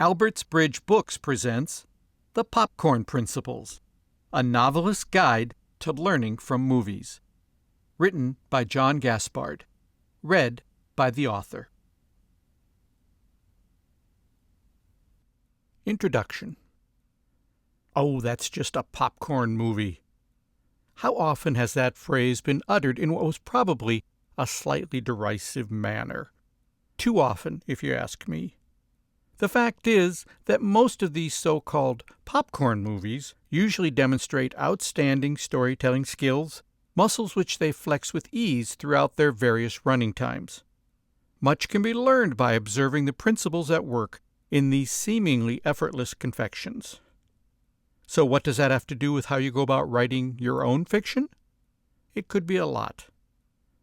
Alberts Bridge Books presents The Popcorn Principles, a novelist's guide to learning from movies. Written by John Gaspard. Read by the author. Introduction. Oh, that's just a popcorn movie. How often has that phrase been uttered in what was probably a slightly derisive manner? Too often, if you ask me. The fact is that most of these so-called popcorn movies usually demonstrate outstanding storytelling skills, muscles which they flex with ease throughout their various running times. Much can be learned by observing the principles at work in these seemingly effortless confections. So what does that have to do with how you go about writing your own fiction? It could be a lot.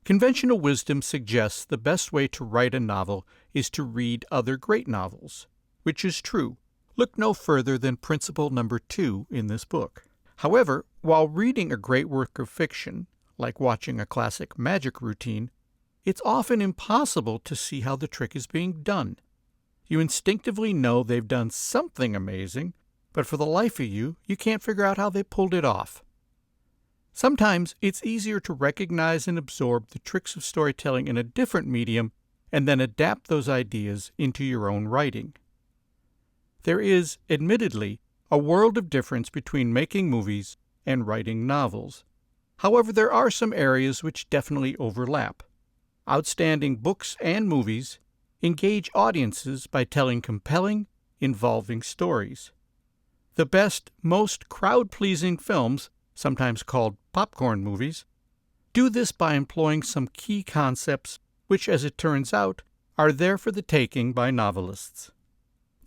Conventional wisdom suggests the best way to write a novel is to read other great novels, which is true. Look no further than principle number 2 in this book. However, while reading a great work of fiction, like watching a classic magic routine, it's often impossible to see how the trick is being done. You instinctively know they've done something amazing, but for the life of you, you can't figure out how they pulled it off. Sometimes it's easier to recognize and absorb the tricks of storytelling in a different medium and then adapt those ideas into your own writing. There is, admittedly, a world of difference between making movies and writing novels. However, there are some areas which definitely overlap. Outstanding books and movies engage audiences by telling compelling, involving stories. The best, most crowd-pleasing films, sometimes called popcorn movies, do this by employing some key concepts which, as it turns out, are there for the taking by novelists.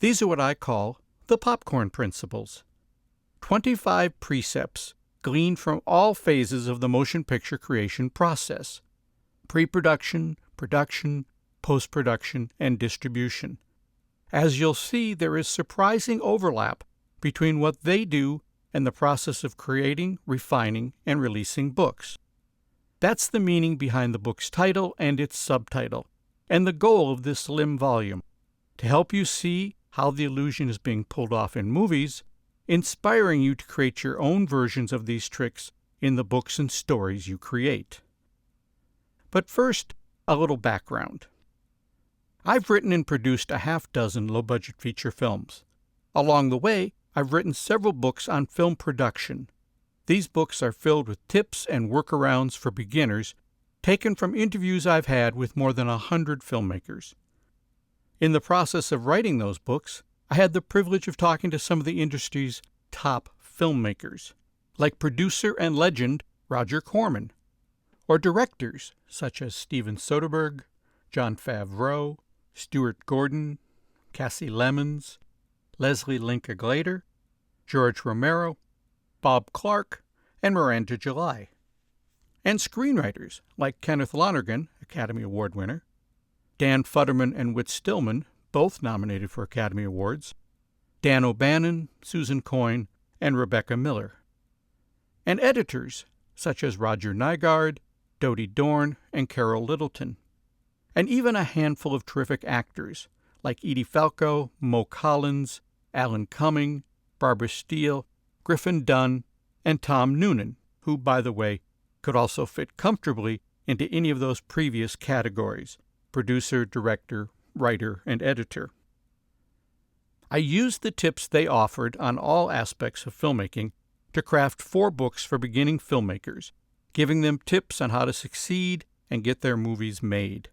These are what I call the popcorn principles. 25 precepts gleaned from all phases of the motion picture creation process: pre-production, production, post-production, and distribution. As you'll see, there is surprising overlap between what they do and the process of creating, refining, and releasing books. That's the meaning behind the book's title and its subtitle, and the goal of this slim volume, to help you see how the illusion is being pulled off in movies, inspiring you to create your own versions of these tricks in the books and stories you create. But first, a little background. I've written and produced a half-dozen low-budget feature films. Along the way, I've written several books on film production. These books are filled with tips and workarounds for beginners, taken from interviews I've had with more than 100 filmmakers. In the process of writing those books, I had the privilege of talking to some of the industry's top filmmakers, like producer and legend Roger Corman, or directors such as Steven Soderbergh, Jon Favreau, Stuart Gordon, Cassie Lemons, Leslie Linka Glader, George Romero, Bob Clark, and Miranda July. And screenwriters like Kenneth Lonergan, Academy Award winner, Dan Futterman and Whit Stillman, both nominated for Academy Awards, Dan O'Bannon, Susan Coyne, and Rebecca Miller. And editors such as Roger Nygaard, Dodie Dorn, and Carol Littleton. And even a handful of terrific actors like Edie Falco, Mo Collins, Alan Cumming, Barbara Steele, Griffin Dunn, and Tom Noonan, who, by the way, could also fit comfortably into any of those previous categories: producer, director, writer, and editor. I used the tips they offered on all aspects of filmmaking to craft 4 books for beginning filmmakers, giving them tips on how to succeed and get their movies made.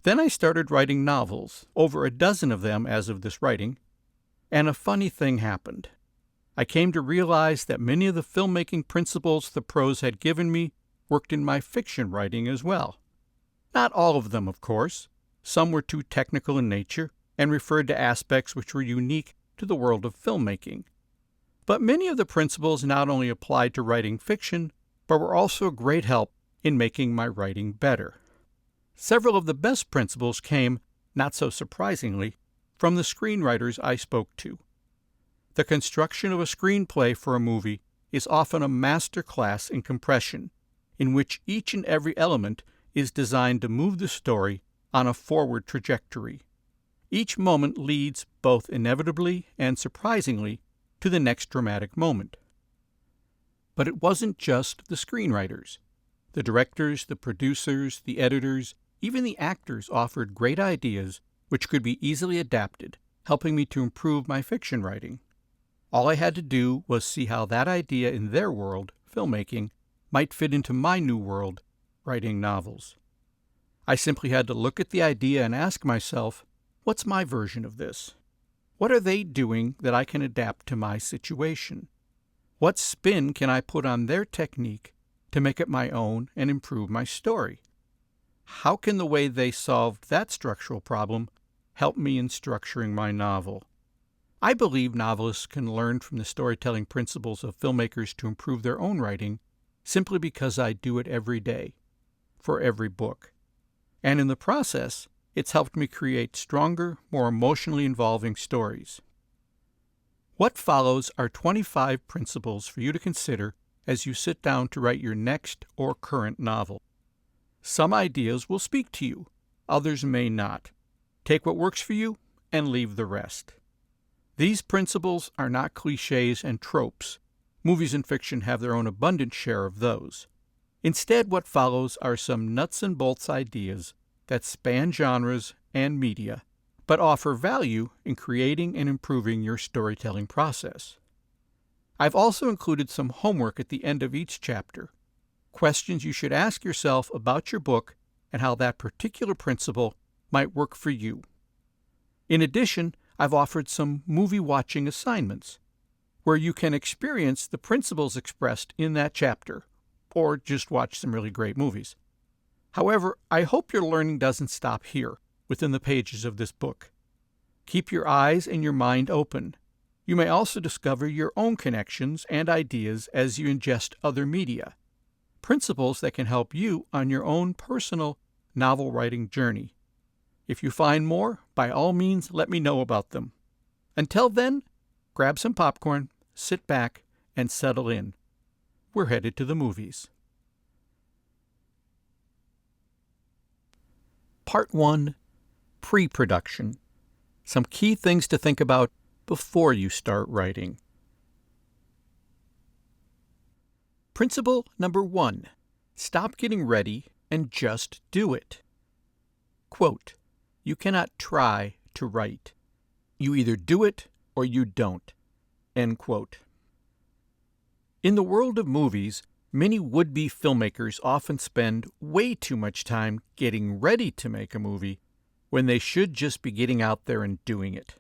Then I started writing novels, over a dozen of them as of this writing, and a funny thing happened. I came to realize that many of the filmmaking principles the pros had given me worked in my fiction writing as well. Not all of them, of course. Some were too technical in nature and referred to aspects which were unique to the world of filmmaking. But many of the principles not only applied to writing fiction, but were also a great help in making my writing better. Several of the best principles came, not so surprisingly, from the screenwriters I spoke to. The construction of a screenplay for a movie is often a master class in compression, in which each and every element is designed to move the story on a forward trajectory. Each moment leads, both inevitably and surprisingly, to the next dramatic moment. But it wasn't just the screenwriters. The directors, the producers, the editors, even the actors offered great ideas which could be easily adapted, helping me to improve my fiction writing. All I had to do was see how that idea in their world, filmmaking, might fit into my new world, writing novels. I simply had to look at the idea and ask myself, what's my version of this? What are they doing that I can adapt to my situation? What spin can I put on their technique to make it my own and improve my story? How can the way they solved that structural problem help me in structuring my novel? I believe novelists can learn from the storytelling principles of filmmakers to improve their own writing simply because I do it every day, for every book. And in the process, it's helped me create stronger, more emotionally involving stories. What follows are 25 principles for you to consider as you sit down to write your next or current novel. Some ideas will speak to you, others may not. Take what works for you and leave the rest. These principles are not cliches and tropes. Movies and fiction have their own abundant share of those. Instead, what follows are some nuts and bolts ideas that span genres and media, but offer value in creating and improving your storytelling process. I've also included some homework at the end of each chapter, questions you should ask yourself about your book and how that particular principle might work for you. In addition, I've offered some movie-watching assignments, where you can experience the principles expressed in that chapter, or just watch some really great movies. However, I hope your learning doesn't stop here, within the pages of this book. Keep your eyes and your mind open. You may also discover your own connections and ideas as you ingest other media, principles that can help you on your own personal novel writing journey. If you find more, by all means, let me know about them. Until then, grab some popcorn, sit back, and settle in. We're headed to the movies. Part 1. Pre-production. Some key things to think about before you start writing. Principle number 1. Stop getting ready and just do it. Quote, "You cannot try to write. You either do it or you don't." End quote. In the world of movies, many would-be filmmakers often spend way too much time getting ready to make a movie when they should just be getting out there and doing it.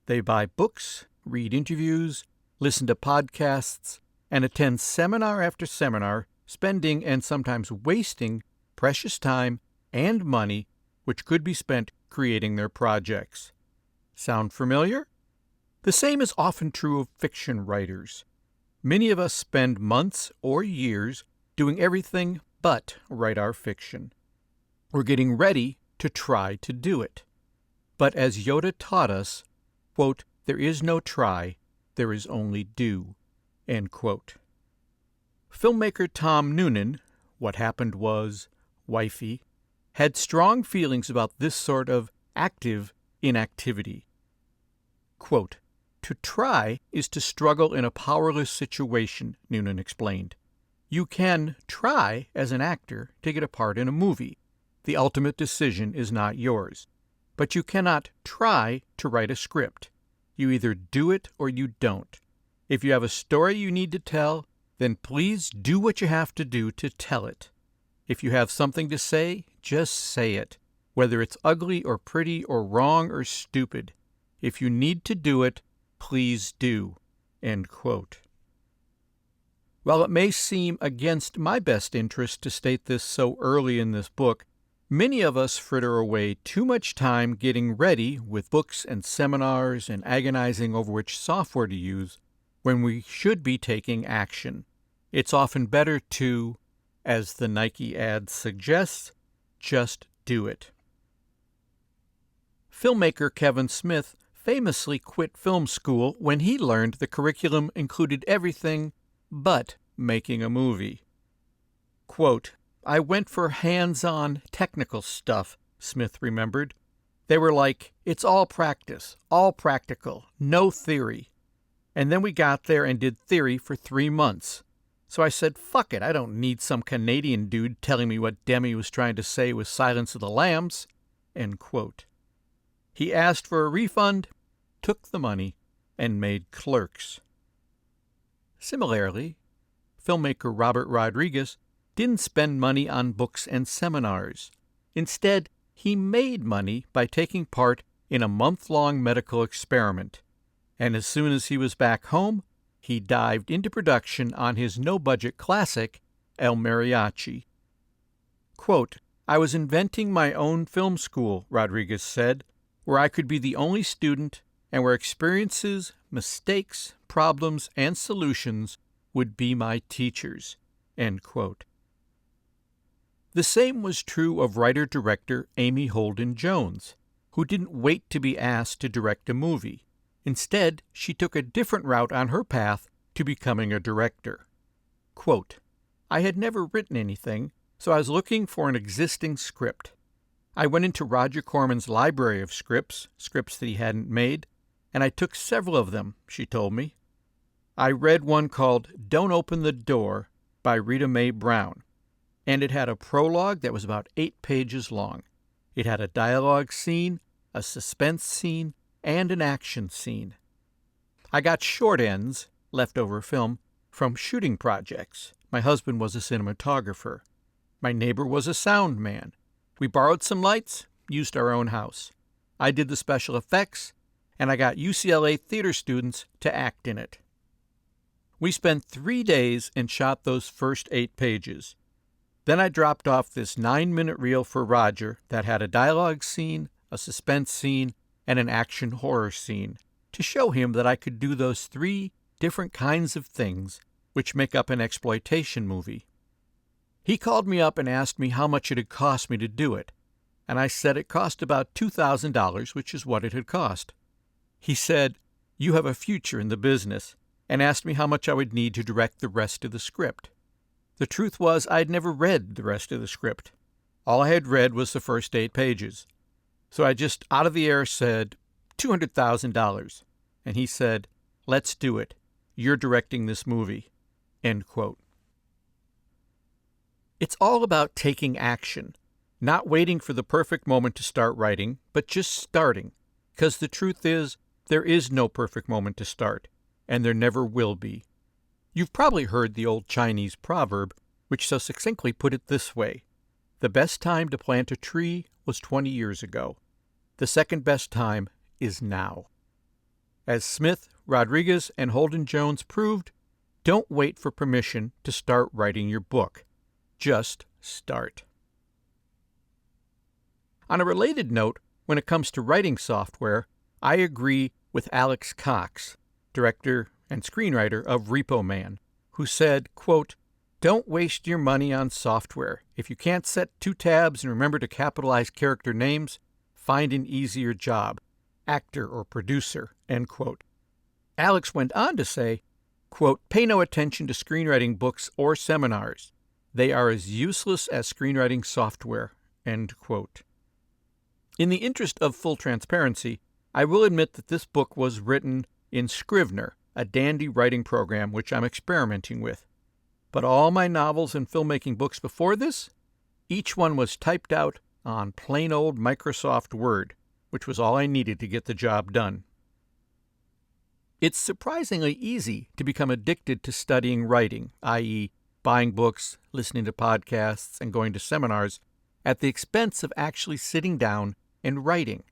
They buy books, read interviews, listen to podcasts, and attend seminar after seminar, spending and sometimes wasting precious time and money which could be spent creating their projects. Sound familiar? The same is often true of fiction writers. Many of us spend months or years doing everything but write our fiction. We're getting ready to try to do it. But as Yoda taught us, quote, "There is no try, there is only do." End quote. Filmmaker Tom Noonan, What Happened Was, Wifey, had strong feelings about this sort of active inactivity. Quote, "To try is to struggle in a powerless situation," Noonan explained. "You can try as an actor to get a part in a movie. The ultimate decision is not yours. But you cannot try to write a script. You either do it or you don't. If you have a story you need to tell, then please do what you have to do to tell it. If you have something to say, just say it, whether it's ugly or pretty or wrong or stupid. If you need to do it, please do." End quote. While it may seem against my best interest to state this so early in this book, many of us fritter away too much time getting ready with books and seminars and agonizing over which software to use when we should be taking action. It's often better to, as the Nike ad suggests, just do it. Filmmaker Kevin Smith famously quit film school when he learned the curriculum included everything but making a movie. Quote, "I went for hands-on technical stuff," Smith remembered. They were like, it's all practice, all practical, no theory. And then we got there and did theory for 3 months. So I said, fuck it, I don't need some Canadian dude telling me what Demi was trying to say with Silence of the Lambs. End quote. He asked for a refund, took the money, and made Clerks. Similarly, filmmaker Robert Rodriguez didn't spend money on books and seminars. Instead, he made money by taking part in a month-long medical experiment. And as soon as he was back home, he dived into production on his no-budget classic, El Mariachi. Quote, I was inventing my own film school, Rodriguez said, where I could be the only student and where experiences, mistakes, problems, and solutions would be my teachers. End quote. The same was true of writer-director Amy Holden Jones, who didn't wait to be asked to direct a movie. Instead, she took a different route on her path to becoming a director. Quote, I had never written anything, so I was looking for an existing script. I went into Roger Corman's library of scripts that he hadn't made, and I took several of them, she told me. I read one called Don't Open the Door by Rita Mae Brown, and it had a prologue that was about 8 pages long. It had a dialogue scene, a suspense scene, and an action scene. I got short ends, leftover film, from shooting projects. My husband was a cinematographer. My neighbor was a sound man. We borrowed some lights, used our own house. I did the special effects, and I got UCLA theater students to act in it. We spent 3 days and shot those first 8 pages. Then I dropped off this 9-minute reel for Roger that had a dialogue scene, a suspense scene, and an action horror scene to show him that I could do those 3 different kinds of things which make up an exploitation movie. He called me up and asked me how much it had cost me to do it, and I said it cost about $2,000, which is what it had cost. He said, you have a future in the business, and asked me how much I would need to direct the rest of the script. The truth was I'd never read the rest of the script. All I had read was the first 8 pages. So I just out of the air said, $200,000. And he said, let's do it. You're directing this movie. End quote. It's all about taking action, not waiting for the perfect moment to start writing, but just starting. Because the truth is, there is no perfect moment to start, and there never will be. You've probably heard the old Chinese proverb, which so succinctly put it this way. The best time to plant a tree was 20 years ago. The second best time is now. As Smith, Rodriguez, and Holden Jones proved, don't wait for permission to start writing your book. Just start. On a related note, when it comes to writing software, I agree with Alex Cox, director and screenwriter of Repo Man, who said, quote, don't waste your money on software. If you can't set 2 tabs and remember to capitalize character names, find an easier job, actor or producer, end quote. Alex went on to say, quote, pay no attention to screenwriting books or seminars. They are as useless as screenwriting software, end quote. In the interest of full transparency, I will admit that this book was written in Scrivener, a dandy writing program which I'm experimenting with. But all my novels and filmmaking books before this, each one was typed out on plain old Microsoft Word, which was all I needed to get the job done. It's surprisingly easy to become addicted to studying writing, i.e., buying books, listening to podcasts, and going to seminars, at the expense of actually sitting down and writing.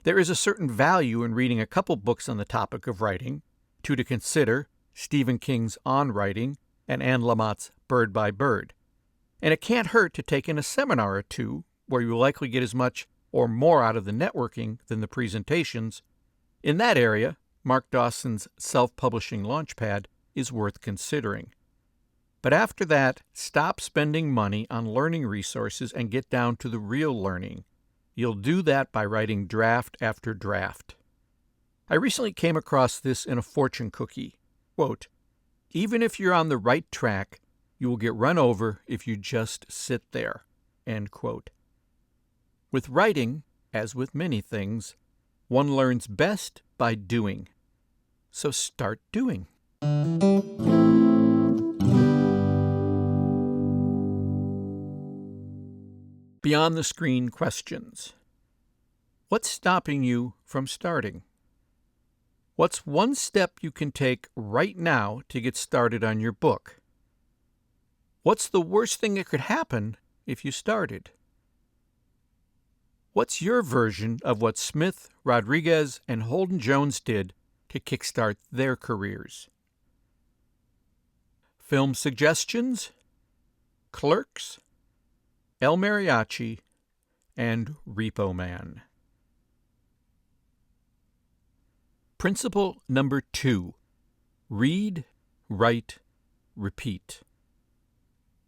There is a certain value in reading a couple books on the topic of writing, 2 to Consider, Stephen King's On Writing, and Anne Lamott's Bird by Bird. And it can't hurt to take in a seminar or 2, where you'll likely get as much or more out of the networking than the presentations. In that area, Mark Dawson's self-publishing launchpad is worth considering. But after that, stop spending money on learning resources and get down to the real learning. You'll do that by writing draft after draft. I recently came across this in a fortune cookie. Quote, even if you're on the right track, you will get run over if you just sit there. End quote. With writing, as with many things, one learns best by doing. So start doing. Beyond the screen questions. What's stopping you from starting? What's one step you can take right now to get started on your book? What's the worst thing that could happen if you started? What's your version of what Smith, Rodriguez, and Holden Jones did to kickstart their careers? Film suggestions? Clerks, El Mariachi, and Repo Man. Principle number 2. Read, write, repeat.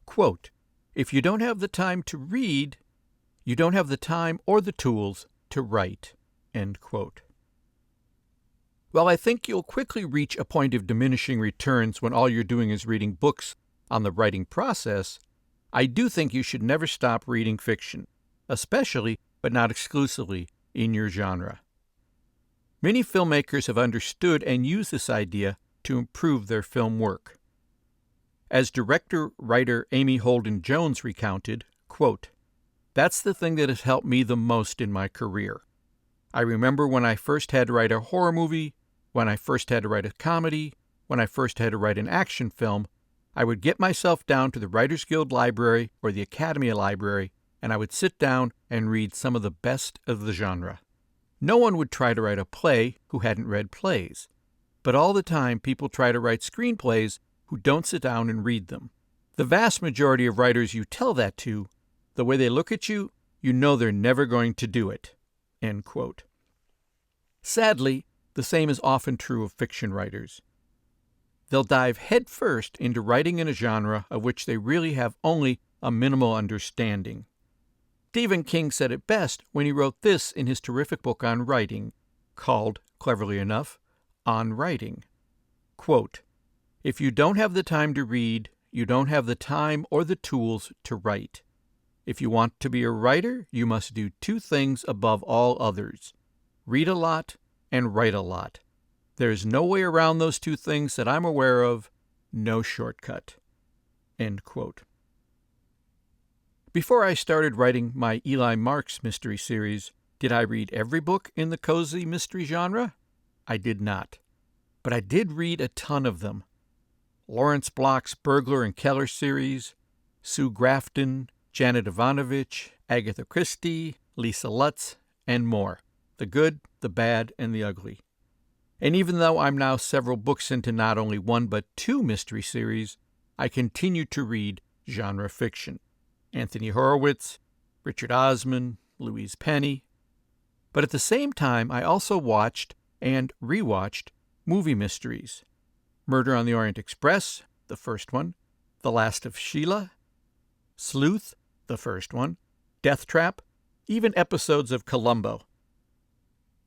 Quote, if you don't have the time to read, you don't have the time or the tools to write. End quote. While I think you'll quickly reach a point of diminishing returns when all you're doing is reading books on the writing process, I do think you should never stop reading fiction, especially, but not exclusively, in your genre. Many filmmakers have understood and used this idea to improve their film work. As director-writer Amy Holden Jones recounted, quote, that's the thing that has helped me the most in my career. I remember when I first had to write a horror movie, when I first had to write a comedy, when I first had to write an action film, I would get myself down to the Writers Guild Library or the Academy Library, and I would sit down and read some of the best of the genre. No one would try to write a play who hadn't read plays, but all the time people try to write screenplays who don't sit down and read them. The vast majority of writers you tell that to, the way they look at you, you know they're never going to do it. End quote. Sadly, the same is often true of fiction writers. They'll dive headfirst into writing in a genre of which they really have only a minimal understanding. Stephen King said it best when he wrote this in his terrific book on writing, called, cleverly enough, On Writing. Quote, if you don't have the time to read, you don't have the time or the tools to write. If you want to be a writer, you must do 2 things above all others: read a lot and write a lot. There's no way around those 2 things that I'm aware of, no shortcut. End quote. Before I started writing my Eli Marks mystery series, did I read every book in the cozy mystery genre? I did not. But I did read a ton of them. Lawrence Block's Burglar and Keller series, Sue Grafton, Janet Ivanovich, Agatha Christie, Lisa Lutz, and more. The good, the bad, and the ugly. And even though I'm now several books into not only 1 but 2 mystery series, I continue to read genre fiction. Anthony Horowitz, Richard Osman, Louise Penny. But at the same time, I also watched and rewatched movie mysteries. Murder on the Orient Express, the first one, The Last of Sheila, Sleuth, the first one, Death Trap, even episodes of Columbo.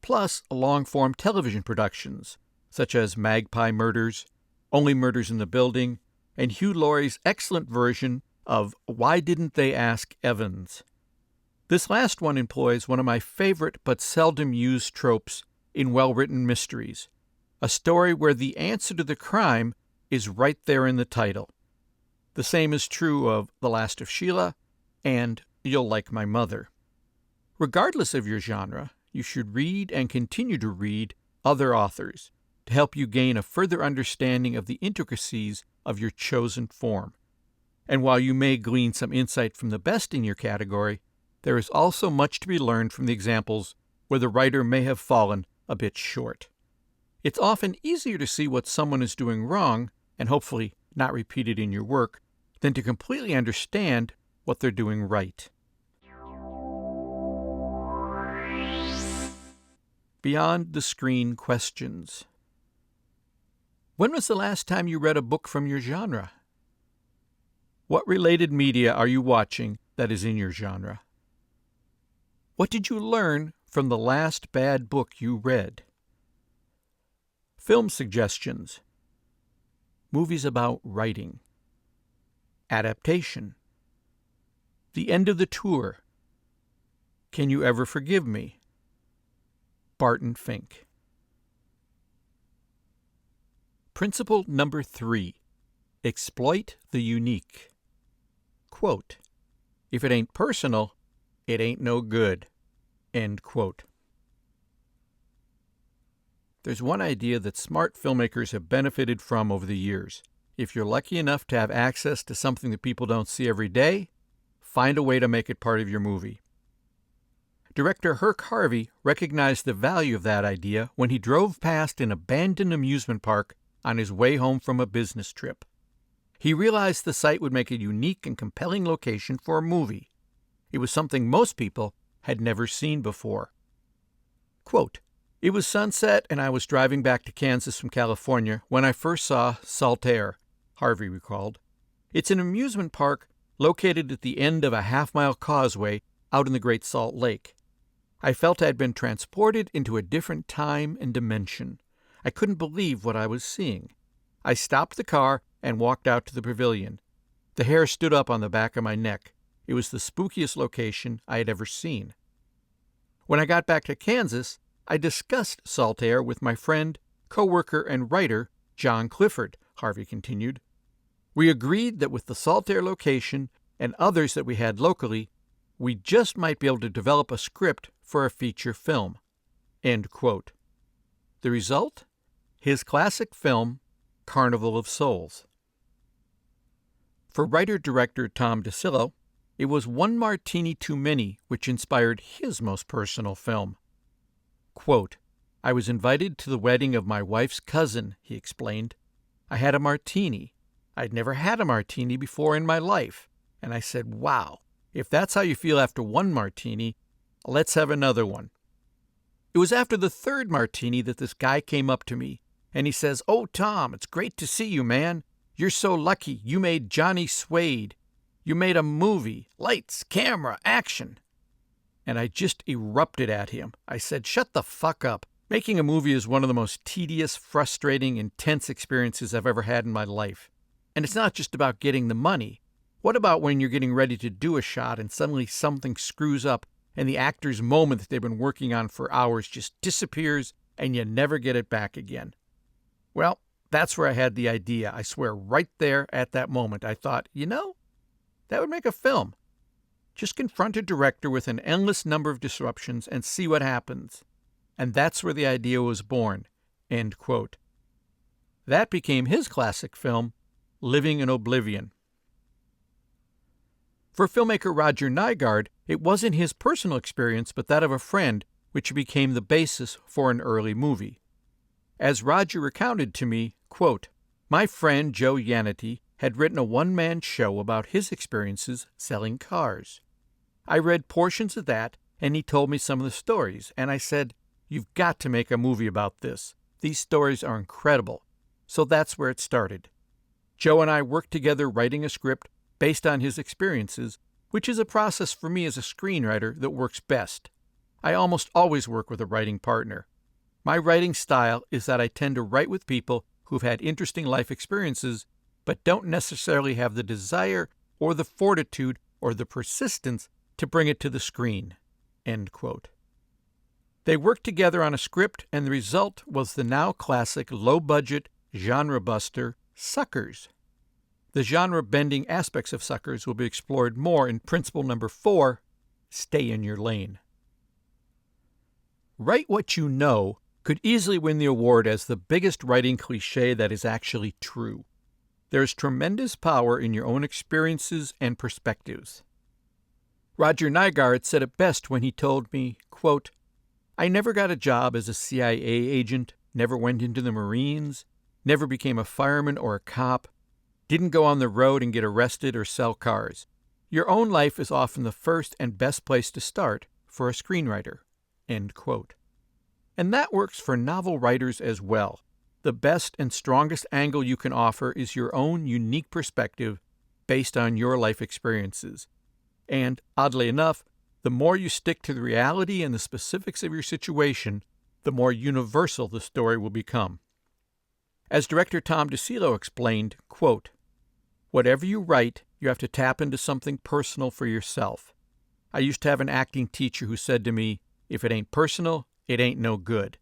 Plus long-form television productions, such as Magpie Murders, Only Murders in the Building, and Hugh Laurie's excellent version of Why Didn't They Ask Evans? This last one employs one of my favorite but seldom used tropes in well-written mysteries, a story where the answer to the crime is right there in the title. The same is true of The Last of Sheila and You'll Like My Mother. Regardless of your genre, you should read and continue to read other authors to help you gain a further understanding of the intricacies of your chosen form. And while you may glean some insight from the best in your category, there is also much to be learned from the examples where the writer may have fallen a bit short. It's often easier to see what someone is doing wrong, and hopefully not repeat it in your work, than to completely understand what they're doing right. Beyond the screen questions. When was the last time you read a book from your genre? What related media are you watching that is in your genre? What did you learn from the last bad book you read? Film suggestions. Movies about writing. Adaptation. The End of the Tour. Can You Ever Forgive Me? Barton Fink. Principle number 3. Exploit the unique. Quote, if it ain't personal, it ain't no good. End quote. There's one idea that smart filmmakers have benefited from over the years. If you're lucky enough to have access to something that people don't see every day, find a way to make it part of your movie. Director Herc Harvey recognized the value of that idea when he drove past an abandoned amusement park on his way home from a business trip. He realized the site would make a unique and compelling location for a movie. It was something most people had never seen before. Quote, it was sunset and I was driving back to Kansas from California when I first saw Saltaire, Harvey recalled. It's an amusement park located at the end of a half-mile causeway out in the Great Salt Lake. I felt I had been transported into a different time and dimension. I couldn't believe what I was seeing. I stopped the car and walked out to the pavilion. The hair stood up on the back of my neck. It was the spookiest location I had ever seen. When I got back to Kansas, I discussed Saltaire with my friend, co-worker, and writer, John Clifford, Harvey continued. We agreed that with the Saltaire location and others that we had locally, we just might be able to develop a script for a feature film. End quote. The result? His classic film, Carnival of Souls. For writer-director Tom DeCillo, it was one martini too many which inspired his most personal film. Quote, I was invited to the wedding of my wife's cousin, he explained. I had a martini. I'd never had a martini before in my life. And I said, wow, if that's how you feel after one martini, let's have another one. It was after the third martini that this guy came up to me, and he says, oh, Tom, it's great to see you, man. You're so lucky. You made Johnny Suede. You made a movie. Lights, camera, action. And I just erupted at him. I said, shut the fuck up. Making a movie is one of the most tedious, frustrating, intense experiences I've ever had in my life. And it's not just about getting the money. What about when you're getting ready to do a shot and suddenly something screws up and the actor's moment that they've been working on for hours just disappears and you never get it back again? Well, that's where I had the idea. I swear, right there at that moment, I thought, that would make a film. Just confront a director with an endless number of disruptions and see what happens. And that's where the idea was born. End quote. That became his classic film, Living in Oblivion. For filmmaker Roger Nygard, it wasn't his personal experience but that of a friend which became the basis for an early movie. As Roger recounted to me, quote, my friend Joe Yanity had written a one-man show about his experiences selling cars. I read portions of that, and he told me some of the stories, and I said, you've got to make a movie about this. These stories are incredible. So that's where it started. Joe and I worked together writing a script based on his experiences, which is a process for me as a screenwriter that works best. I almost always work with a writing partner. My writing style is that I tend to write with people who've had interesting life experiences, but don't necessarily have the desire or the fortitude or the persistence to bring it to the screen. End quote. They worked together on a script, and the result was the now classic low-budget genre buster, Suckers. The genre-bending aspects of Suckers will be explored more in principle number 4, stay in your lane. Write what you know could easily win the award as the biggest writing cliché that is actually true. There is tremendous power in your own experiences and perspectives. Roger Nygard said it best when he told me, quote, I never got a job as a CIA agent, never went into the Marines, never became a fireman or a cop, didn't go on the road and get arrested or sell cars. Your own life is often the first and best place to start for a screenwriter. End quote. And that works for novel writers as well. The best and strongest angle you can offer is your own unique perspective based on your life experiences. And, oddly enough, the more you stick to the reality and the specifics of your situation, the more universal the story will become. As director Tom DeCillo explained, quote, whatever you write, you have to tap into something personal for yourself. I used to have an acting teacher who said to me, "If it ain't personal, it ain't no good."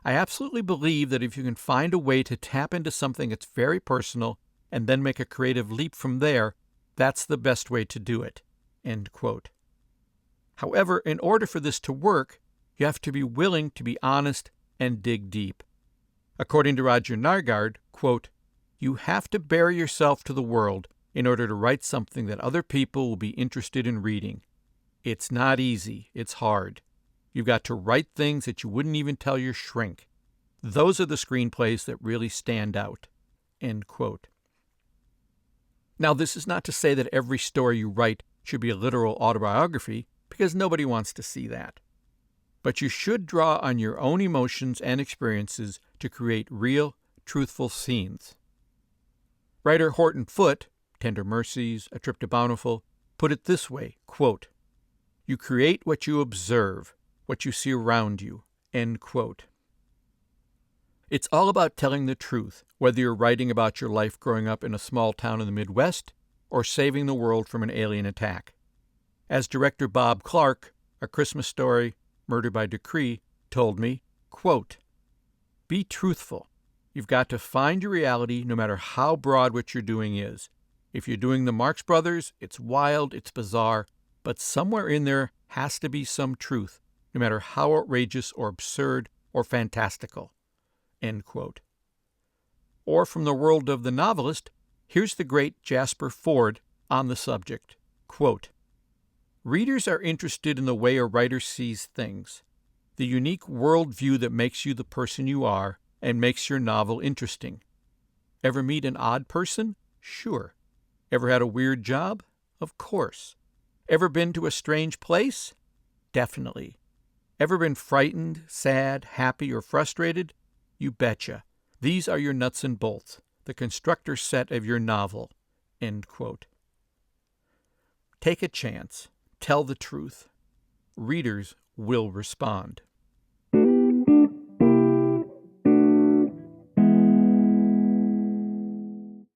I absolutely believe that if you can find a way to tap into something that's very personal and then make a creative leap from there, that's the best way to do it. End quote. However, in order for this to work, you have to be willing to be honest and dig deep. According to Roger Nygaard, quote, "You have to bare yourself to the world in order to write something that other people will be interested in reading. It's not easy, it's hard. You've got to write things that you wouldn't even tell your shrink. Those are the screenplays that really stand out." End quote. Now, this is not to say that every story you write should be a literal autobiography, because nobody wants to see that. But you should draw on your own emotions and experiences to create real, truthful scenes. Writer Horton Foote, Tender Mercies, A Trip to Bountiful, put it this way, quote, "You create what you observe, what you see around you." End quote. It's all about telling the truth, whether you're writing about your life growing up in a small town in the Midwest or saving the world from an alien attack. As director Bob Clark, A Christmas Story, Murder by Decree, told me, quote, "Be truthful. You've got to find your reality no matter how broad what you're doing is. If you're doing the Marx Brothers, it's wild, it's bizarre, but somewhere in there has to be some truth, no matter how outrageous or absurd or fantastical." End quote. Or from the world of the novelist, here's the great Jasper Fforde on the subject, quote, "Readers are interested in the way a writer sees things, the unique worldview that makes you the person you are and makes your novel interesting. Ever meet an odd person? Sure. Ever had a weird job? Of course. Ever been to a strange place? Definitely. Ever been frightened, sad, happy, or frustrated? You betcha. These are your nuts and bolts, the constructor set of your novel." End quote. Take a chance. Tell the truth. Readers will respond.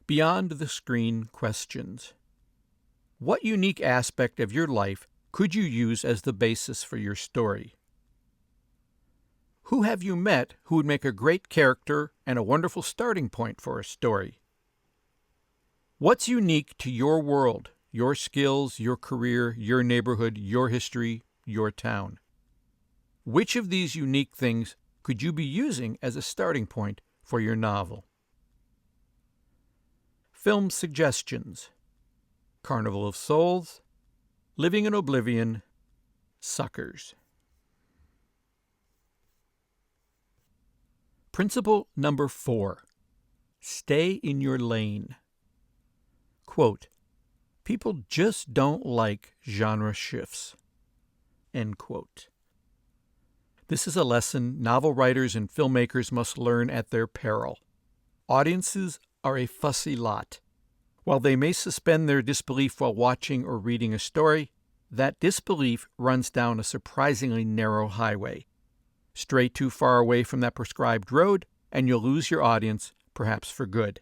Beyond the screen questions. What unique aspect of your life could you use as the basis for your story? Who have you met who would make a great character and a wonderful starting point for a story? What's unique to your world, your skills, your career, your neighborhood, your history, your town? Which of these unique things could you be using as a starting point for your novel? Film suggestions: Carnival of Souls, Living in Oblivion, Suckers. Principle number 4. Stay in your lane. Quote, "People just don't like genre shifts." End quote. This is a lesson novel writers and filmmakers must learn at their peril. Audiences are a fussy lot. While they may suspend their disbelief while watching or reading a story, that disbelief runs down a surprisingly narrow highway. Stray too far away from that prescribed road, and you'll lose your audience, perhaps for good.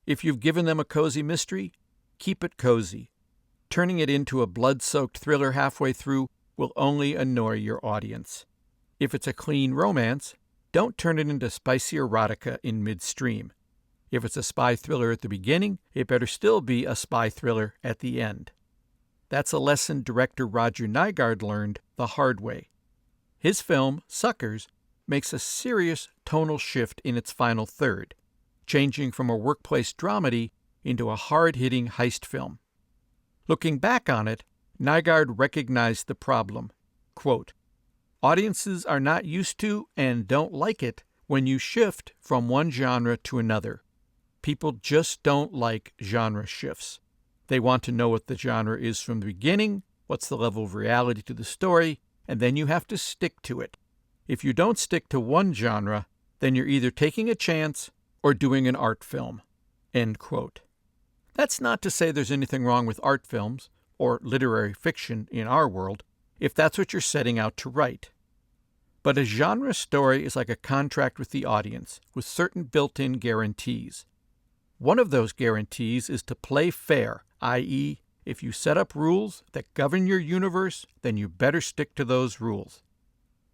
If you've given them a cozy mystery, keep it cozy. Turning it into a blood-soaked thriller halfway through will only annoy your audience. If it's a clean romance, don't turn it into spicy erotica in midstream. If it's a spy thriller at the beginning, it better still be a spy thriller at the end. That's a lesson director Roger Nygaard learned the hard way. His film, Suckers, makes a serious tonal shift in its final third, changing from a workplace dramedy into a hard-hitting heist film. Looking back on it, Nygaard recognized the problem. Quote, "Audiences are not used to and don't like it when you shift from one genre to another. People just don't like genre shifts. They want to know what the genre is from the beginning, what's the level of reality to the story, and then you have to stick to it. If you don't stick to one genre, then you're either taking a chance or doing an art film." End quote. That's not to say there's anything wrong with art films, or literary fiction in our world, if that's what you're setting out to write. But a genre story is like a contract with the audience, with certain built-in guarantees. One of those guarantees is to play fair, i.e., If you set up rules that govern your universe, then you better stick to those rules.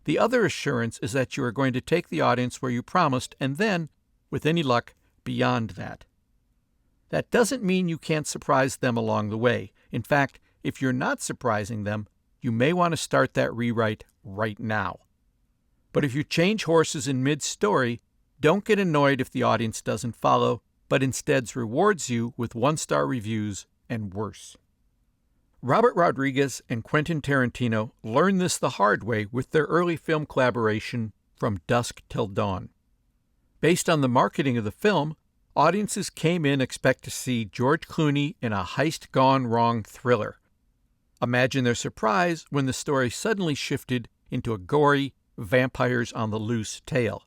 The other assurance is that you are going to take the audience where you promised, and then, with any luck, beyond that. That doesn't mean you can't surprise them along the way. In fact, if you're not surprising them, you may want to start that rewrite right now. But if you change horses in mid-story, don't get annoyed if the audience doesn't follow, but instead rewards you with 1-star reviews and worse. Robert Rodriguez and Quentin Tarantino learned this the hard way with their early film collaboration From Dusk Till Dawn. Based on the marketing of the film, audiences came in expect to see George Clooney in a heist gone wrong thriller. Imagine their surprise when the story suddenly shifted into a gory, vampires on the loose tale.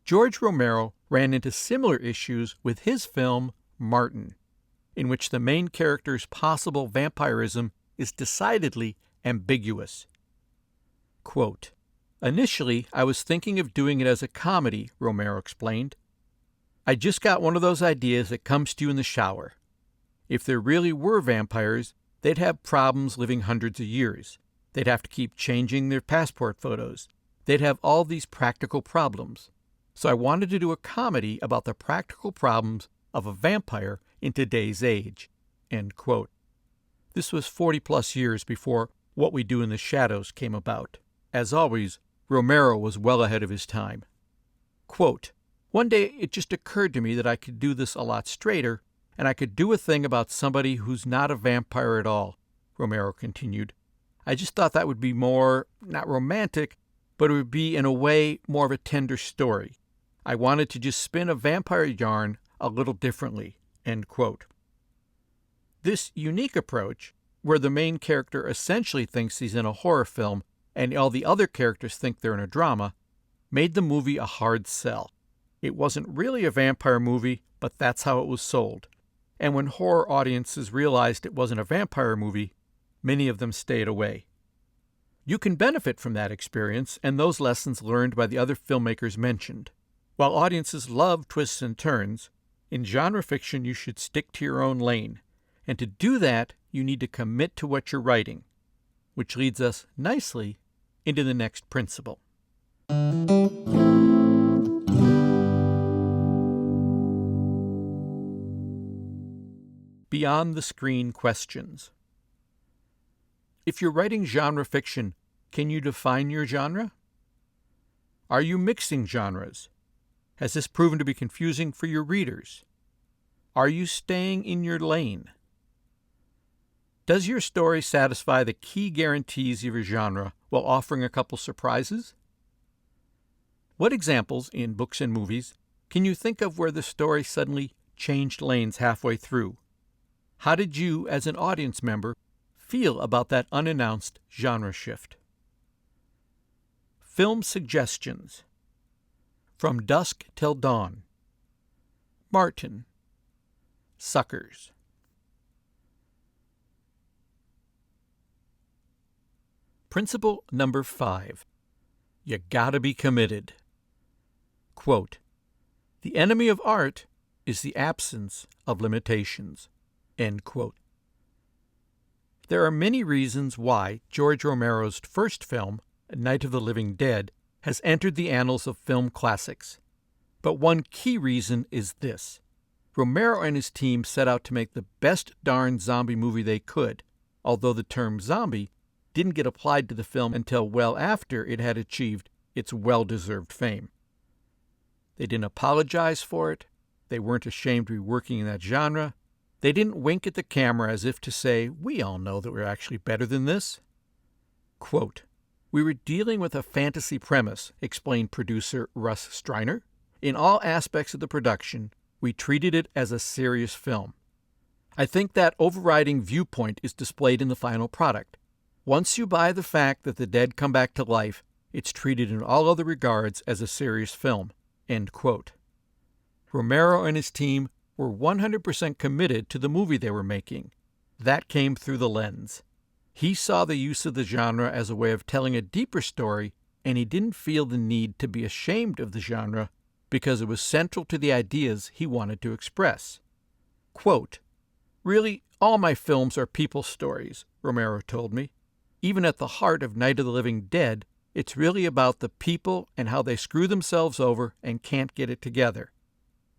George Romero ran into similar issues with his film Martin, in which the main character's possible vampirism is decidedly ambiguous. Quote, "Initially, I was thinking of doing it as a comedy," Romero explained. "I just got one of those ideas that comes to you in the shower. If there really were vampires, they'd have problems living hundreds of years. They'd have to keep changing their passport photos. They'd have all these practical problems. So I wanted to do a comedy about the practical problems of a vampire in today's age." End quote. This was 40-plus years before What We Do in the Shadows came about. As always, Romero was well ahead of his time. Quote, "One day it just occurred to me that I could do this a lot straighter, and I could do a thing about somebody who's not a vampire at all," Romero continued. "I just thought that would be more, not romantic, but it would be, in a way, more of a tender story. I wanted to just spin a vampire yarn a little differently." End quote. This unique approach, where the main character essentially thinks he's in a horror film and all the other characters think they're in a drama, made the movie a hard sell. It wasn't really a vampire movie, but that's how it was sold. And when horror audiences realized it wasn't a vampire movie, many of them stayed away. You can benefit from that experience and those lessons learned by the other filmmakers mentioned. While audiences love twists and turns, in genre fiction you should stick to your own lane. And to do that, you need to commit to what you're writing, which leads us nicely into the next principle. Beyond the screen questions. If you're writing genre fiction, can you define your genre? Are you mixing genres? Has this proven to be confusing for your readers? Are you staying in your lane? Does your story satisfy the key guarantees of your genre while offering a couple surprises? What examples, in books and movies, can you think of where the story suddenly changed lanes halfway through? How did you, as an audience member, feel about that unannounced genre shift? Film suggestions. From Dusk Till Dawn. Martin. Suckers. Principle number 5. You gotta be committed. Quote, "The enemy of art is the absence of limitations." End quote. There are many reasons why George Romero's first film, Night of the Living Dead, has entered the annals of film classics. But one key reason is this. Romero and his team set out to make the best darn zombie movie they could, although the term zombie didn't get applied to the film until well after it had achieved its well-deserved fame. They didn't apologize for it. They weren't ashamed to be working in that genre. They didn't wink at the camera as if to say, "We all know that we're actually better than this." Quote, "We were dealing with a fantasy premise," explained producer Russ Streiner. "In all aspects of the production, we treated it as a serious film. I think that overriding viewpoint is displayed in the final product. Once you buy the fact that the dead come back to life, it's treated in all other regards as a serious film." End quote. Romero and his team were 100% committed to the movie they were making. That came through the lens. He saw the use of the genre as a way of telling a deeper story, and he didn't feel the need to be ashamed of the genre because it was central to the ideas he wanted to express. Quote, Really, all my films are people stories, Romero told me. Even at the heart of Night of the Living Dead, it's really about the people and how they screw themselves over and can't get it together.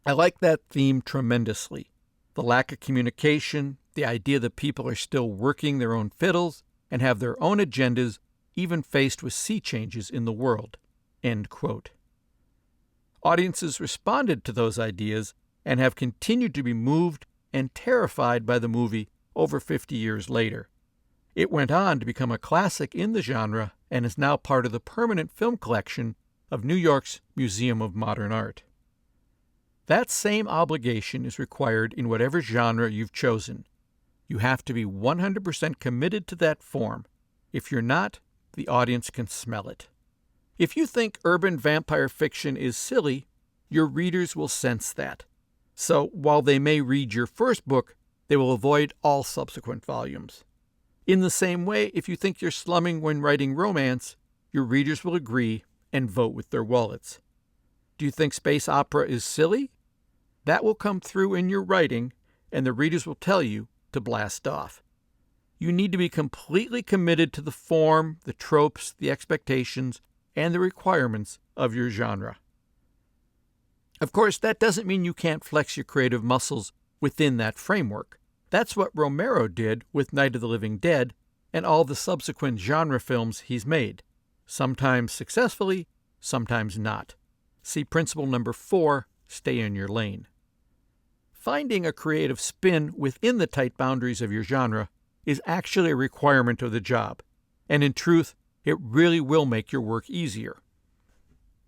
I like that theme tremendously. The lack of communication, the idea that people are still working their own fiddles and have their own agendas, even faced with sea changes in the world." End quote. Audiences responded to those ideas and have continued to be moved and terrified by the movie over 50 years later. It went on to become a classic in the genre and is now part of the permanent film collection of New York's Museum of Modern Art. That same obligation is required in whatever genre you've chosen. You have to be 100% committed to that form. If you're not, the audience can smell it. If you think urban vampire fiction is silly, your readers will sense that. So while they may read your first book, they will avoid all subsequent volumes. In the same way, if you think you're slumming when writing romance, your readers will agree and vote with their wallets. Do you think space opera is silly? That will come through in your writing, and the readers will tell you to blast off. You need to be completely committed to the form, the tropes, the expectations, and the requirements of your genre. Of course, that doesn't mean you can't flex your creative muscles within that framework. That's what Romero did with Night of the Living Dead and all the subsequent genre films he's made, sometimes successfully, sometimes not. See principle number 4, stay in your lane. Finding a creative spin within the tight boundaries of your genre is actually a requirement of the job, and in truth, it really will make your work easier.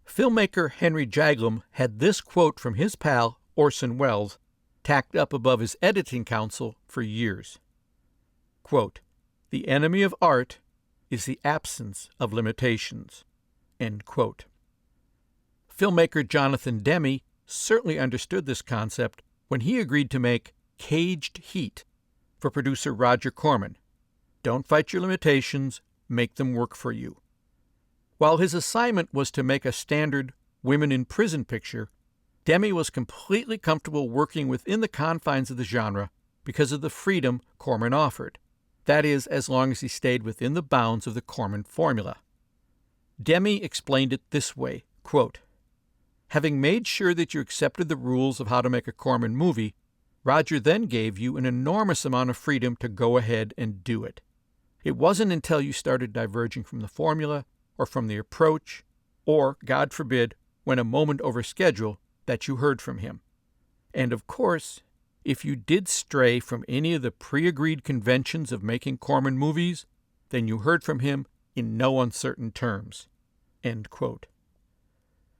Filmmaker Henry Jaglom had this quote from his pal Orson Welles tacked up above his editing council for years. Quote, "The enemy of art is the absence of limitations." End quote. Filmmaker Jonathan Demme certainly understood this concept when he agreed to make Caged Heat for producer Roger Corman. Don't fight your limitations, make them work for you. While his assignment was to make a standard women in prison picture, Demme was completely comfortable working within the confines of the genre because of the freedom Corman offered. That is, as long as he stayed within the bounds of the Corman formula. Demme explained it this way, quote, "Having made sure that you accepted the rules of how to make a Corman movie, Roger then gave you an enormous amount of freedom to go ahead and do it. It wasn't until you started diverging from the formula or from the approach, or, God forbid, went a moment over schedule, that you heard from him. And of course, if you did stray from any of the pre-agreed conventions of making Corman movies, then you heard from him in no uncertain terms." End quote.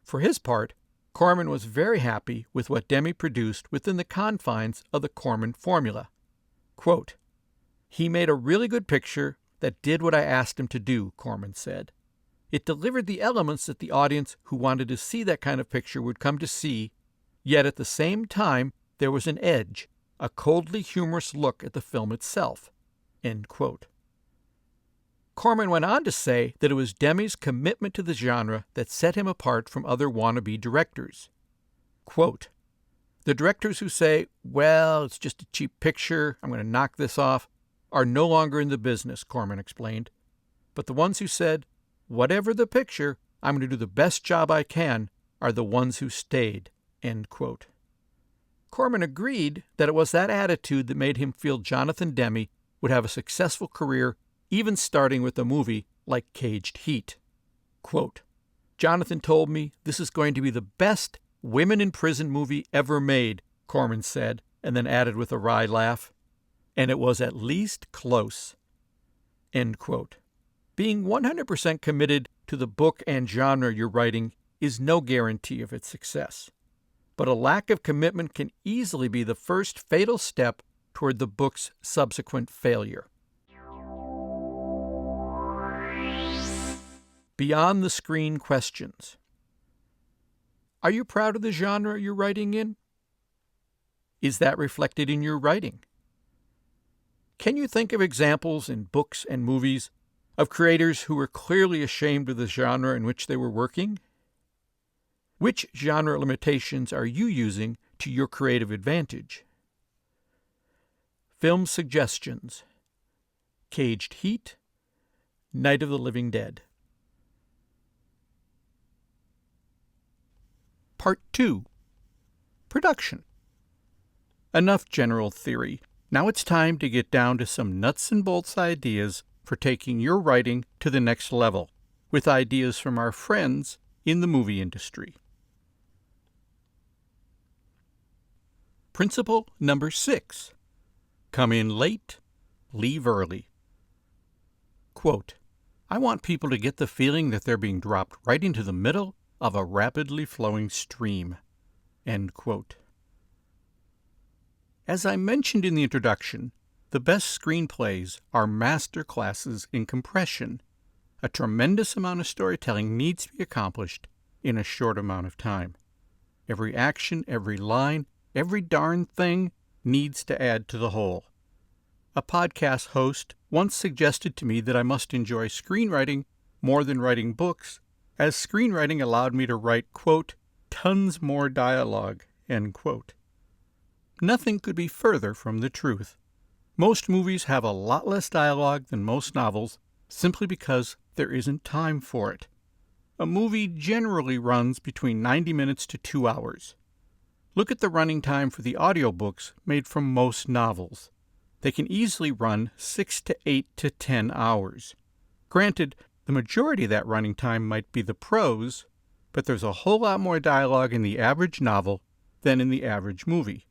For his part, Corman was very happy with what Demme produced within the confines of the Corman formula. Quote, "He made a really good picture that did what I asked him to do," Corman said. "It delivered the elements that the audience who wanted to see that kind of picture would come to see, yet at the same time there was an edge, a coldly humorous look at the film itself." End quote. Corman went on to say that it was Demme's commitment to the genre that set him apart from other wannabe directors. Quote, "The directors who say, 'Well, it's just a cheap picture, I'm going to knock this off,' are no longer in the business," Corman explained. "But the ones who said, 'Whatever the picture, I'm going to do the best job I can,' are the ones who stayed." End quote. Corman agreed that it was that attitude that made him feel Jonathan Demme would have a successful career, even starting with a movie like Caged Heat. Quote, "Jonathan told me this is going to be the best women in prison movie ever made," Corman said, and then added with a wry laugh, "and it was at least close." End quote. Being 100% committed to the book and genre you're writing is no guarantee of its success. But a lack of commitment can easily be the first fatal step toward the book's subsequent failure. Beyond the screen questions. Are you proud of the genre you're writing in? Is that reflected in your writing? Can you think of examples in books and movies of creators who were clearly ashamed of the genre in which they were working? Which genre limitations are you using to your creative advantage? Film suggestions: Caged Heat, Night of the Living Dead. Part 2. Production. Enough general theory. Now it's time to get down to some nuts and bolts ideas for taking your writing to the next level, with ideas from our friends in the movie industry. Principle number 6. Come in late, leave early. Quote, I want people to get the feeling that they're being dropped right into the middle of a rapidly flowing stream. End quote. As I mentioned in the introduction, the best screenplays are master classes in compression. A tremendous amount of storytelling needs to be accomplished in a short amount of time. Every action, every line, every darn thing needs to add to the whole. A podcast host once suggested to me that I must enjoy screenwriting more than writing books, as screenwriting allowed me to write, quote, tons more dialogue, end quote. Nothing could be further from the truth. Most movies have a lot less dialogue than most novels, simply because there isn't time for it. A movie generally runs between 90 minutes to 2 hours. Look at the running time for the audiobooks made from most novels. They can easily run 6 to 8 to 10 hours. Granted, the majority of that running time might be the prose, but there's a whole lot more dialogue in the average novel than in the average movie.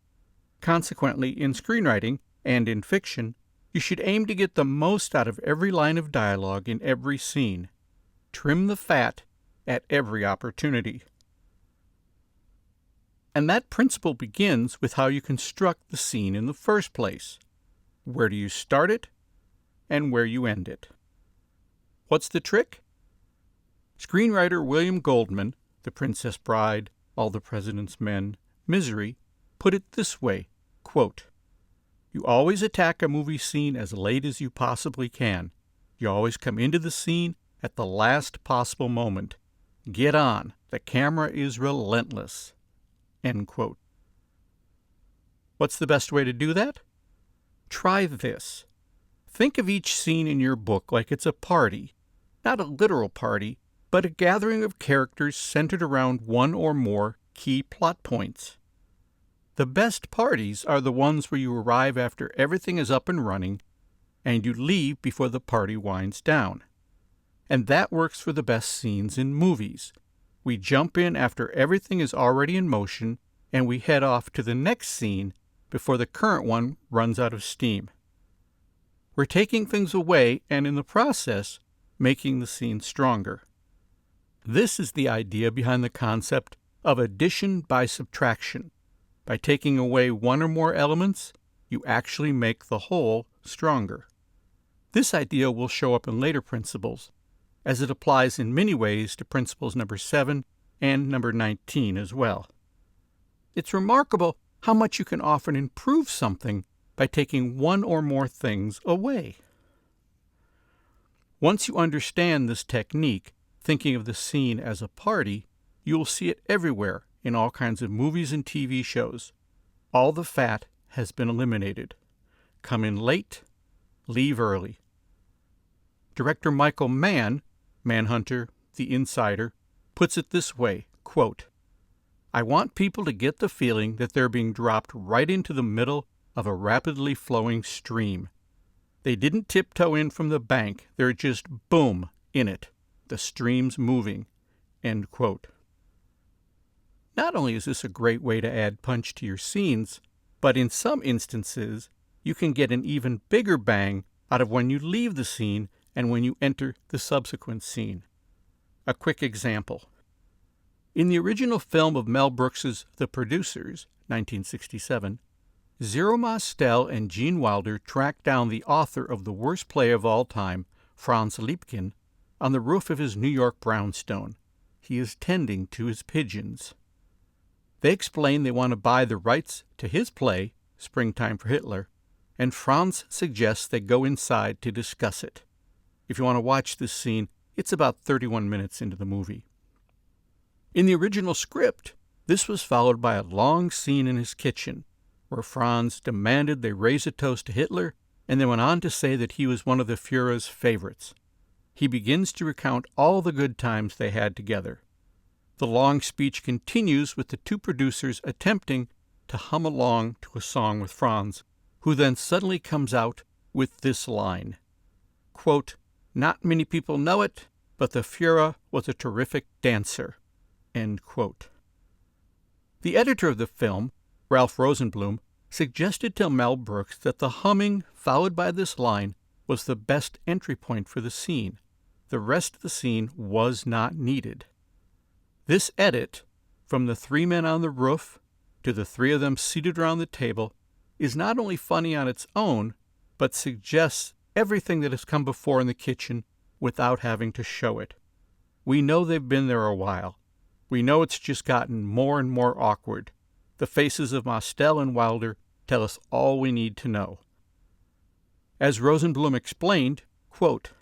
Consequently, in screenwriting and in fiction, you should aim to get the most out of every line of dialogue in every scene. Trim the fat at every opportunity. And that principle begins with how you construct the scene in the first place. Where do you start it, and where you end it? What's the trick? Screenwriter William Goldman, The Princess Bride, All the President's Men, Misery, put it this way, quote, you always attack a movie scene as late as you possibly can. You always come into the scene at the last possible moment. Get on. The camera is relentless. End quote. What's the best way to do that? Try this. Think of each scene in your book like it's a party. Not a literal party, but a gathering of characters centered around one or more key plot points. The best parties are the ones where you arrive after everything is up and running, and you leave before the party winds down. And that works for the best scenes in movies. We jump in after everything is already in motion, and we head off to the next scene before the current one runs out of steam. We're taking things away and in the process, making the scene stronger. This is the idea behind the concept of addition by subtraction. By taking away one or more elements, you actually make the whole stronger. This idea will show up in later principles, as it applies in many ways to principles number 7 and number 19 as well. It's remarkable how much you can often improve something by taking one or more things away. Once you understand this technique, thinking of the scene as a party, you will see it everywhere in all kinds of movies and TV shows. All the fat has been eliminated. Come in late, leave early. Director Michael Mann, Manhunter, The Insider, puts it this way, quote, I want people to get the feeling that they're being dropped right into the middle of a rapidly flowing stream. They didn't tiptoe in from the bank, they're just boom in it. The stream's moving. End quote. Not only is this a great way to add punch to your scenes, but in some instances, you can get an even bigger bang out of when you leave the scene and when you enter the subsequent scene. A quick example. In the original film of Mel Brooks's The Producers, 1967, Zero Mostel and Gene Wilder track down the author of the worst play of all time, Franz Liebken, on the roof of his New York brownstone. He is tending to his pigeons. They explain they want to buy the rights to his play, Springtime for Hitler, and Franz suggests they go inside to discuss it. If you want to watch this scene, it's about 31 minutes into the movie. In the original script, this was followed by a long scene in his kitchen. where Franz demanded they raise a toast to Hitler and then went on to say that he was one of the Führer's favorites. He begins to recount all the good times they had together. The long speech continues with the two producers attempting to hum along to a song with Franz, who then suddenly comes out with this line, quote, "Not many people know it, but the Führer was a terrific dancer," end quote. The editor of the film, Ralph Rosenblum, suggested to Mel Brooks that the humming followed by this line was the best entry point for the scene. The rest of the scene was not needed. This edit, from the three men on the roof to the three of them seated around the table, is not only funny on its own, but suggests everything that has come before in the kitchen without having to show it. We know they've been there a while. We know it's just gotten more and more awkward. The faces of Mostel and Wilder tell us all we need to know. As Rosenblum explained, quote,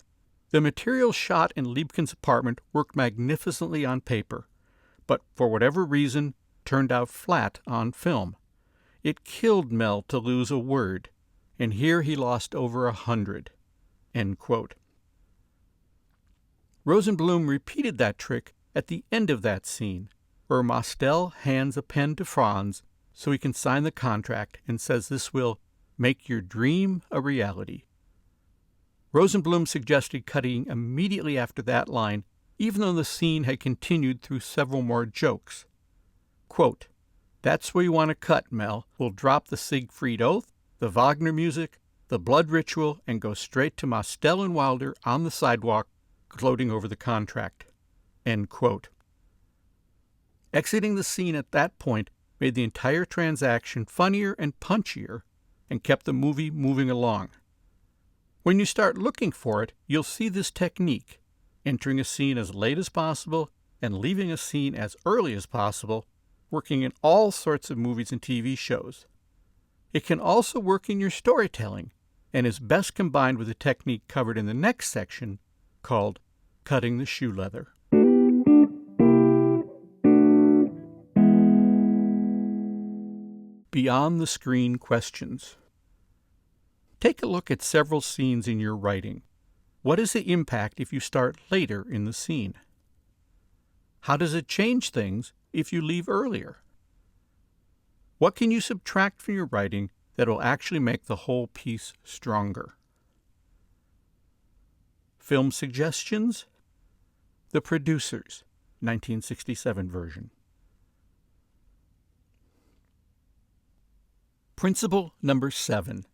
"The material shot in Liebken's apartment worked magnificently on paper, but for whatever reason turned out flat on film. It killed Mel to lose a word, and here he lost over 100, end quote. Rosenblum repeated that trick at the end of that scene, where Mostel hands a pen to Franz so he can sign the contract and says this will make your dream a reality. Rosenblum suggested cutting immediately after that line, even though the scene had continued through several more jokes. Quote, "That's where you want to cut, Mel. We'll drop the Siegfried Oath, the Wagner music, the blood ritual, and go straight to Mostel and Wilder on the sidewalk, gloating over the contract." End quote. Exiting the scene at that point made the entire transaction funnier and punchier and kept the movie moving along. When you start looking for it, you'll see this technique, entering a scene as late as possible and leaving a scene as early as possible, working in all sorts of movies and TV shows. It can also work in your storytelling and is best combined with a technique covered in the next section called cutting the shoe leather. Beyond the screen questions. Take a look at several scenes in your writing. What is the impact if you start later in the scene? How does it change things if you leave earlier? What can you subtract from your writing that will actually make the whole piece stronger? Film suggestions? The Producers, 1967 version. Principle number 7.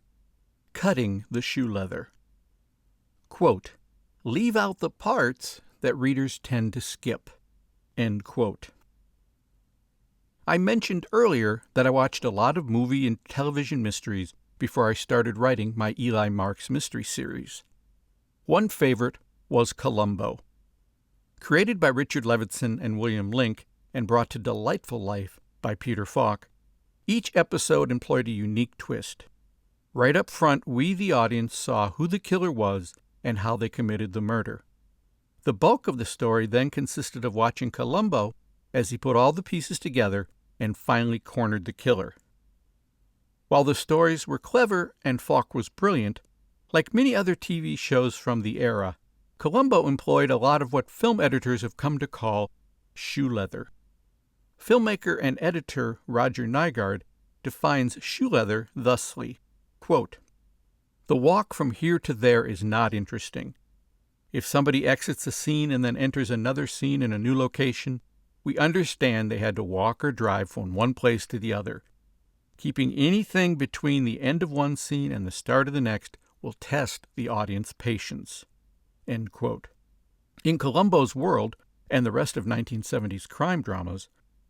Cutting the shoe leather. Quote, "Leave out the parts that readers tend to skip." End quote. I mentioned earlier that I watched a lot of movie and television mysteries before I started writing my Eli Marks mystery series. One favorite was Columbo. Created by Richard Levinson and William Link and brought to delightful life by Peter Falk, each episode employed a unique twist. Right up front, we, the audience, saw who the killer was and how they committed the murder. The bulk of the story then consisted of watching Columbo as he put all the pieces together and finally cornered the killer. While the stories were clever and Falk was brilliant, like many other TV shows from the era, Columbo employed a lot of what film editors have come to call shoe leather. Filmmaker and editor Roger Nygaard defines shoe leather thusly, quote, "The walk from here to there is not interesting. If somebody exits a scene and then enters another scene in a new location, we understand they had to walk or drive from one place to the other. Keeping anything between the end of one scene and the start of the next will test the audience patience." End quote. In Columbo's world, and the rest of 1970s crime dramas,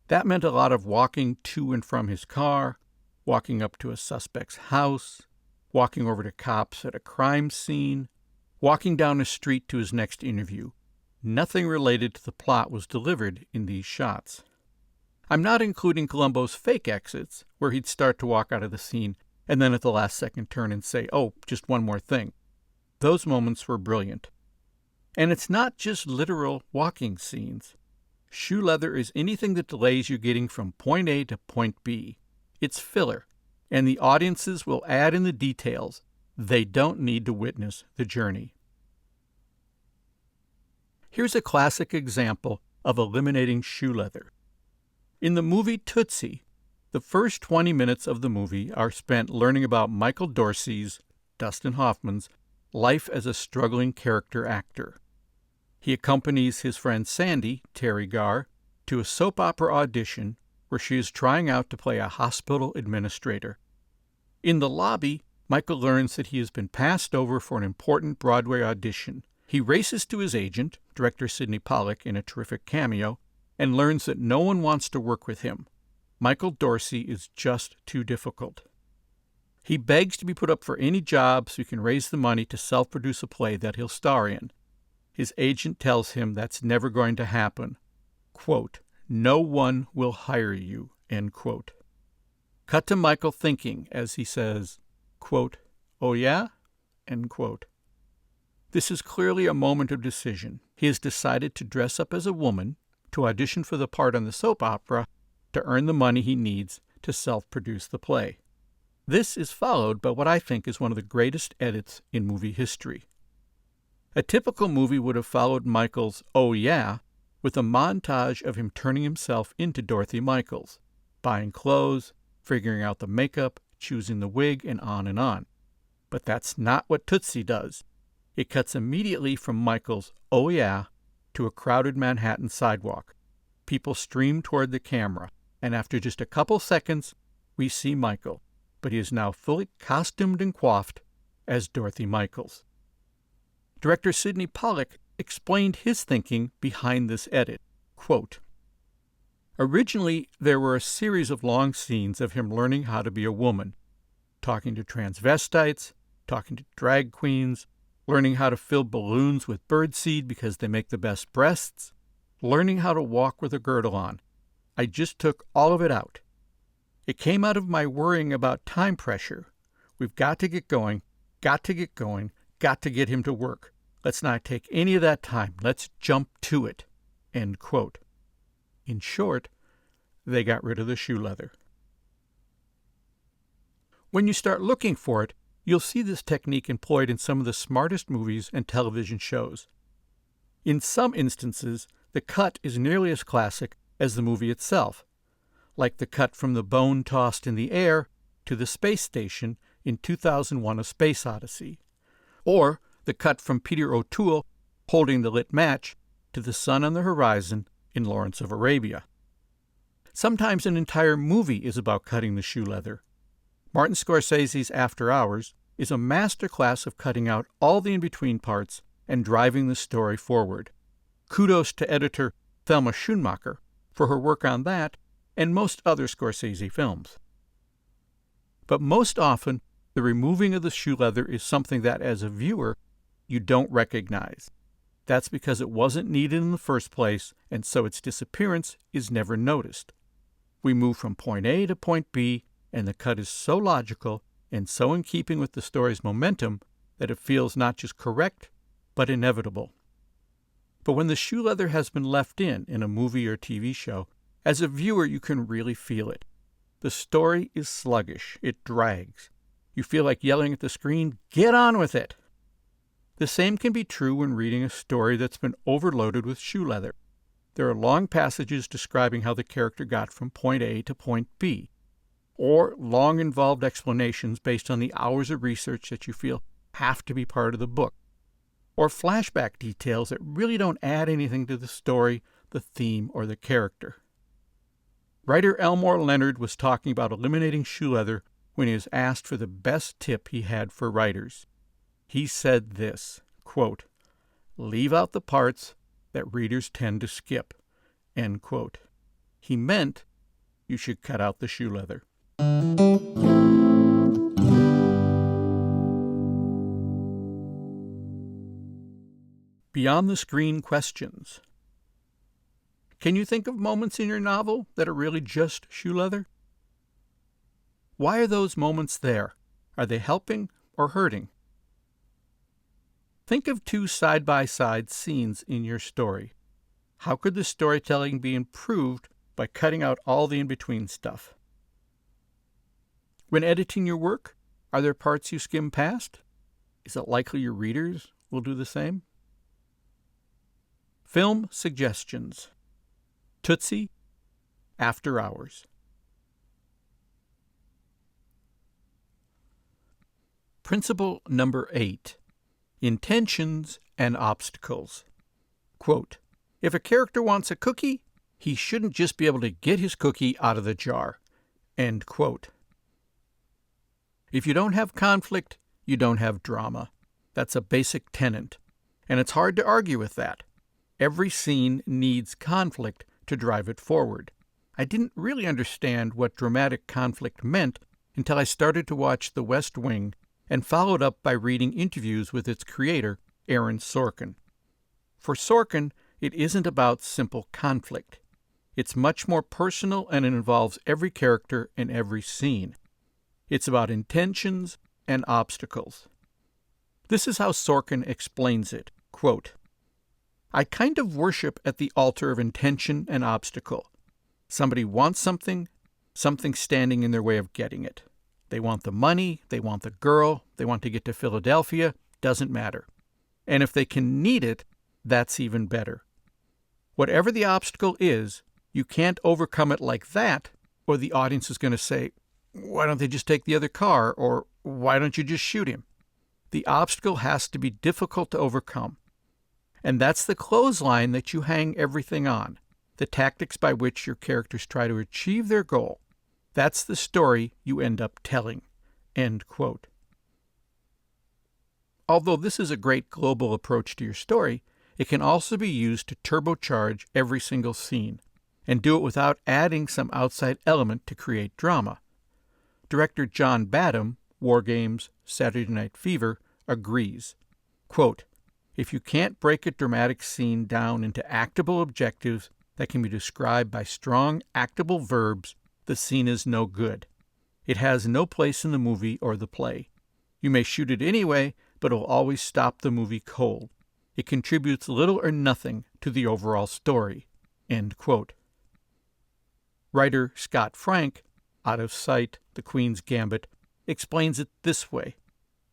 that meant a lot of walking to and from his car, walking up to a suspect's house, walking over to cops at a crime scene, walking down a street to his next interview. Nothing related to the plot was delivered in these shots. I'm not including Columbo's fake exits, where he'd start to walk out of the scene and then at the last second turn and say, "Oh, just one more thing." Those moments were brilliant. And it's not just literal walking scenes. Shoe leather is anything that delays you getting from point A to point B. It's filler. and the audiences will add in the details. They don't need to witness the journey. Here's a classic example of eliminating shoe leather. In the movie Tootsie, the first 20 minutes of the movie are spent learning about Michael Dorsey's, Dustin Hoffman's, life as a struggling character actor. He accompanies his friend Sandy, Terry Garr, to a soap opera audition where she is trying out to play a hospital administrator. In the lobby, Michael learns that he has been passed over for an important Broadway audition. He races to his agent, director Sidney Pollack in a terrific cameo, and learns that no one wants to work with him. Michael Dorsey is just too difficult. He begs to be put up for any job so he can raise the money to self-produce a play that he'll star in. His agent tells him that's never going to happen. Quote, "No one will hire you," end quote. Cut to Michael thinking as he says, quote, "Oh yeah?" end quote. This is clearly a moment of decision. He has decided to dress up as a woman, to audition for the part on the soap opera, to earn the money he needs to self-produce the play. This is followed by what I think is one of the greatest edits in movie history. A typical movie would have followed Michael's "oh yeah" with a montage of him turning himself into Dorothy Michaels, buying clothes, figuring out the makeup, choosing the wig, and on and on. But that's not what Tootsie does. It cuts immediately from Michael's "oh yeah" to a crowded Manhattan sidewalk. People stream toward the camera, and after just a couple seconds, we see Michael, but he is now fully costumed and coiffed as Dorothy Michaels. Director Sidney Pollack explained his thinking behind this edit. Quote, "Originally, there were a series of long scenes of him learning how to be a woman, talking to transvestites, talking to drag queens, learning how to fill balloons with birdseed because they make the best breasts, learning how to walk with a girdle on. I just took all of it out. It came out of my worrying about time pressure. We've got to get going, got to get going, got to get him to work. Let's not take any of that time. Let's jump to it." End quote. In short, they got rid of the shoe leather. When you start looking for it, you'll see this technique employed in some of the smartest movies and television shows. In some instances, the cut is nearly as classic as the movie itself, like the cut from the bone tossed in the air to the space station in 2001: A Space Odyssey, or the cut from Peter O'Toole holding the lit match to the sun on the horizon in Lawrence of Arabia. Sometimes an entire movie is about cutting the shoe leather. Martin Scorsese's After Hours is a masterclass of cutting out all the in-between parts and driving the story forward. Kudos to editor Thelma Schoonmaker for her work on that and most other Scorsese films. But most often, the removing of the shoe leather is something that, as a viewer, you don't recognize. That's because it wasn't needed in the first place, and so its disappearance is never noticed. We move from point A to point B, and the cut is so logical and so in keeping with the story's momentum that it feels not just correct, but inevitable. But when the shoe leather has been left in a movie or TV show, as a viewer you can really feel it. The story is sluggish. It drags. You feel like yelling at the screen, "Get on with it!" The same can be true when reading a story that's been overloaded with shoe leather. There are long passages describing how the character got from point A to point B, or long involved explanations based on the hours of research that you feel have to be part of the book, or flashback details that really don't add anything to the story, the theme, or the character. Writer Elmore Leonard was talking about eliminating shoe leather when he was asked for the best tip he had for writers. He said this, quote, "Leave out the parts that readers tend to skip," end quote. He meant you should cut out the shoe leather. Beyond the screen questions. Can you think of moments in your novel that are really just shoe leather? Why are those moments there? Are they helping or hurting? Think of two side-by-side scenes in your story. How could the storytelling be improved by cutting out all the in-between stuff? When editing your work, are there parts you skim past? Is it likely your readers will do the same? Film suggestions. Tootsie, After Hours. Principle number 8. Intentions and obstacles. Quote, if a character wants a cookie, he shouldn't just be able to get his cookie out of the jar. End quote. If you don't have conflict, you don't have drama. That's a basic tenet, and it's hard to argue with that. Every scene needs conflict to drive it forward. I didn't really understand what dramatic conflict meant until I started to watch The West Wing and followed up by reading interviews with its creator, Aaron Sorkin. For Sorkin, it isn't about simple conflict. It's much more personal, and it involves every character in every scene. It's about intentions and obstacles. This is how Sorkin explains it. Quote, I kind of worship at the altar of intention and obstacle. Somebody wants something standing in their way of getting it. They want the money, they want the girl, they want to get to Philadelphia, doesn't matter. And if they can need it, that's even better. Whatever the obstacle is, you can't overcome it like that, or the audience is going to say, why don't they just take the other car, or why don't you just shoot him? The obstacle has to be difficult to overcome. And that's the clothesline that you hang everything on, the tactics by which your characters try to achieve their goal. That's the story you end up telling. End quote. Although this is a great global approach to your story, it can also be used to turbocharge every single scene, and do it without adding some outside element to create drama. Director John Badham, War Games, Saturday Night Fever, agrees. Quote, if you can't break a dramatic scene down into actable objectives that can be described by strong, actable verbs, the scene is no good. It has no place in the movie or the play. You may shoot it anyway, but it will always stop the movie cold. It contributes little or nothing to the overall story. End quote. Writer Scott Frank, Out of Sight, The Queen's Gambit, explains it this way.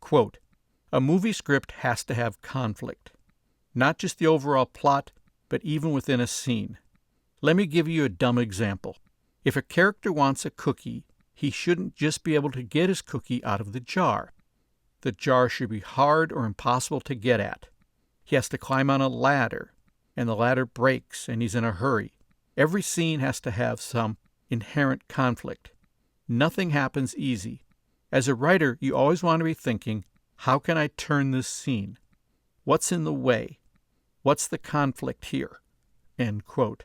Quote, a movie script has to have conflict. Not just the overall plot, but even within a scene. Let me give you a dumb example. If a character wants a cookie, he shouldn't just be able to get his cookie out of the jar. The jar should be hard or impossible to get at. He has to climb on a ladder, and the ladder breaks, and he's in a hurry. Every scene has to have some inherent conflict. Nothing happens easy. As a writer, you always want to be thinking, how can I turn this scene? What's in the way? What's the conflict here? End quote.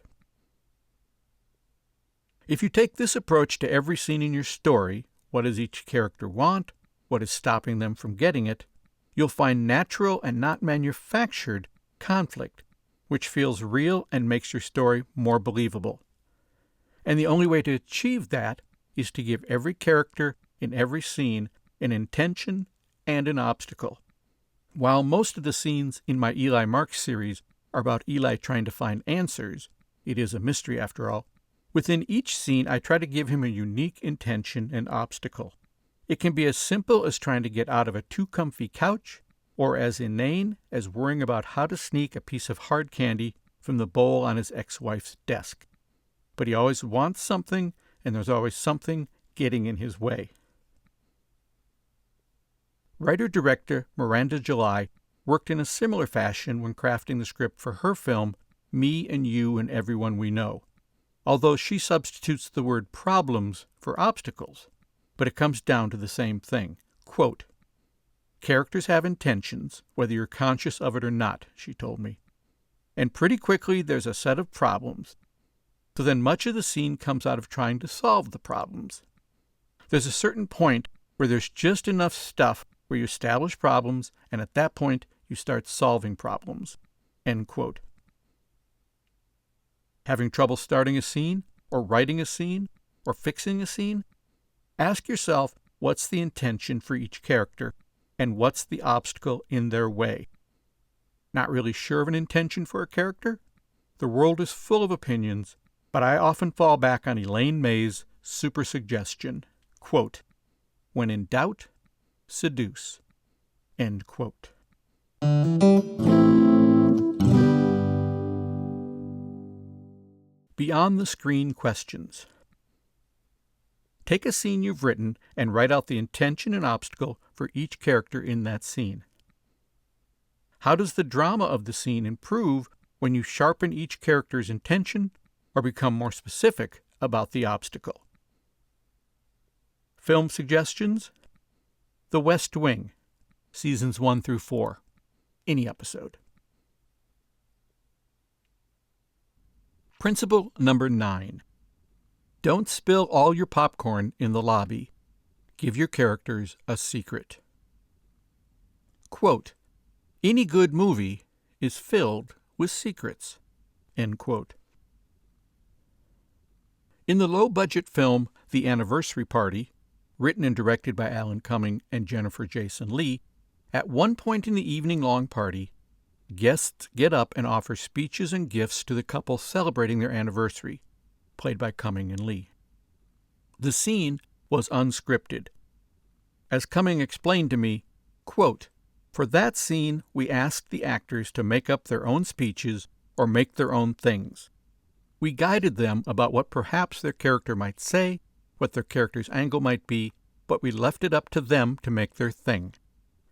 If you take this approach to every scene in your story, what does each character want? What is stopping them from getting it? You'll find natural and not manufactured conflict, which feels real and makes your story more believable. And the only way to achieve that is to give every character in every scene an intention and an obstacle. While most of the scenes in my Eli Marks series are about Eli trying to find answers, it is a mystery after all, within each scene I try to give him a unique intention and obstacle. It can be as simple as trying to get out of a too comfy couch, or as inane as worrying about how to sneak a piece of hard candy from the bowl on his ex-wife's desk. But he always wants something, and there's always something getting in his way. Writer-director Miranda July worked in a similar fashion when crafting the script for her film, Me and You and Everyone We Know, although she substitutes the word problems for obstacles. But it comes down to the same thing. Quote, characters have intentions, whether you're conscious of it or not, she told me. And pretty quickly there's a set of problems. So then much of the scene comes out of trying to solve the problems. There's a certain point where there's just enough stuff where you establish problems, and at that point you start solving problems. End quote. Having trouble starting a scene, or writing a scene, or fixing a scene? Ask yourself, what's the intention for each character, and what's the obstacle in their way? Not really sure of an intention for a character? The world is full of opinions, but I often fall back on Elaine May's super suggestion. Quote, when in doubt, seduce." End quote. Beyond the screen questions. Take a scene you've written and write out the intention and obstacle for each character in that scene. How does the drama of the scene improve when you sharpen each character's intention or become more specific about the obstacle? Film suggestions: The West Wing, Seasons 1 through 4, any episode. Principle number 9. Don't spill all your popcorn in the lobby. Give your characters a secret. Quote, "Any good movie is filled with secrets." End quote. In the low-budget film The Anniversary Party, written and directed by Alan Cumming and Jennifer Jason Leigh, at one point in the evening-long party, guests get up and offer speeches and gifts to the couple celebrating their anniversary, played by Cumming and Leigh. The scene was unscripted. As Cumming explained to me, quote, "For that scene, we asked the actors to make up their own speeches or make their own things. We guided them about what perhaps their character might say, what their character's angle might be, but we left it up to them to make their thing.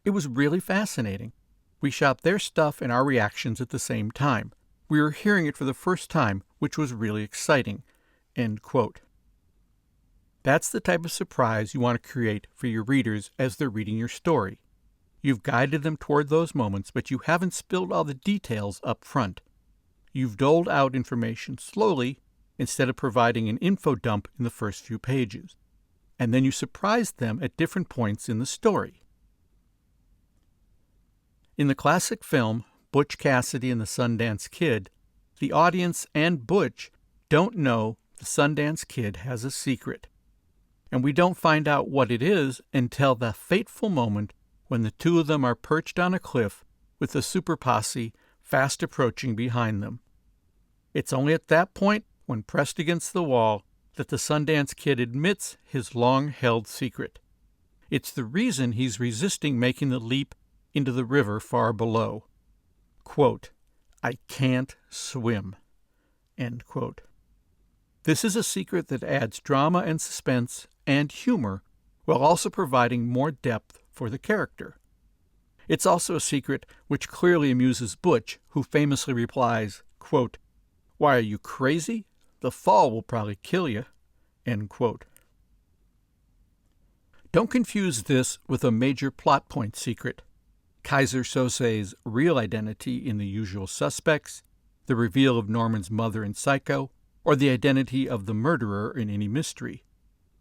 It was really fascinating. We shot their stuff and our reactions at the same time. We were hearing it for the first time, which was really exciting." End quote. That's the type of surprise you want to create for your readers as they're reading your story. You've guided them toward those moments, but you haven't spilled all the details up front. You've doled out information slowly instead of providing an info dump in the first few pages. And then you surprise them at different points in the story. In the classic film Butch Cassidy and the Sundance Kid, the audience and Butch don't know the Sundance Kid has a secret. And we don't find out what it is until the fateful moment when the two of them are perched on a cliff with the super posse fast approaching behind them. It's only at that point, when pressed against the wall, that the Sundance Kid admits his long-held secret. It's the reason he's resisting making the leap into the river far below. Quote, "I can't swim." End quote. This is a secret that adds drama and suspense and humor while also providing more depth for the character. It's also a secret which clearly amuses Butch, who famously replies, quote, "Why, are you crazy? The fall will probably kill you." End quote. Don't confuse this with a major plot point secret. Kaiser Soze's real identity in The Usual Suspects, the reveal of Norman's mother in Psycho, or the identity of the murderer in any mystery.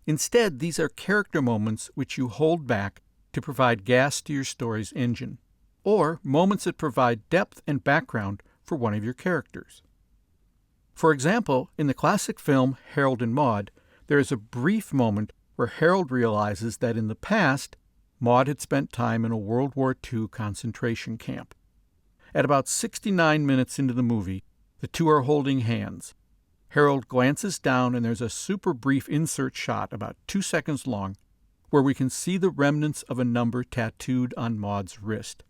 Instead, these are character moments which you hold back to provide gas to your story's engine, or moments that provide depth and background for one of your characters. For example, in the classic film Harold and Maude, there is a brief moment where Harold realizes that in the past, Maude had spent time in a World War II concentration camp. At about 69 minutes into the movie, the two are holding hands. Harold glances down and there's a super brief insert shot about 2 seconds long where we can see the remnants of a number tattooed on Maude's wrist.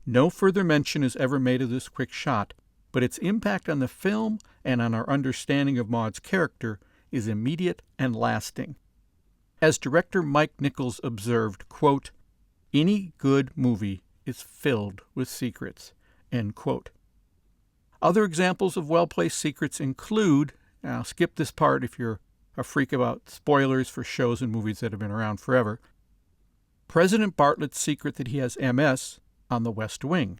No further mention is ever made of this quick shot, but its impact on the film and on our understanding of Maude's character is immediate and lasting. As director Mike Nichols observed, quote, "Any good movie is filled with secrets." End quote. Other examples of well-placed secrets include, and I'll skip this part if you're a freak about spoilers for shows and movies that have been around forever, President Bartlett's secret that he has MS on The West Wing,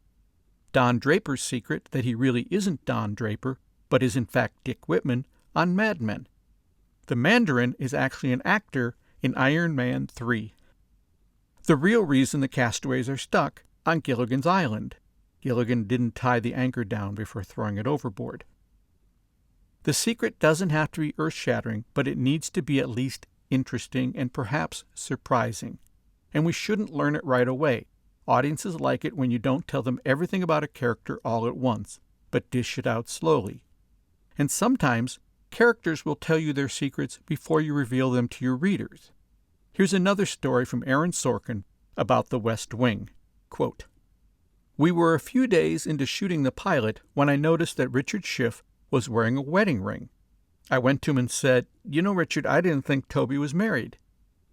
Don Draper's secret that he really isn't Don Draper, but is in fact Dick Whitman on Mad Men. The Mandarin is actually an actor in Iron Man 3. The real reason the castaways are stuck on Gilligan's Island. Gilligan didn't tie the anchor down before throwing it overboard. The secret doesn't have to be earth-shattering, but it needs to be at least interesting and perhaps surprising. And we shouldn't learn it right away. Audiences like it when you don't tell them everything about a character all at once, but dish it out slowly. And sometimes, characters will tell you their secrets before you reveal them to your readers. Here's another story from Aaron Sorkin about The West Wing. Quote, "We were a few days into shooting the pilot when I noticed that Richard Schiff was wearing a wedding ring. I went to him and said, 'You know, Richard, I didn't think Toby was married.'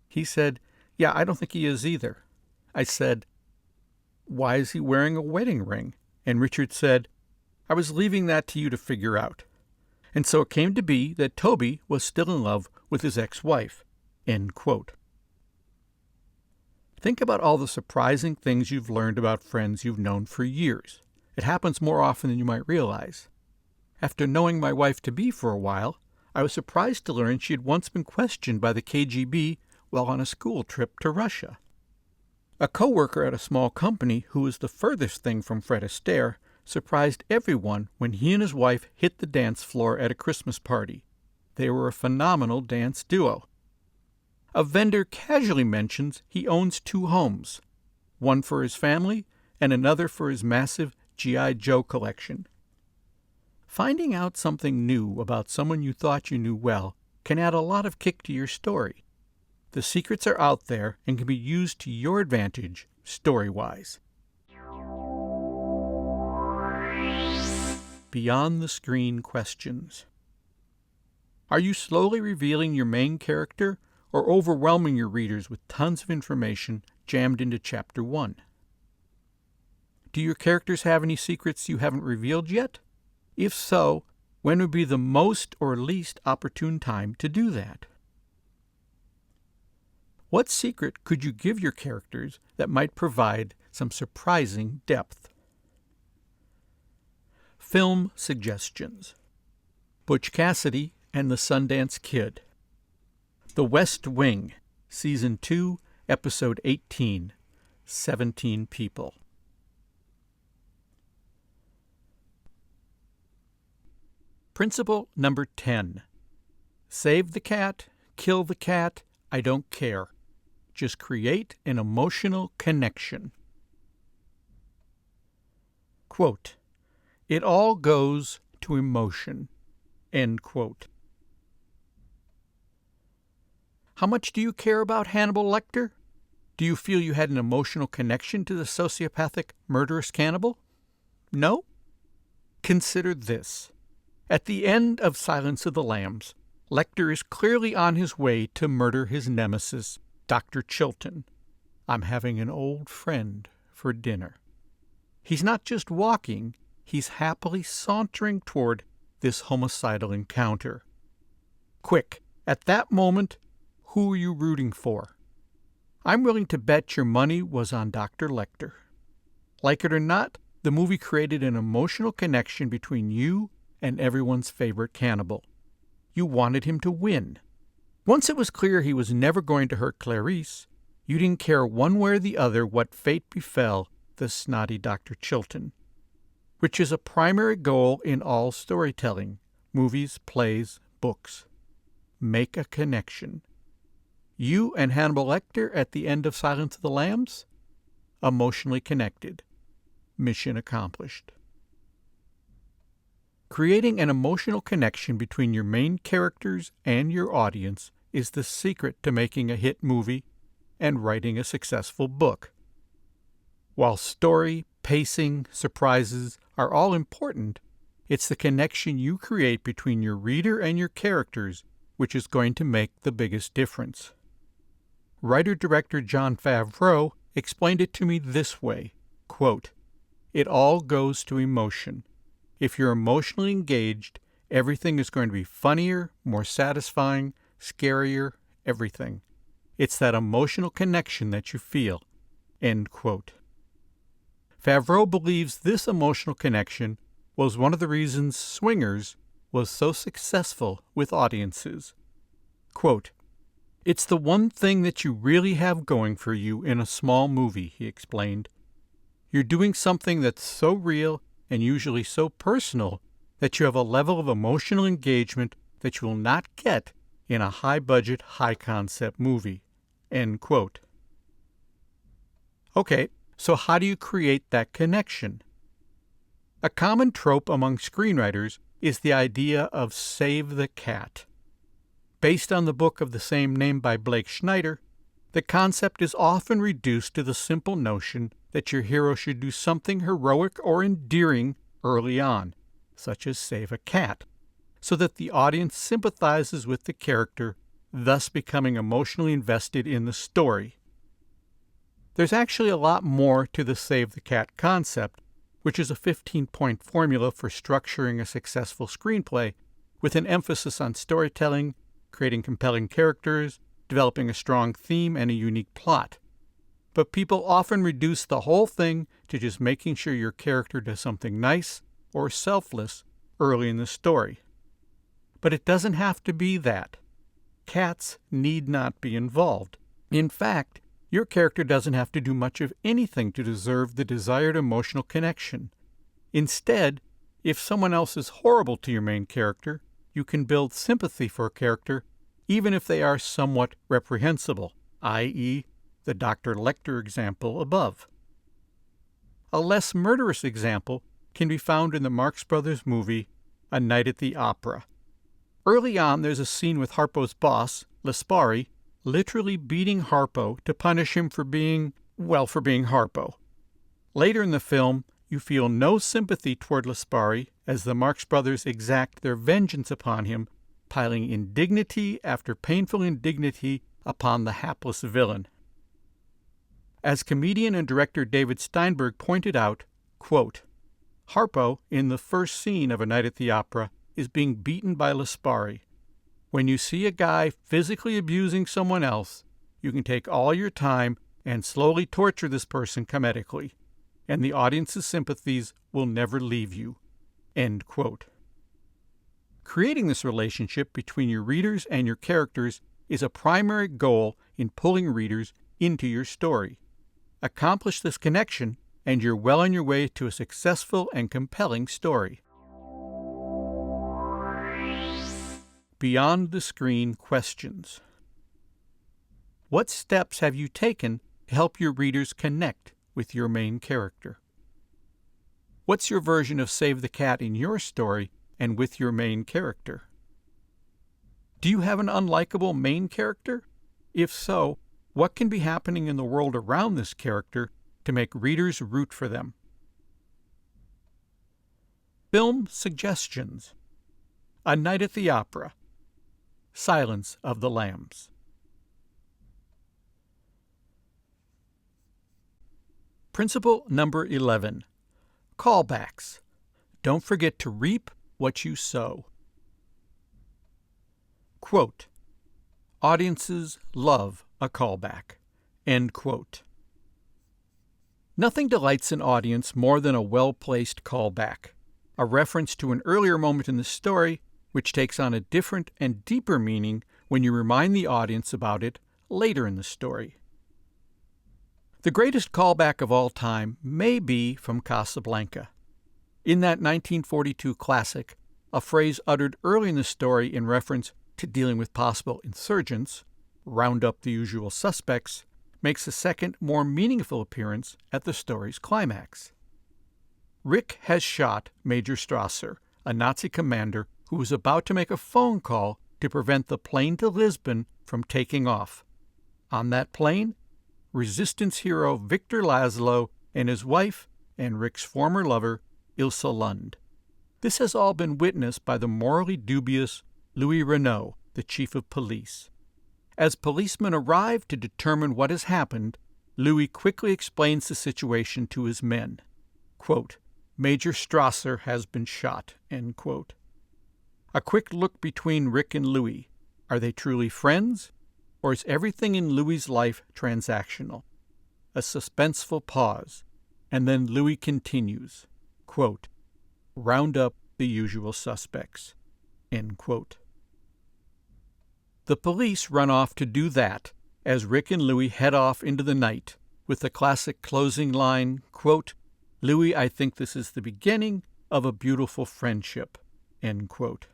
He said, 'Yeah, I don't think he is either.' I said, 'Why is he wearing a wedding ring?' And Richard said, 'I was leaving that to you to figure out.' And so it came to be that Toby was still in love with his ex-wife." End quote. Think about all the surprising things you've learned about friends you've known for years. It happens more often than you might realize. After knowing my wife-to-be for a while, I was surprised to learn she had once been questioned by the KGB while on a school trip to Russia. A coworker at a small company who was the furthest thing from Fred Astaire surprised everyone when he and his wife hit the dance floor at a Christmas party. They were a phenomenal dance duo. A vendor casually mentions he owns 2 homes, one for his family and another for his massive G.I. Joe collection. Finding out something new about someone you thought you knew well can add a lot of kick to your story. The secrets are out there and can be used to your advantage, story-wise. Beyond the screen questions. Are you slowly revealing your main character or overwhelming your readers with tons of information jammed into Chapter 1? Do your characters have any secrets you haven't revealed yet? If so, when would be the most or least opportune time to do that? What secret could you give your characters that might provide some surprising depth? Film suggestions. Butch Cassidy and the Sundance Kid. The West Wing, Season 2, Episode 18, 17 People. Principle number 10. Save the cat, kill the cat, I don't care. Just create an emotional connection. Quote, "It all goes to emotion." End quote. How much do you care about Hannibal Lecter? Do you feel you had an emotional connection to the sociopathic, murderous cannibal? No? Consider this. At the end of Silence of the Lambs, Lecter is clearly on his way to murder his nemesis, Dr. Chilton. I'm having an old friend for dinner. He's not just walking, he's happily sauntering toward this homicidal encounter. Quick, at that moment, who are you rooting for? I'm willing to bet your money was on Dr. Lecter. Like it or not, the movie created an emotional connection between you and everyone's favorite cannibal. You wanted him to win. Once it was clear he was never going to hurt Clarice, you didn't care one way or the other what fate befell the snotty Dr. Chilton, which is a primary goal in all storytelling, movies, plays, books. Make a connection. You and Hannibal Lecter at the end of Silence of the Lambs? Emotionally connected. Mission accomplished. Creating an emotional connection between your main characters and your audience is the secret to making a hit movie and writing a successful book. While story, pacing, surprises are all important, it's the connection you create between your reader and your characters which is going to make the biggest difference. Writer-director Jon Favreau explained it to me this way, quote, "It all goes to emotion. If you're emotionally engaged, everything is going to be funnier, more satisfying, scarier, everything. It's that emotional connection that you feel." End quote. Favreau believes this emotional connection was one of the reasons Swingers was so successful with audiences. Quote, "It's the one thing that you really have going for you in a small movie," he explained. "You're doing something that's so real and usually so personal that you have a level of emotional engagement that you will not get in a high-budget, high-concept movie." End quote. Okay, so how do you create that connection? A common trope among screenwriters is the idea of save the cat. Based on the book of the same name by Blake Schneider, the concept is often reduced to the simple notion that your hero should do something heroic or endearing early on, such as save a cat, so that the audience sympathizes with the character, thus becoming emotionally invested in the story. There's actually a lot more to the save the cat concept, which is a 15-point formula for structuring a successful screenplay with an emphasis on storytelling, creating compelling characters, developing a strong theme, and a unique plot. But people often reduce the whole thing to just making sure your character does something nice or selfless early in the story. But it doesn't have to be that. Cats need not be involved. In fact, your character doesn't have to do much of anything to deserve the desired emotional connection. Instead, if someone else is horrible to your main character, you can build sympathy for a character even if they are somewhat reprehensible, i.e., the Dr. Lecter example above. A less murderous example can be found in the Marx Brothers movie A Night at the Opera. Early on, there's a scene with Harpo's boss, Lespari, literally beating Harpo to punish him for being Harpo. Later in the film, you feel no sympathy toward Lespari as the Marx Brothers exact their vengeance upon him, piling indignity after painful indignity upon the hapless villain. As comedian and director David Steinberg pointed out, quote, Harpo, in the first scene of A Night at the Opera, is being beaten by Lespari. When you see a guy physically abusing someone else, you can take all your time and slowly torture this person comedically, and the audience's sympathies will never leave you. End quote. Creating this relationship between your readers and your characters is a primary goal in pulling readers into your story. Accomplish this connection, and you're well on your way to a successful and compelling story. Beyond the screen questions. What steps have you taken to help your readers connect with your main character? What's your version of Save the Cat in your story and with your main character? Do you have an unlikable main character? If so, what can be happening in the world around this character to make readers root for them? Film suggestions. A Night at the Opera. Silence of the Lambs. Principle number 11. Callbacks. Don't forget to reap what you sow. Quote, audiences love a callback. End quote. Nothing delights an audience more than a well-placed callback, a reference to an earlier moment in the story which takes on a different and deeper meaning when you remind the audience about it later in the story. The greatest callback of all time may be from Casablanca. In that 1942 classic, a phrase uttered early in the story in reference to dealing with possible insurgents, round up the usual suspects, makes a second, more meaningful appearance at the story's climax. Rick has shot Major Strasser, a Nazi commander who was about to make a phone call to prevent the plane to Lisbon from taking off. On that plane, resistance hero Victor Laszlo and his wife and Rick's former lover, Ilse Lund. This has all been witnessed by the morally dubious Louis Renault, the chief of police. As policemen arrive to determine what has happened, Louis quickly explains the situation to his men. Quote, Major Strasser has been shot. End quote. A quick look between Rick and Louis. Are they truly friends? Or is everything in Louis's life transactional? A suspenseful pause, and then Louis continues, quote, round up the usual suspects. End quote. The police run off to do that as Rick and Louis head off into the night with the classic closing line, quote, Louis, I think this is the beginning of a beautiful friendship. End quote.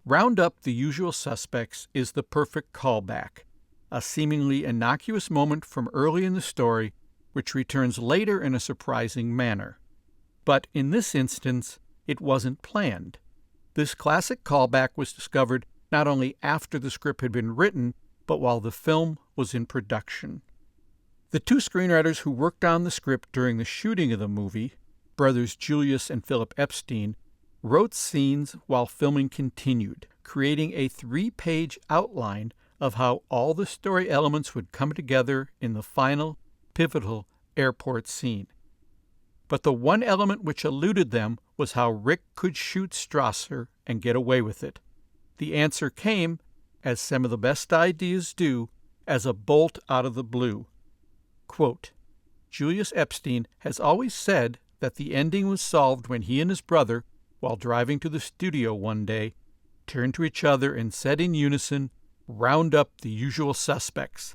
Round up the usual suspects is the perfect callback, a seemingly innocuous moment from early in the story which returns later in a surprising manner. But in this instance, it wasn't planned. This classic callback was discovered not only after the script had been written, but while the film was in production. The two screenwriters who worked on the script during the shooting of the movie, brothers Julius and Philip Epstein, wrote scenes while filming continued, creating a 3-page outline of how all the story elements would come together in the final, pivotal airport scene. But the one element which eluded them was how Rick could shoot Strasser and get away with it. The answer came, as some of the best ideas do, as a bolt out of the blue. Quote, Julius Epstein has always said that the ending was solved when he and his brother, while driving to the studio one day, turned to each other and said in unison, "Round up the usual suspects,"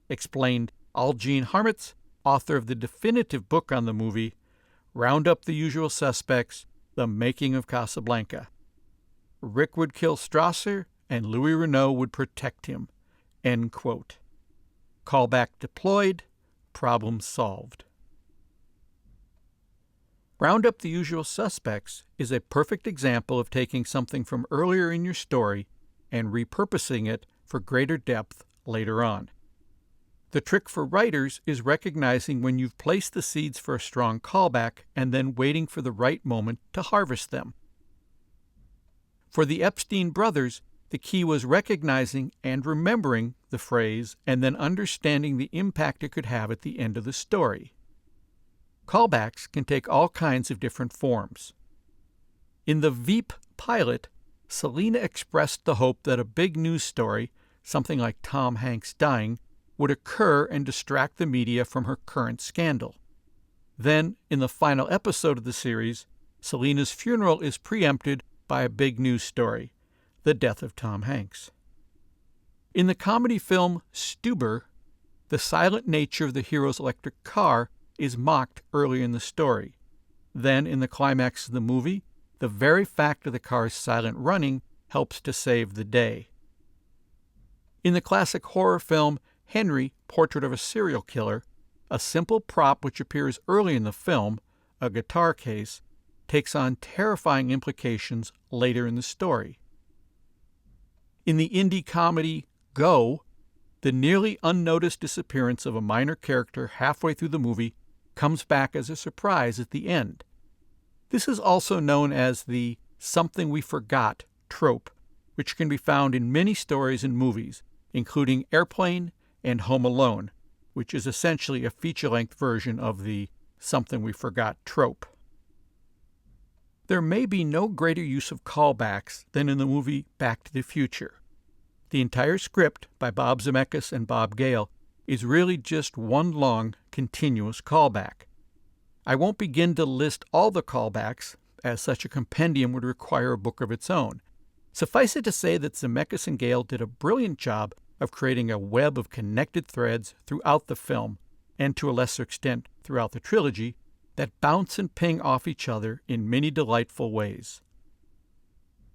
explained Algene Harmitz, author of the definitive book on the movie, Round Up the Usual Suspects, The Making of Casablanca. Rick would kill Strasser, and Louis Renault would protect him. End quote. Callback deployed, problem solved. Round Up the Usual Suspects is a perfect example of taking something from earlier in your story and repurposing it for greater depth later on. The trick for writers is recognizing when you've placed the seeds for a strong callback and then waiting for the right moment to harvest them. For the Epstein brothers, the key was recognizing and remembering the phrase and then understanding the impact it could have at the end of the story. Callbacks can take all kinds of different forms. In the Veep pilot, Selena expressed the hope that a big news story, something like Tom Hanks dying, would occur and distract the media from her current scandal. Then, in the final episode of the series, Selena's funeral is preempted by a big news story, the death of Tom Hanks. In the comedy film Stuber, the silent nature of the hero's electric car is mocked early in the story. Then, in the climax of the movie, the very fact of the car's silent running helps to save the day. In the classic horror film Henry, Portrait of a Serial Killer, a simple prop which appears early in the film, a guitar case, takes on terrifying implications later in the story. In the indie comedy Go, the nearly unnoticed disappearance of a minor character halfway through the movie comes back as a surprise at the end. This is also known as the "something we forgot" trope, which can be found in many stories and movies, including Airplane and Home Alone, which is essentially a feature-length version of the "something we forgot" trope. There may be no greater use of callbacks than in the movie Back to the Future. The entire script by Bob Zemeckis and Bob Gale is really just one long, continuous callback. I won't begin to list all the callbacks, as such a compendium would require a book of its own. Suffice it to say that Zemeckis and Gale did a brilliant job of creating a web of connected threads throughout the film, and to a lesser extent throughout the trilogy, that bounce and ping off each other in many delightful ways.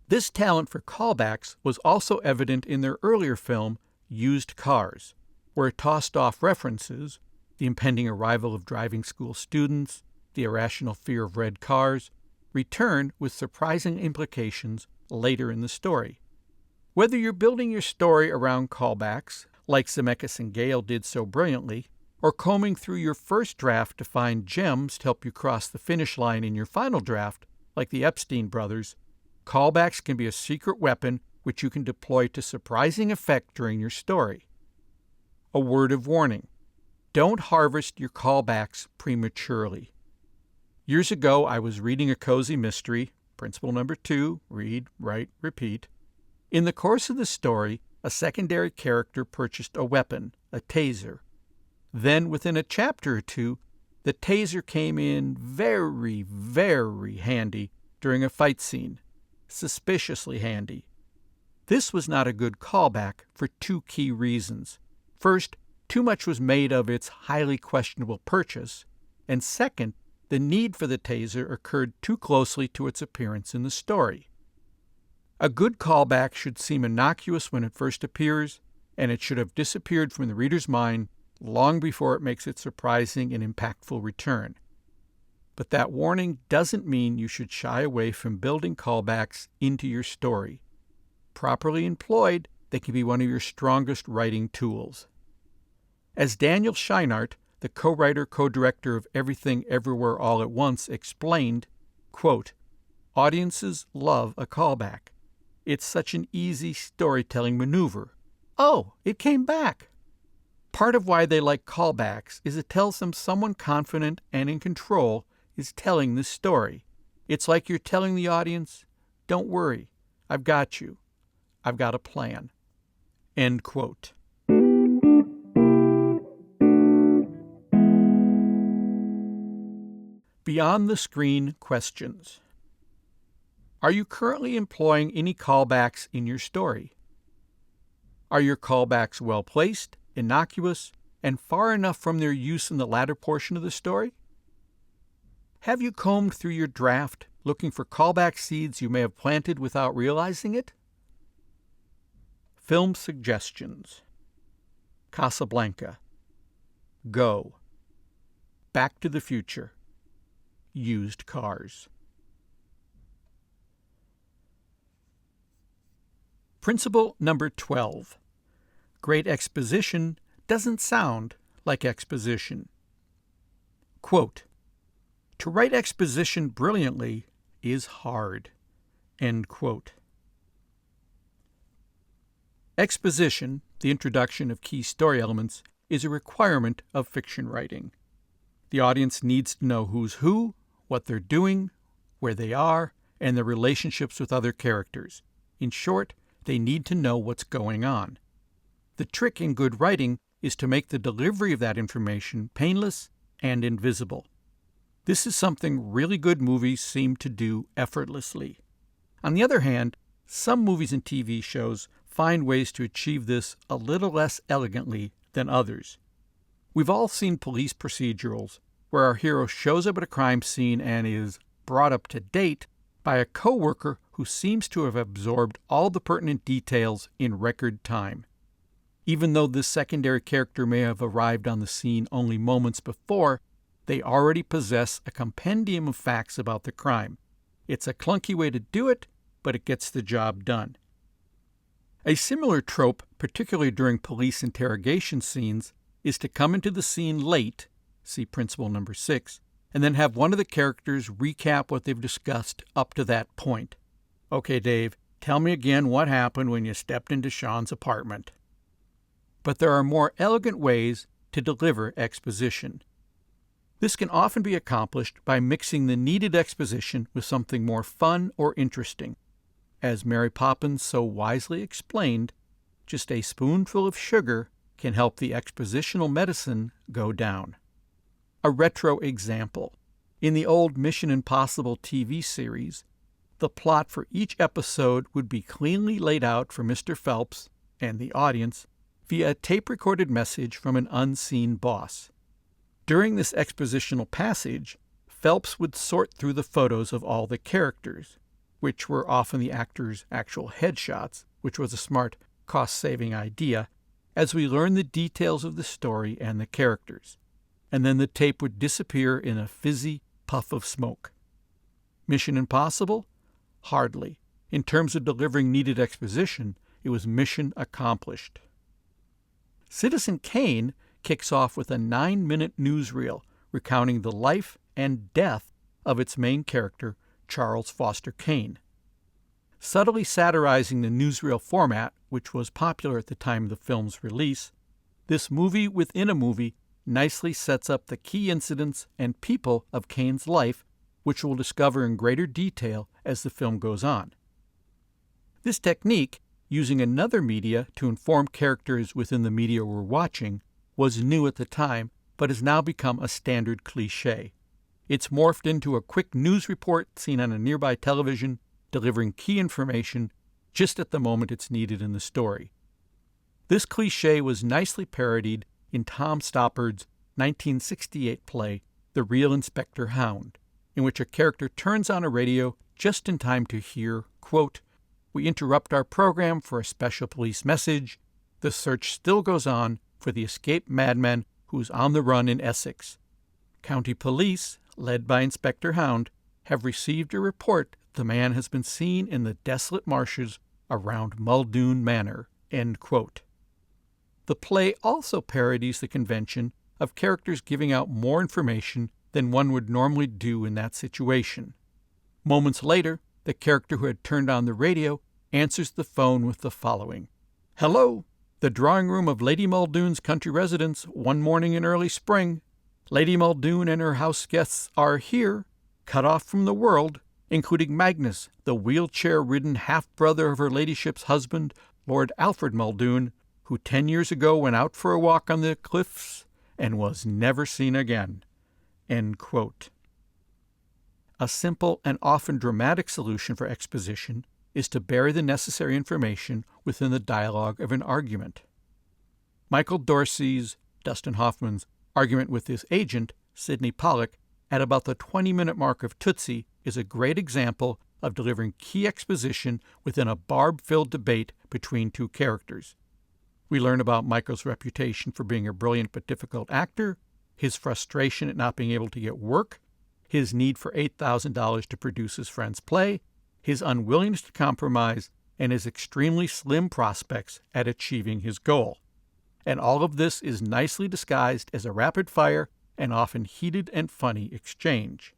This talent for callbacks was also evident in their earlier film, Used Cars, where it tossed off references, the impending arrival of driving school students, the irrational fear of red cars, return with surprising implications later in the story. Whether you're building your story around callbacks, like Zemeckis and Gale did so brilliantly, or combing through your first draft to find gems to help you cross the finish line in your final draft, like the Epstein brothers, callbacks can be a secret weapon which you can deploy to surprising effect during your story. A word of warning: don't harvest your callbacks prematurely. Years ago, I was reading a cozy mystery, principle number 2, read, write, repeat. In the course of the story, a secondary character purchased a weapon, a taser. Then, within a chapter or two, the taser came in very, very handy during a fight scene. Suspiciously handy. This was not a good callback for two key reasons. First, too much was made of its highly questionable purchase, and second, the need for the taser occurred too closely to its appearance in the story. A good callback should seem innocuous when it first appears, and it should have disappeared from the reader's mind long before it makes its surprising and impactful return. But that warning doesn't mean you should shy away from building callbacks into your story. Properly employed, they can be one of your strongest writing tools. As Daniel Scheinert, the co-writer, co-director of Everything Everywhere All at Once, explained, quote, "Audiences love a callback. It's such an easy storytelling maneuver. Oh, it came back." Part of why they like callbacks is it tells them someone confident and in control is telling the story. It's like you're telling the audience, "Don't worry, I've got you. I've got a plan." End quote. Beyond the screen questions. Are you currently employing any callbacks in your story? Are your callbacks well placed, innocuous, and far enough from their use in the latter portion of the story? Have you combed through your draft looking for callback seeds you may have planted without realizing it? Film suggestions: Casablanca, Go, Back to the Future, Used Cars. Principle number 12. Great exposition doesn't sound like exposition. Quote, "To write exposition brilliantly is hard." End quote. Exposition, the introduction of key story elements, is a requirement of fiction writing. The audience needs to know who's who, what they're doing, where they are, and their relationships with other characters. In short, they need to know what's going on. The trick in good writing is to make the delivery of that information painless and invisible. This is something really good movies seem to do effortlessly. On the other hand, some movies and TV shows find ways to achieve this a little less elegantly than others. We've all seen police procedurals where our hero shows up at a crime scene and is brought up to date by a coworker who seems to have absorbed all the pertinent details in record time. Even though this secondary character may have arrived on the scene only moments before, they already possess a compendium of facts about the crime. It's a clunky way to do it, but it gets the job done. A similar trope, particularly during police interrogation scenes, is to come into the scene late, see principle number 6, and then have one of the characters recap what they've discussed up to that point. "Okay, Dave, tell me again what happened when you stepped into Sean's apartment." But there are more elegant ways to deliver exposition. This can often be accomplished by mixing the needed exposition with something more fun or interesting. As Mary Poppins so wisely explained, just a spoonful of sugar can help the expositional medicine go down. A retro example. In the old Mission Impossible TV series, the plot for each episode would be cleanly laid out for Mr. Phelps and the audience via a tape-recorded message from an unseen boss. During this expositional passage, Phelps would sort through the photos of all the characters, which were often the actors' actual headshots, which was a smart, cost-saving idea, as we learn the details of the story and the characters. And then the tape would disappear in a fizzy puff of smoke. Mission Impossible? Hardly. In terms of delivering needed exposition, it was mission accomplished. Citizen Kane kicks off with a 9-minute newsreel recounting the life and death of its main character, Charles Foster Kane. Subtly satirizing the newsreel format, which was popular at the time of the film's release, this movie within a movie nicely sets up the key incidents and people of Kane's life, which we'll discover in greater detail as the film goes on. This technique, using another media to inform characters within the media we're watching, was new at the time, but has now become a standard cliché. It's morphed into a quick news report seen on a nearby television, delivering key information just at the moment it's needed in the story. This cliché was nicely parodied in Tom Stoppard's 1968 play, The Real Inspector Hound, in which a character turns on a radio just in time to hear, quote, "We interrupt our program for a special police message. The search still goes on for the escaped madman who's on the run in Essex. County police, led by Inspector Hound, have received a report the man has been seen in the desolate marshes around Muldoon Manor." End quote. The play also parodies the convention of characters giving out more information than one would normally do in that situation. Moments later, the character who had turned on the radio answers the phone with the following: "Hello, the drawing room of Lady Muldoon's country residence one morning in early spring. Lady Muldoon and her house guests are here, cut off from the world, including Magnus, the wheelchair-ridden half-brother of her ladyship's husband, Lord Alfred Muldoon, who 10 years ago went out for a walk on the cliffs and was never seen again." End quote. A simple and often dramatic solution for exposition is to bury the necessary information within the dialogue of an argument. Michael Dorsey's, Dustin Hoffman's, argument with his agent, Sidney Pollack, at about the 20-minute mark of Tootsie is a great example of delivering key exposition within a barb-filled debate between two characters. We learn about Michael's reputation for being a brilliant but difficult actor, his frustration at not being able to get work, his need for $8,000 to produce his friend's play, his unwillingness to compromise, and his extremely slim prospects at achieving his goal. And all of this is nicely disguised as a rapid-fire and often heated and funny exchange.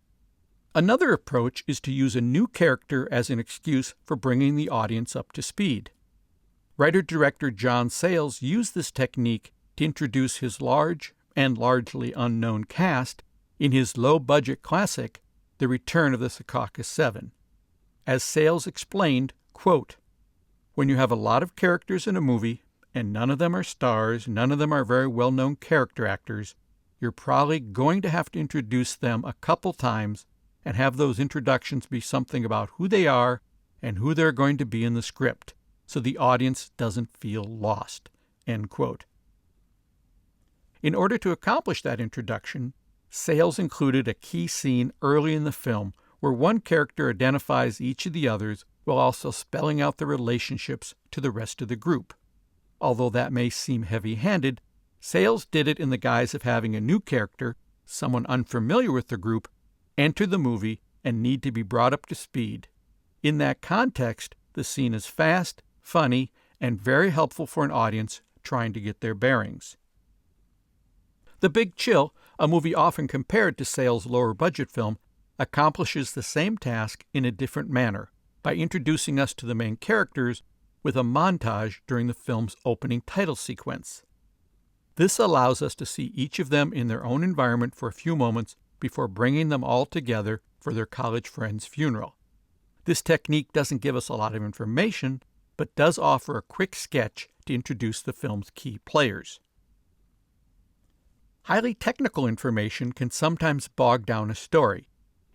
Another approach is to use a new character as an excuse for bringing the audience up to speed. Writer-director John Sayles used this technique to introduce his large and largely unknown cast in his low-budget classic, The Return of the Secaucus Seven. As Sayles explained, quote, "When you have a lot of characters in a movie, and none of them are stars, none of them are very well-known character actors, you're probably going to have to introduce them a couple times and have those introductions be something about who they are and who they're going to be in the script, so the audience doesn't feel lost." End quote. In order to accomplish that introduction, Sayles included a key scene early in the film where one character identifies each of the others while also spelling out the relationships to the rest of the group. Although that may seem heavy-handed, Sayles did it in the guise of having a new character, someone unfamiliar with the group, enter the movie and need to be brought up to speed. In that context, the scene is fast, funny, and very helpful for an audience trying to get their bearings. The Big Chill, a movie often compared to Sayles' lower-budget film, accomplishes the same task in a different manner by introducing us to the main characters with a montage during the film's opening title sequence. This allows us to see each of them in their own environment for a few moments before bringing them all together for their college friend's funeral. This technique doesn't give us a lot of information, but does offer a quick sketch to introduce the film's key players. Highly technical information can sometimes bog down a story.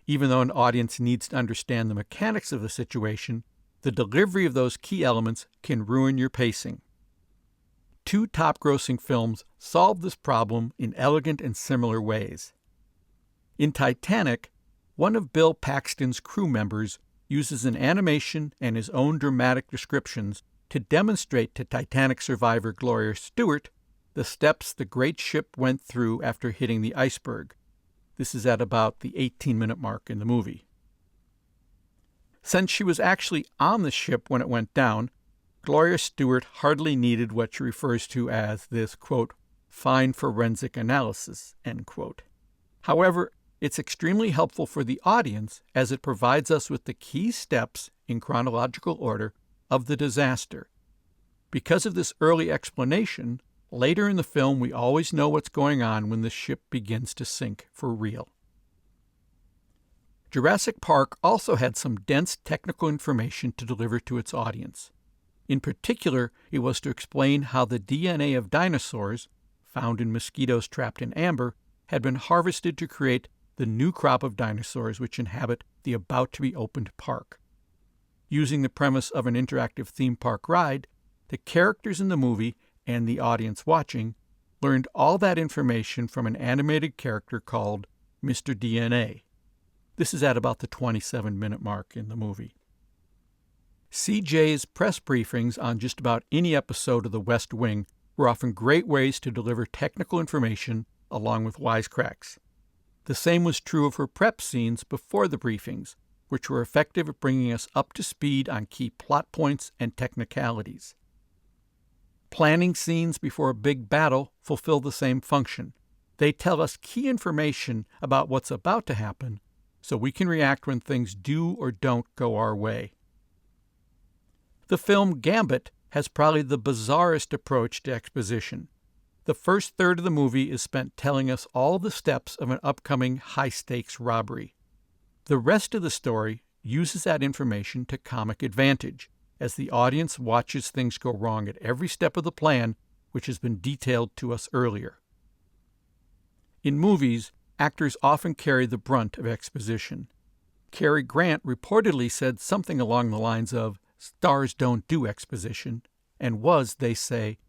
Even though an audience needs to understand the mechanics of the situation, the delivery of those key elements can ruin your pacing. Two top-grossing films solve this problem in elegant and similar ways. In Titanic, one of Bill Paxton's crew members uses an animation and his own dramatic descriptions to demonstrate to Titanic survivor Gloria Stewart the steps the great ship went through after hitting the iceberg. This is at about the 18-minute mark in the movie. Since she was actually on the ship when it went down, Gloria Stewart hardly needed what she refers to as this, quote, fine forensic analysis, end quote. However, it's extremely helpful for the audience as it provides us with the key steps in chronological order of the disaster. Because of this early explanation, later in the film we always know what's going on when the ship begins to sink for real. Jurassic Park also had some dense technical information to deliver to its audience. In particular, it was to explain how the DNA of dinosaurs, found in mosquitoes trapped in amber, had been harvested to create the new crop of dinosaurs which inhabit the about-to-be-opened park. Using the premise of an interactive theme park ride, the characters in the movie and the audience watching learned all that information from an animated character called Mr. DNA. This is at about the 27-minute mark in the movie. CJ's press briefings on just about any episode of The West Wing were often great ways to deliver technical information along with wisecracks. The same was true of her prep scenes before the briefings, which were effective at bringing us up to speed on key plot points and technicalities. Planning scenes before a big battle fulfill the same function. They tell us key information about what's about to happen, so we can react when things do or don't go our way. The film Gambit has probably the bizarrest approach to exposition. The first third of the movie is spent telling us all the steps of an upcoming high-stakes robbery. The rest of the story uses that information to comic advantage, as the audience watches things go wrong at every step of the plan, which has been detailed to us earlier. In movies, actors often carry the brunt of exposition. Cary Grant reportedly said something along the lines of, "Stars don't do exposition," and was, they say,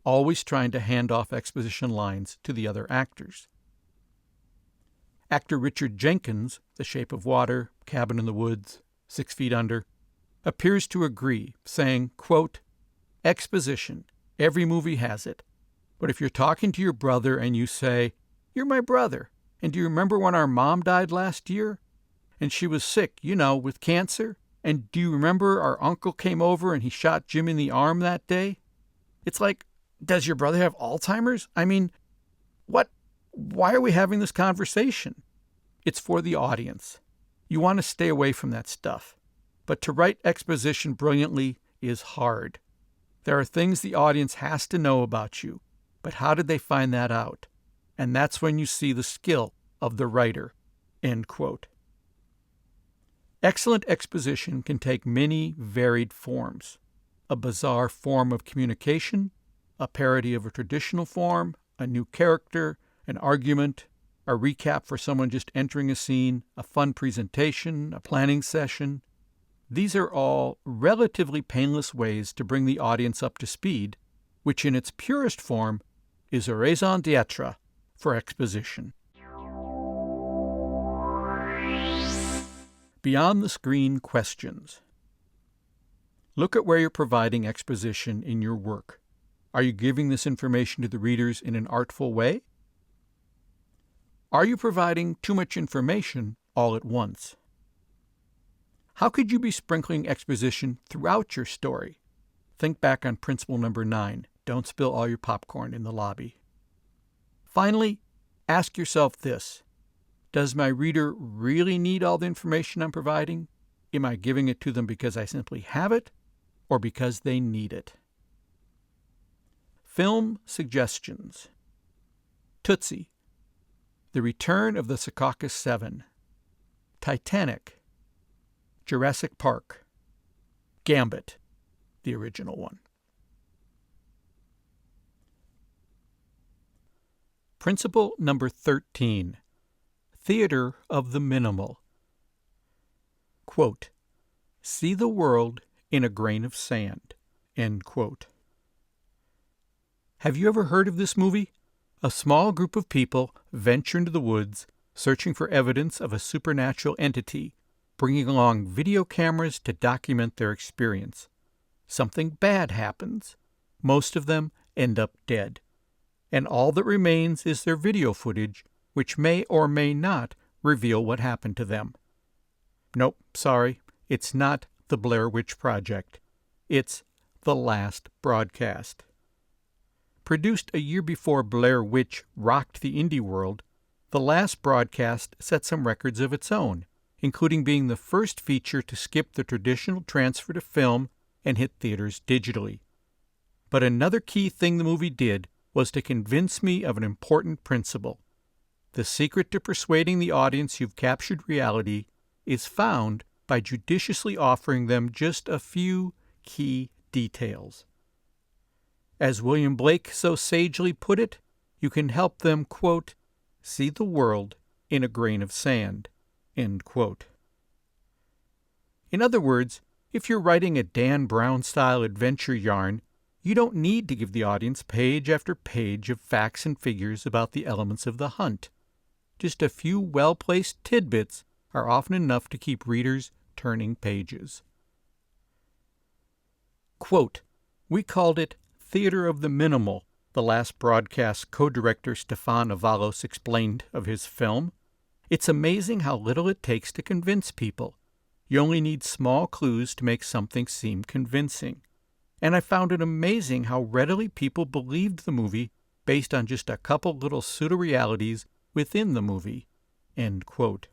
always trying to hand off exposition lines to the other actors. Actor Richard Jenkins, The Shape of Water, Cabin in the Woods, 6 Feet Under, appears to agree, saying, quote, "Exposition, every movie has it. But if you're talking to your brother and you say, 'You're my brother, and do you remember when our mom died last year? And she was sick, with cancer? And do you remember our uncle came over and he shot Jim in the arm that day?' It's like, does your brother have Alzheimer's? I mean, what? Why are we having this conversation?" It's for the audience. You want to stay away from that stuff. But to write exposition brilliantly is hard. There are things the audience has to know about you, but how did they find that out? And that's when you see the skill of the writer." End quote. Excellent exposition can take many varied forms. A bizarre form of communication, a parody of a traditional form, a new character, an argument, a recap for someone just entering a scene, a fun presentation, a planning session. These are all relatively painless ways to bring the audience up to speed, which in its purest form is a raison d'etre for exposition. Beyond the screen questions. Look at where you're providing exposition in your work. Are you giving this information to the readers in an artful way? Are you providing too much information all at once? How could you be sprinkling exposition throughout your story? Think back on principle number 9, don't spill all your popcorn in the lobby. Finally, ask yourself this: does my reader really need all the information I'm providing? Am I giving it to them because I simply have it, or because they need it? Film suggestions. Tootsie, The Return of the Secaucus 7, Titanic, Jurassic Park, Gambit, the original one. Principle number 13, Theater of the Minimal. Quote, "See the world in a grain of sand." End quote. Have you ever heard of this movie? A small group of people venture into the woods searching for evidence of a supernatural entity, bringing along video cameras to document their experience. Something bad happens. Most of them end up dead. And all that remains is their video footage, which may or may not reveal what happened to them. Nope, sorry, it's not the Blair Witch Project. It's The Last Broadcast. Produced a year before Blair Witch rocked the indie world, The Last Broadcast set some records of its own, including being the first feature to skip the traditional transfer to film and hit theaters digitally. But another key thing the movie did was to convince me of an important principle. The secret to persuading the audience you've captured reality is found by judiciously offering them just a few key details. As William Blake so sagely put it, you can help them, quote, "see the world in a grain of sand," end quote. In other words, if you're writing a Dan Brown-style adventure yarn, you don't need to give the audience page after page of facts and figures about the elements of the hunt. Just a few well-placed tidbits are often enough to keep readers turning pages. Quote, "We called it Theater of the Minimal," The Last Broadcast co-director Stefan Avalos explained of his film. "It's amazing how little it takes to convince people. You only need small clues to make something seem convincing. and I found it amazing how readily people believed the movie based on just a couple little pseudo-realities within the movie." End quote.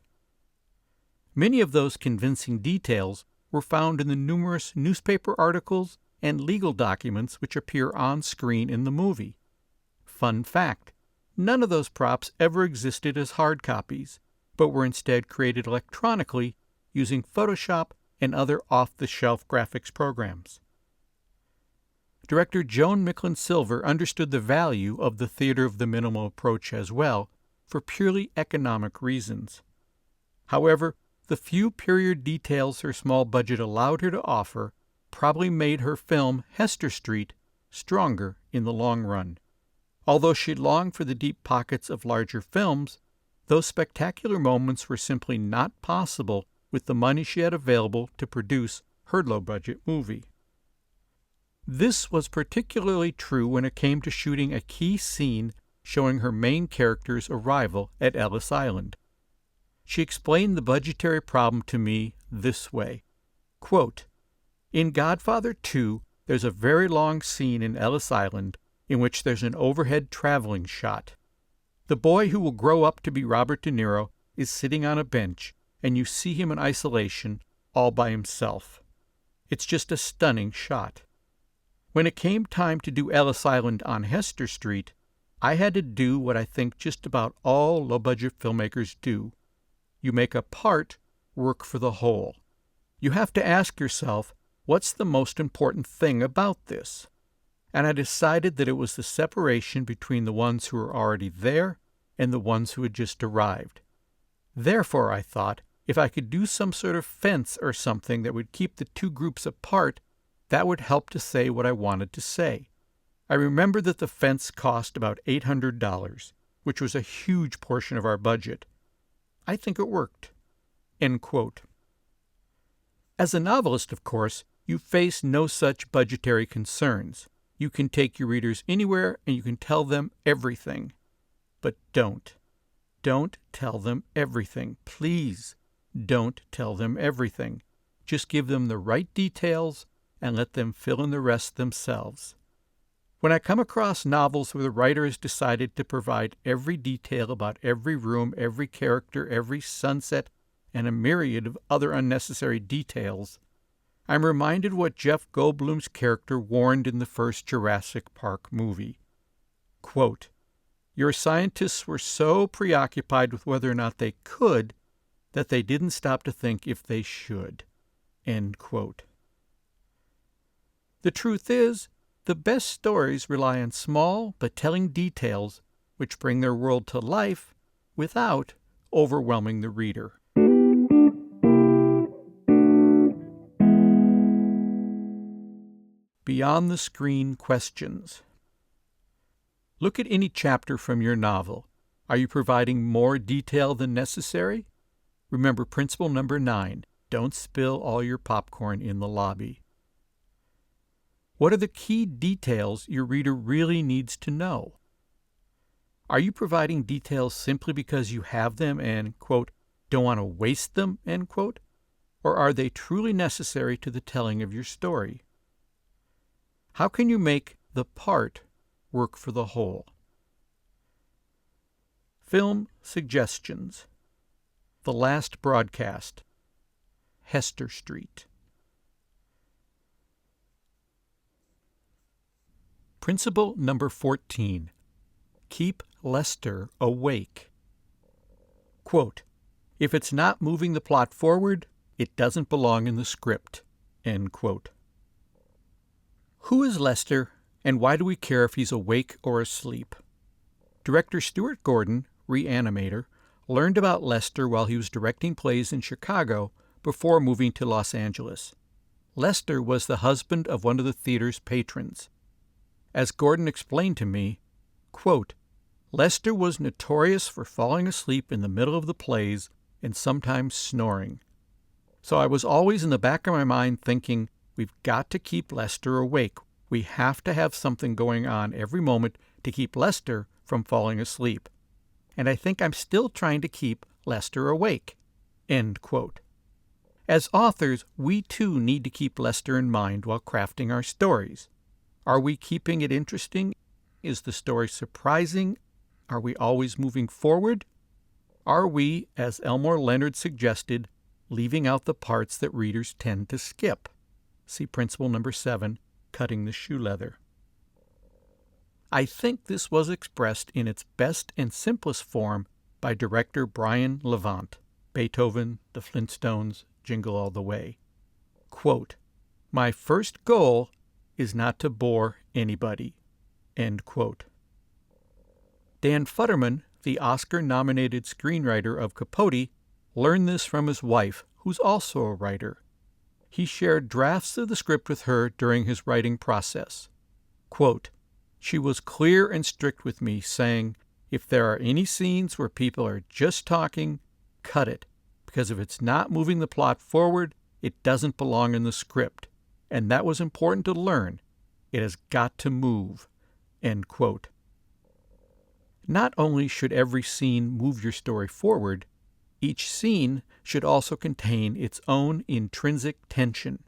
Many of those convincing details were found in the numerous newspaper articles and legal documents which appear on screen in the movie. Fun fact, none of those props ever existed as hard copies, but were instead created electronically using Photoshop and other off-the-shelf graphics programs. Director Joan Micklin Silver understood the value of the theater of the minimal approach as well, for purely economic reasons. However, the few period details her small budget allowed her to offer probably made her film Hester Street stronger in the long run. Although she longed for the deep pockets of larger films, those spectacular moments were simply not possible with the money she had available to produce her low-budget movie. This was particularly true when it came to shooting a key scene showing her main character's arrival at Ellis Island. She explained the budgetary problem to me this way. Quote, "In Godfather 2, there's a very long scene in Ellis Island in which there's an overhead traveling shot. The boy who will grow up to be Robert De Niro is sitting on a bench, and you see him in isolation, all by himself. It's just a stunning shot. When it came time to do Ellis Island on Hester Street, I had to do what I think just about all low-budget filmmakers do. You make a part work for the whole. You have to ask yourself, what's the most important thing about this? And I decided that it was the separation between the ones who were already there and the ones who had just arrived. Therefore, I thought, if I could do some sort of fence or something that would keep the two groups apart, that would help to say what I wanted to say. I remember that the fence cost about $800, which was a huge portion of our budget. I think it worked." End quote. As a novelist, of course, you face no such budgetary concerns. You can take your readers anywhere and you can tell them everything. But don't. Don't tell them everything. Please, don't tell them everything. Just give them the right details and let them fill in the rest themselves. When I come across novels where the writer has decided to provide every detail about every room, every character, every sunset, and a myriad of other unnecessary details, I'm reminded what Jeff Goldblum's character warned in the first Jurassic Park movie. Quote, "Your scientists were so preoccupied with whether or not they could that they didn't stop to think if they should." End quote. The truth is, the best stories rely on small but telling details which bring their world to life without overwhelming the reader. Beyond the screen questions. Look at any chapter from your novel. Are you providing more detail than necessary? Remember principle number 9, don't spill all your popcorn in the lobby. What are the key details your reader really needs to know? Are you providing details simply because you have them and, quote, don't want to waste them, end quote? Or are they truly necessary to the telling of your story? How can you make the part work for the whole? Film suggestions. The Last Broadcast. Hester Street. Principle number 14. Keep Lester awake. Quote, "If it's not moving the plot forward, it doesn't belong in the script." End quote. Who is Lester, and why do we care if he's awake or asleep? Director Stuart Gordon, Reanimator, learned about Lester while he was directing plays in Chicago before moving to Los Angeles. Lester was the husband of one of the theater's patrons. As Gordon explained to me, quote, "Lester was notorious for falling asleep in the middle of the plays and sometimes snoring. So I was always in the back of my mind thinking, we've got to keep Lester awake. We have to have something going on every moment to keep Lester from falling asleep. And I think I'm still trying to keep Lester awake." End quote. As authors, we too need to keep Lester in mind while crafting our stories. Are we keeping it interesting? Is the story surprising? Are we always moving forward? Are we, as Elmore Leonard suggested, leaving out the parts that readers tend to skip? See principle number 7, cutting the shoe leather. I think this was expressed in its best and simplest form by director Brian Levant, Beethoven, The Flintstones, Jingle All the Way. Quote, "My first goal is not to bore anybody." End quote. Dan Futterman, the Oscar-nominated screenwriter of Capote, learned this from his wife, who's also a writer. He shared drafts of the script with her during his writing process. Quote, "She was clear and strict with me, saying, if there are any scenes where people are just talking, cut it, because if it's not moving the plot forward, it doesn't belong in the script. And that was important to learn. It has got to move." End quote. Not only should every scene move your story forward, each scene should also contain its own intrinsic tension.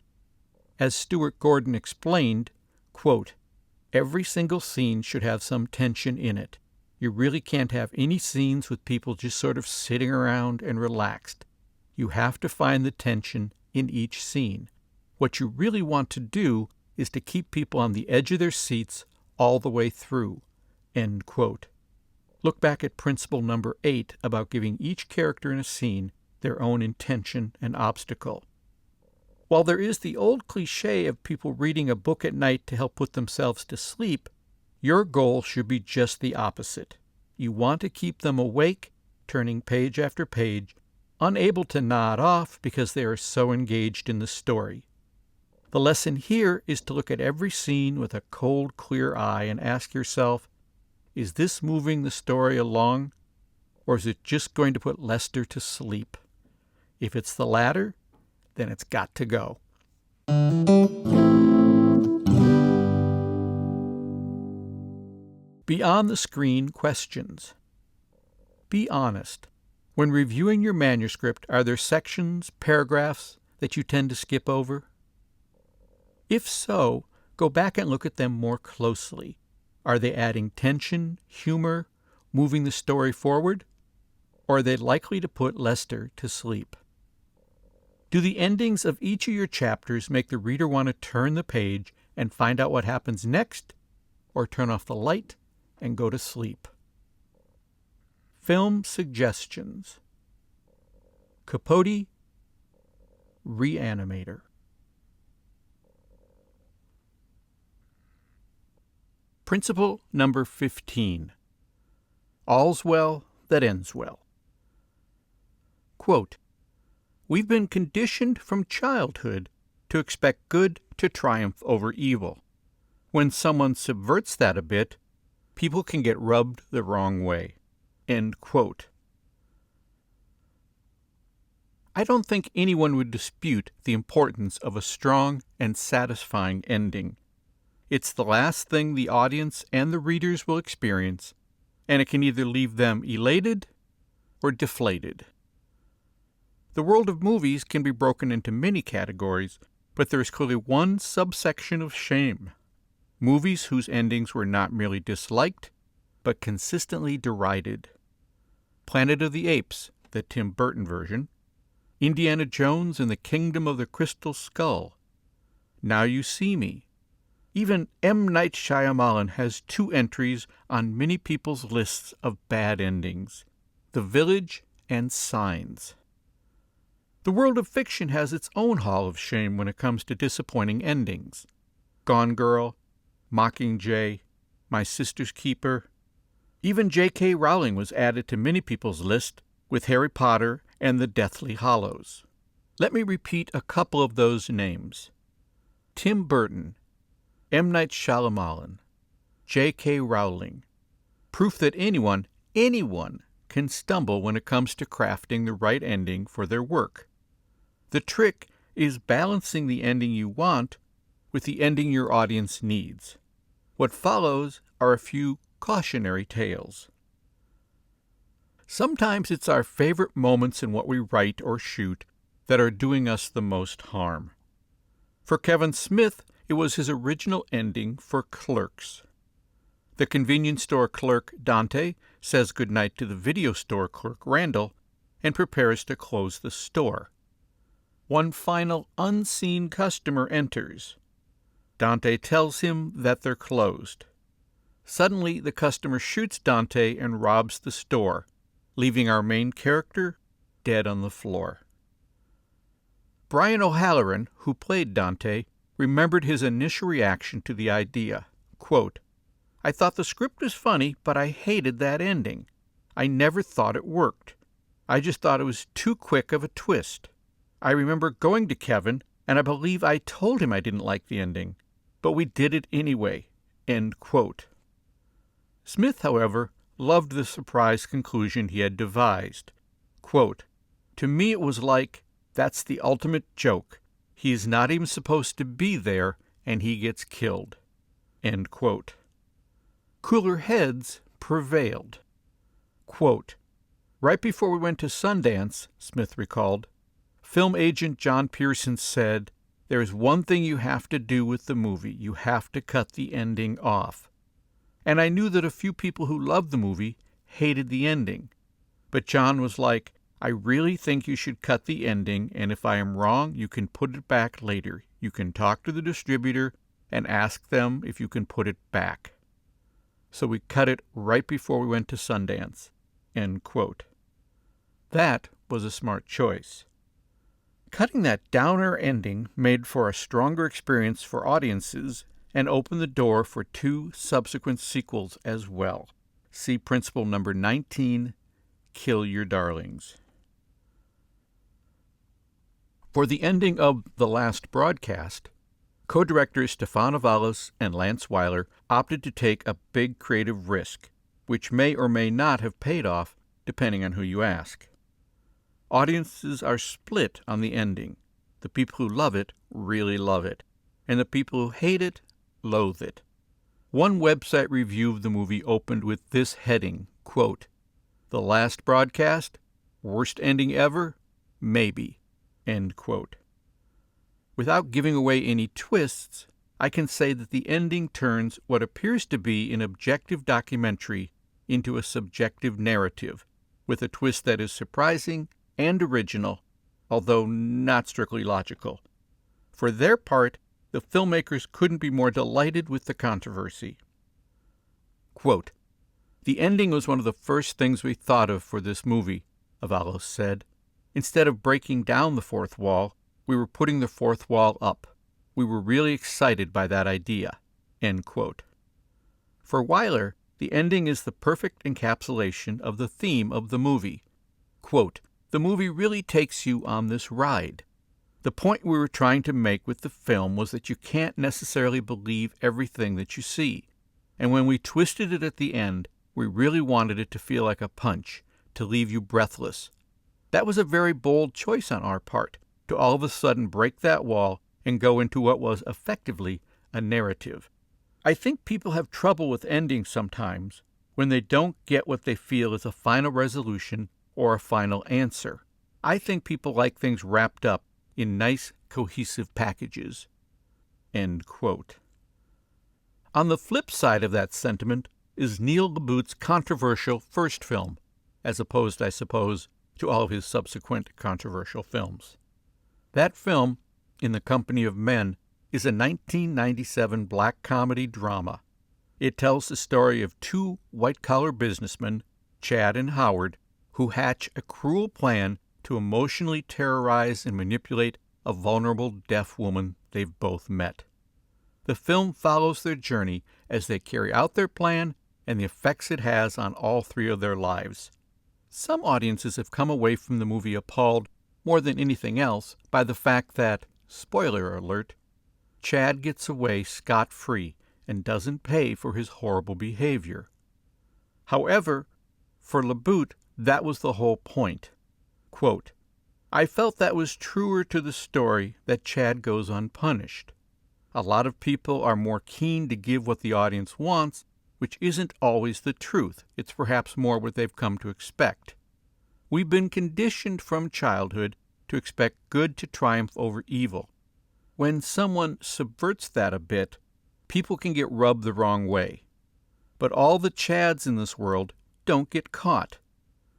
As Stuart Gordon explained, quote, "Every single scene should have some tension in it. You really can't have any scenes with people just sort of sitting around and relaxed. You have to find the tension in each scene. What you really want to do is to keep people on the edge of their seats all the way through." End quote. Look back at principle number 8 about giving each character in a scene their own intention and obstacle. While there is the old cliché of people reading a book at night to help put themselves to sleep, your goal should be just the opposite. You want to keep them awake, turning page after page, unable to nod off because they are so engaged in the story. The lesson here is to look at every scene with a cold, clear eye and ask yourself, is this moving the story along, or is it just going to put Lester to sleep? If it's the latter, then it's got to go. Beyond the screen questions. Be honest. When reviewing your manuscript, are there sections, paragraphs that you tend to skip over? If so, go back and look at them more closely. Are they adding tension, humor, moving the story forward? Or are they likely to put Lester to sleep? Do the endings of each of your chapters make the reader want to turn the page and find out what happens next, or turn off the light and go to sleep? Film suggestions. Capote, Reanimator. Principle number 15. All's well that ends well. Quote, "We've been conditioned from childhood to expect good to triumph over evil. When someone subverts that a bit, people can get rubbed the wrong way." End quote. I don't think anyone would dispute the importance of a strong and satisfying ending. It's the last thing the audience and the readers will experience, and it can either leave them elated or deflated. The world of movies can be broken into many categories, but there is clearly one subsection of shame. Movies whose endings were not merely disliked, but consistently derided. Planet of the Apes, the Tim Burton version. Indiana Jones and the Kingdom of the Crystal Skull. Now You See Me. Even M. Night Shyamalan has 2 entries on many people's lists of bad endings: The Village and Signs. The world of fiction has its own hall of shame when it comes to disappointing endings. Gone Girl, Mockingjay, My Sister's Keeper. Even J.K. Rowling was added to many people's list with Harry Potter and the Deathly Hallows. Let me repeat a couple of those names. Tim Burton, M. Night Shyamalan, J.K. Rowling. Proof that anyone can stumble when it comes to crafting the right ending for their work. The trick is balancing the ending you want with the ending your audience needs. What follows are a few cautionary tales. Sometimes it's our favorite moments in what we write or shoot that are doing us the most harm. For Kevin Smith, it was his original ending for Clerks. The convenience store clerk, Dante, says goodnight to the video store clerk, Randall, and prepares to close the store. One final unseen customer enters. Dante tells him that they're closed. Suddenly, the customer shoots Dante and robs the store, leaving our main character dead on the floor. Brian O'Halloran, who played Dante, remembered his initial reaction to the idea. Quote, "I thought the script was funny, but I hated that ending. I never thought it worked. I just thought it was too quick of a twist. I remember going to Kevin, and I believe I told him I didn't like the ending, but we did it anyway." End quote. Smith, however, loved the surprise conclusion he had devised. Quote, "To me it was like, that's the ultimate joke. He is not even supposed to be there, and he gets killed." End quote. Cooler heads prevailed. Quote, "Right before we went to Sundance," Smith recalled, film agent John Pearson said, "There is one thing you have to do with the movie. You have to cut the ending off." And I knew that a few people who loved the movie hated the ending. But John was like, "I really think you should cut the ending, and if I am wrong, you can put it back later. You can talk to the distributor and ask them if you can put it back." So we cut it right before we went to Sundance. End quote. That was a smart choice. Cutting that downer ending made for a stronger experience for audiences and opened the door for 2 subsequent sequels as well. See principle number 19, Kill Your Darlings. For the ending of The Last Broadcast, co-directors Stefan Avalos and Lance Weiler opted to take a big creative risk, which may or may not have paid off, depending on who you ask. Audiences are split on the ending. The people who love it really love it, and the people who hate it loathe it. One website review of the movie opened with this heading, quote, "The Last Broadcast? Worst ending ever? Maybe." End quote. Without giving away any twists, I can say that the ending turns what appears to be an objective documentary into a subjective narrative, with a twist that is surprising and original, although not strictly logical. For their part, the filmmakers couldn't be more delighted with the controversy. Quote, "The ending was one of the first things we thought of for this movie," Avalos said. "Instead of breaking down the fourth wall, we were putting the fourth wall up. We were really excited by that idea." End quote. For Weiler, the ending is the perfect encapsulation of the theme of the movie. Quote, "The movie really takes you on this ride. The point we were trying to make with the film was that you can't necessarily believe everything that you see. And when we twisted it at the end, we really wanted it to feel like a punch, to leave you breathless. That was a very bold choice on our part, to all of a sudden break that wall and go into what was effectively a narrative. I think people have trouble with endings sometimes when they don't get what they feel is a final resolution or a final answer. I think people like things wrapped up in nice, cohesive packages." End quote. On the flip side of that sentiment is Neil LaBute's controversial first film, as opposed, I suppose, to all of his subsequent controversial films. That film, In the Company of Men, is a 1997 black comedy drama. It tells the story of 2 white-collar businessmen, Chad and Howard, who hatch a cruel plan to emotionally terrorize and manipulate a vulnerable deaf woman they've both met. The film follows their journey as they carry out their plan and the effects it has on all 3 of their lives. Some audiences have come away from the movie appalled, more than anything else, by the fact that, spoiler alert, Chad gets away scot-free and doesn't pay for his horrible behavior. However, for LaBute, that was the whole point. Quote, "I felt that was truer to the story that Chad goes unpunished. A lot of people are more keen to give what the audience wants, which isn't always the truth. It's perhaps more what they've come to expect. We've been conditioned from childhood to expect good to triumph over evil. When someone subverts that a bit, people can get rubbed the wrong way. But all the Chads in this world don't get caught.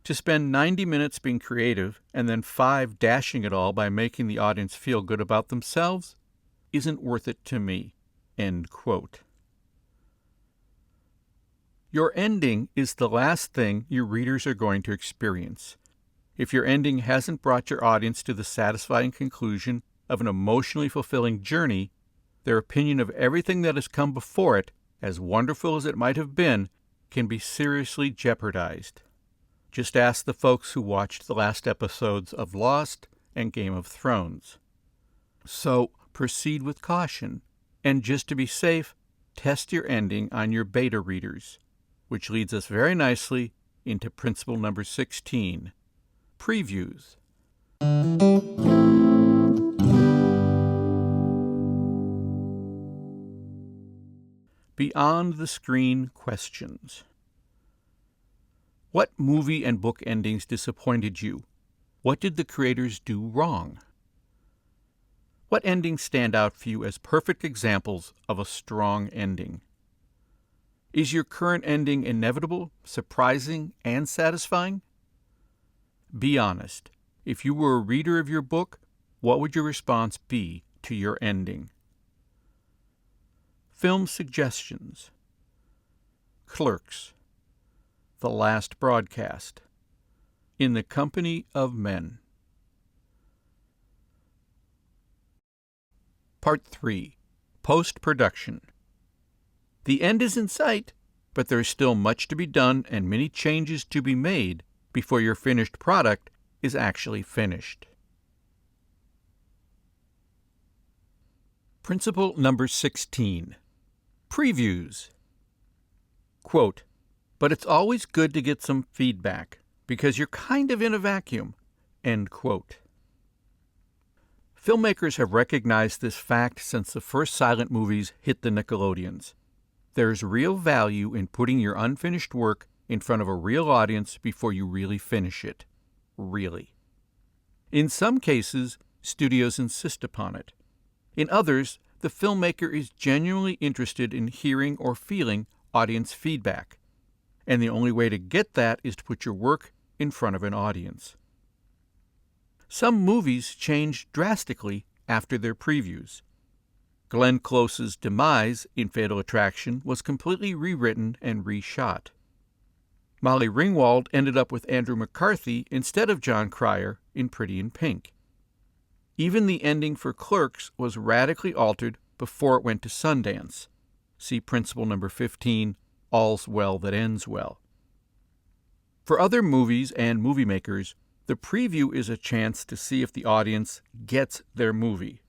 To spend 90 minutes being creative and then 5 dashing it all by making the audience feel good about themselves isn't worth it to me." End quote. Your ending is the last thing your readers are going to experience. If your ending hasn't brought your audience to the satisfying conclusion of an emotionally fulfilling journey, their opinion of everything that has come before it, as wonderful as it might have been, can be seriously jeopardized. Just ask the folks who watched the last episodes of Lost and Game of Thrones. So proceed with caution, and just to be safe, test your ending on your beta readers, which leads us very nicely into principle number 16, previews. Beyond the screen questions. What movie and book endings disappointed you? What did the creators do wrong? What endings stand out for you as perfect examples of a strong ending? Is your current ending inevitable, surprising, and satisfying? Be honest. If you were a reader of your book, what would your response be to your ending? Film suggestions. Clerks. The Last Broadcast. In the Company of Men. Part 3. Post-production. The end is in sight, but there is still much to be done and many changes to be made before your finished product is actually finished. Principle number 16. Previews. Quote, "But it's always good to get some feedback, because you're kind of in a vacuum." End quote. Filmmakers have recognized this fact since the first silent movies hit the Nickelodeons. There's real value in putting your unfinished work in front of a real audience before you really finish it. Really. In some cases, studios insist upon it. In others, the filmmaker is genuinely interested in hearing or feeling audience feedback, and the only way to get that is to put your work in front of an audience. Some movies changed drastically after their previews. Glenn Close's demise in Fatal Attraction was completely rewritten and reshot. Molly Ringwald ended up with Andrew McCarthy instead of John Cryer in Pretty in Pink. Even the ending for Clerks was radically altered before it went to Sundance. See principle number 15, All's Well That Ends Well. For other movies and movie makers, the preview is a chance to see if the audience gets their movie.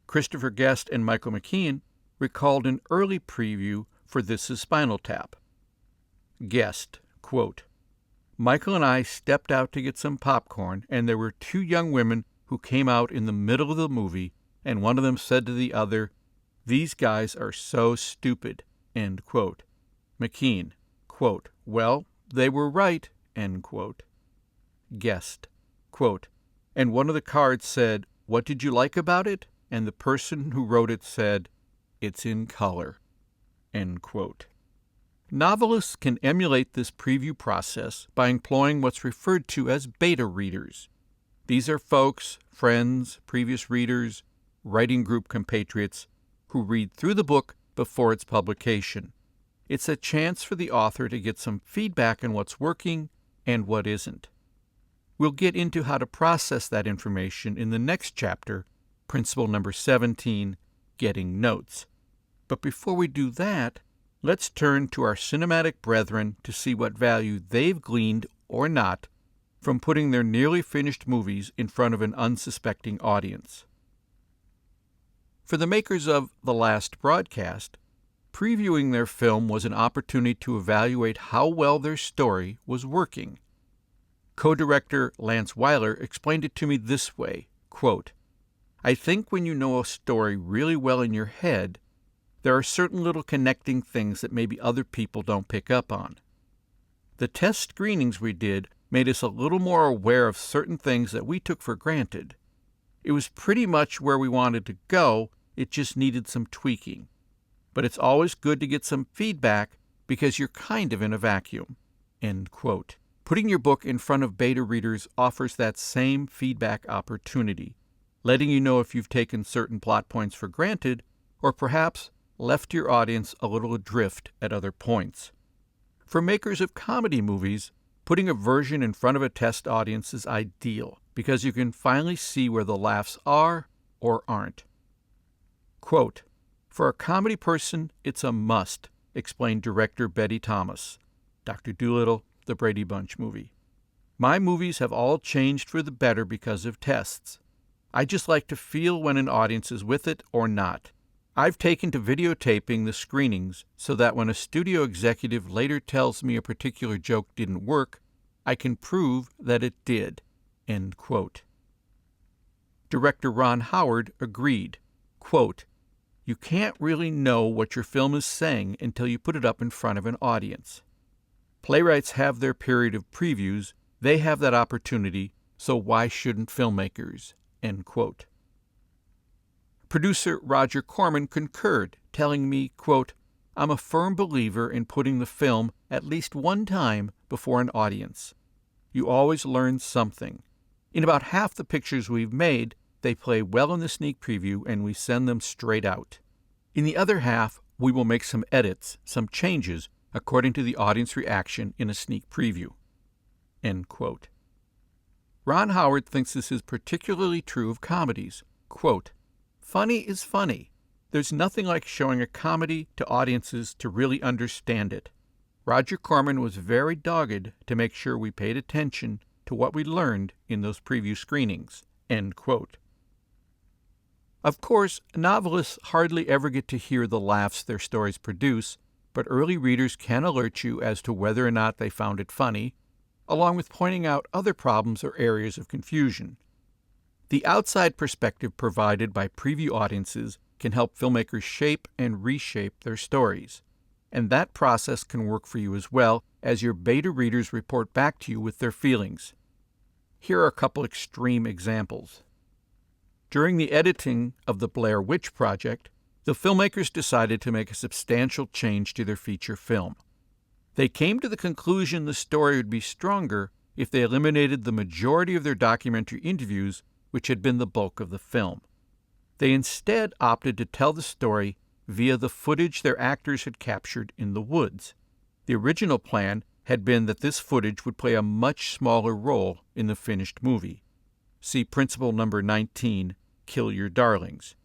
Christopher Guest and Michael McKean recalled an early preview for This Is Spinal Tap. Guest, quote, "Michael and I stepped out to get some popcorn, and there were 2 young women who came out in the middle of the movie, and one of them said to the other, 'These guys are so stupid,'" end quote. McKean, quote, "Well, they were right," end quote. Guest, quote, "And one of the cards said, 'What did you like about it?' And the person who wrote it said, 'It's in color,'" end quote. Novelists can emulate this preview process by employing what's referred to as beta readers. These are folks, friends, previous readers, writing group compatriots who read through the book before its publication. It's a chance for the author to get some feedback on what's working and what isn't. We'll get into how to process that information in the next chapter, principle number 17, Getting Notes. But before we do that, let's turn to our cinematic brethren to see what value they've gleaned, or not, from putting their nearly finished movies in front of an unsuspecting audience. For the makers of The Last Broadcast, previewing their film was an opportunity to evaluate how well their story was working. Co-director Lance Weiler explained it to me this way, quote, "I think when you know a story really well in your head, there are certain little connecting things that maybe other people don't pick up on. The test screenings we did made us a little more aware of certain things that we took for granted. It was pretty much where we wanted to go, it just needed some tweaking. But it's always good to get some feedback because you're kind of in a vacuum." End quote. Putting your book in front of beta readers offers that same feedback opportunity, letting you know if you've taken certain plot points for granted or perhaps left your audience a little adrift at other points. For makers of comedy movies, putting a version in front of a test audience is ideal because you can finally see where the laughs are or aren't. Quote, "For a comedy person, it's a must," explained director Betty Thomas, Dr. Dolittle, the Brady Bunch movie. "My movies have all changed for the better because of tests. I just like to feel when an audience is with it or not. I've taken to videotaping the screenings so that when a studio executive later tells me a particular joke didn't work, I can prove that it did." End quote. Director Ron Howard agreed. Quote, "You can't really know what your film is saying until you put it up in front of an audience. Playwrights have their period of previews. They have that opportunity, so why shouldn't filmmakers?" End quote. Producer Roger Corman concurred, telling me, quote, "I'm a firm believer in putting the film at least one time before an audience. You always learn something. In about half the pictures we've made, they play well in the sneak preview and we send them straight out. In the other half, we will make some edits, some changes, according to the audience reaction in a sneak preview." End quote. Ron Howard thinks this is particularly true of comedies. Quote, "Funny is funny. There's nothing like showing a comedy to audiences to really understand it. Roger Corman was very dogged to make sure we paid attention to what we learned in those preview screenings." End quote. Of course, novelists hardly ever get to hear the laughs their stories produce, but early readers can alert you as to whether or not they found it funny, along with pointing out other problems or areas of confusion. The outside perspective provided by preview audiences can help filmmakers shape and reshape their stories, and that process can work for you as well as your beta readers report back to you with their feelings. Here are a couple extreme examples. During the editing of the Blair Witch Project, the filmmakers decided to make a substantial change to their feature film. They came to the conclusion the story would be stronger if they eliminated the majority of their documentary interviews, which had been the bulk of the film. They instead opted to tell the story via the footage their actors had captured in the woods. The original plan had been that this footage would play a much smaller role in the finished movie. See Principle number 19, Kill Your Darlings.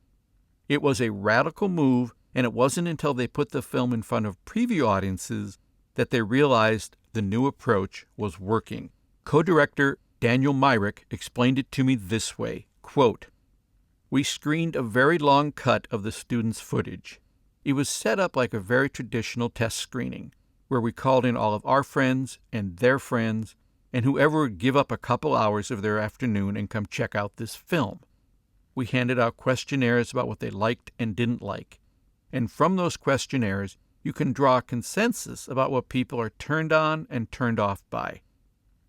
It was a radical move, and it wasn't until they put the film in front of preview audiences that they realized the new approach was working. Co-director Daniel Myrick explained it to me this way, quote, "We screened a very long cut of the students' footage. It was set up like a very traditional test screening, where we called in all of our friends and their friends, and whoever would give up a couple hours of their afternoon and come check out this film. We handed out questionnaires about what they liked and didn't like, and from those questionnaires, you can draw a consensus about what people are turned on and turned off by.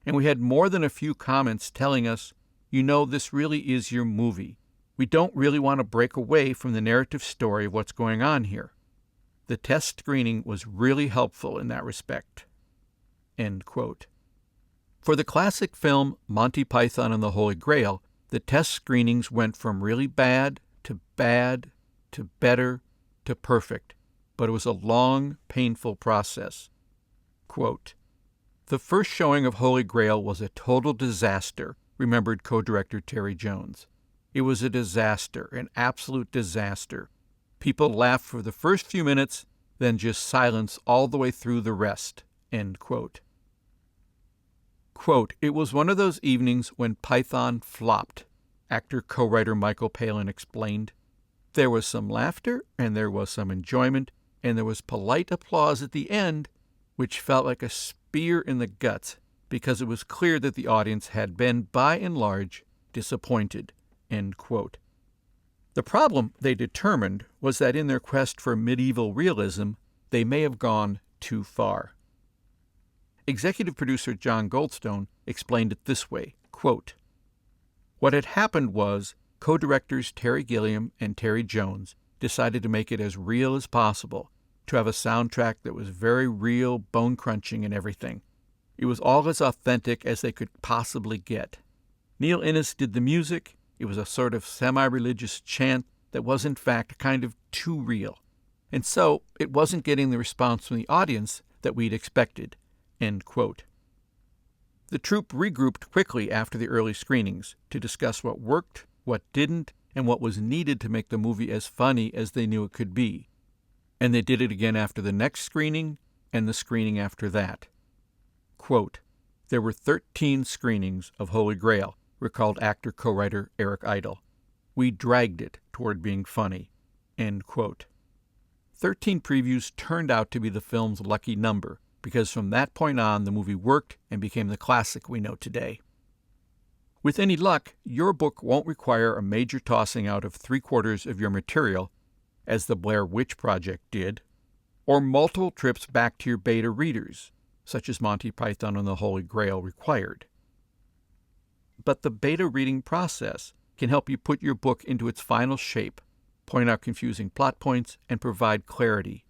And we had more than a few comments telling us, you know, this really is your movie. We don't really want to break away from the narrative story of what's going on here. The test screening was really helpful in that respect." End quote. For the classic film Monty Python and the Holy Grail, the test screenings went from really bad to better to perfect, but it was a long, painful process. Quote, "The first showing of Holy Grail was a total disaster," remembered co-director Terry Jones. "It was a disaster, an absolute disaster. People laughed for the first few minutes, then just silence all the way through the rest." End quote. Quote, "It was one of those evenings when Python flopped," actor co-writer Michael Palin explained. "There was some laughter, and there was some enjoyment, and there was polite applause at the end, which felt like a spear in the guts, because it was clear that the audience had been, by and large, disappointed." End quote. The problem, they determined, was that in their quest for medieval realism, they may have gone too far. Executive producer John Goldstone explained it this way, quote, "What had happened was co-directors Terry Gilliam and Terry Jones decided to make it as real as possible, to have a soundtrack that was very real, bone-crunching and everything. It was all as authentic as they could possibly get. Neil Innes did the music. It was a sort of semi-religious chant that was in fact kind of too real. And so it wasn't getting the response from the audience that we'd expected." End quote. The troupe regrouped quickly after the early screenings to discuss what worked, what didn't, and what was needed to make the movie as funny as they knew it could be. And they did it again after the next screening and the screening after that. Quote, "There were 13 screenings of Holy Grail," recalled actor-co-writer Eric Idle. "We dragged it toward being funny." End quote. 13 previews turned out to be the film's lucky number, because from that point on the movie worked and became the classic we know today. With any luck, your book won't require a major tossing out of 3/4 of your material, as the Blair Witch Project did, or multiple trips back to your beta readers, such as Monty Python and the Holy Grail required. But the beta reading process can help you put your book into its final shape, point out confusing plot points, and provide clarity.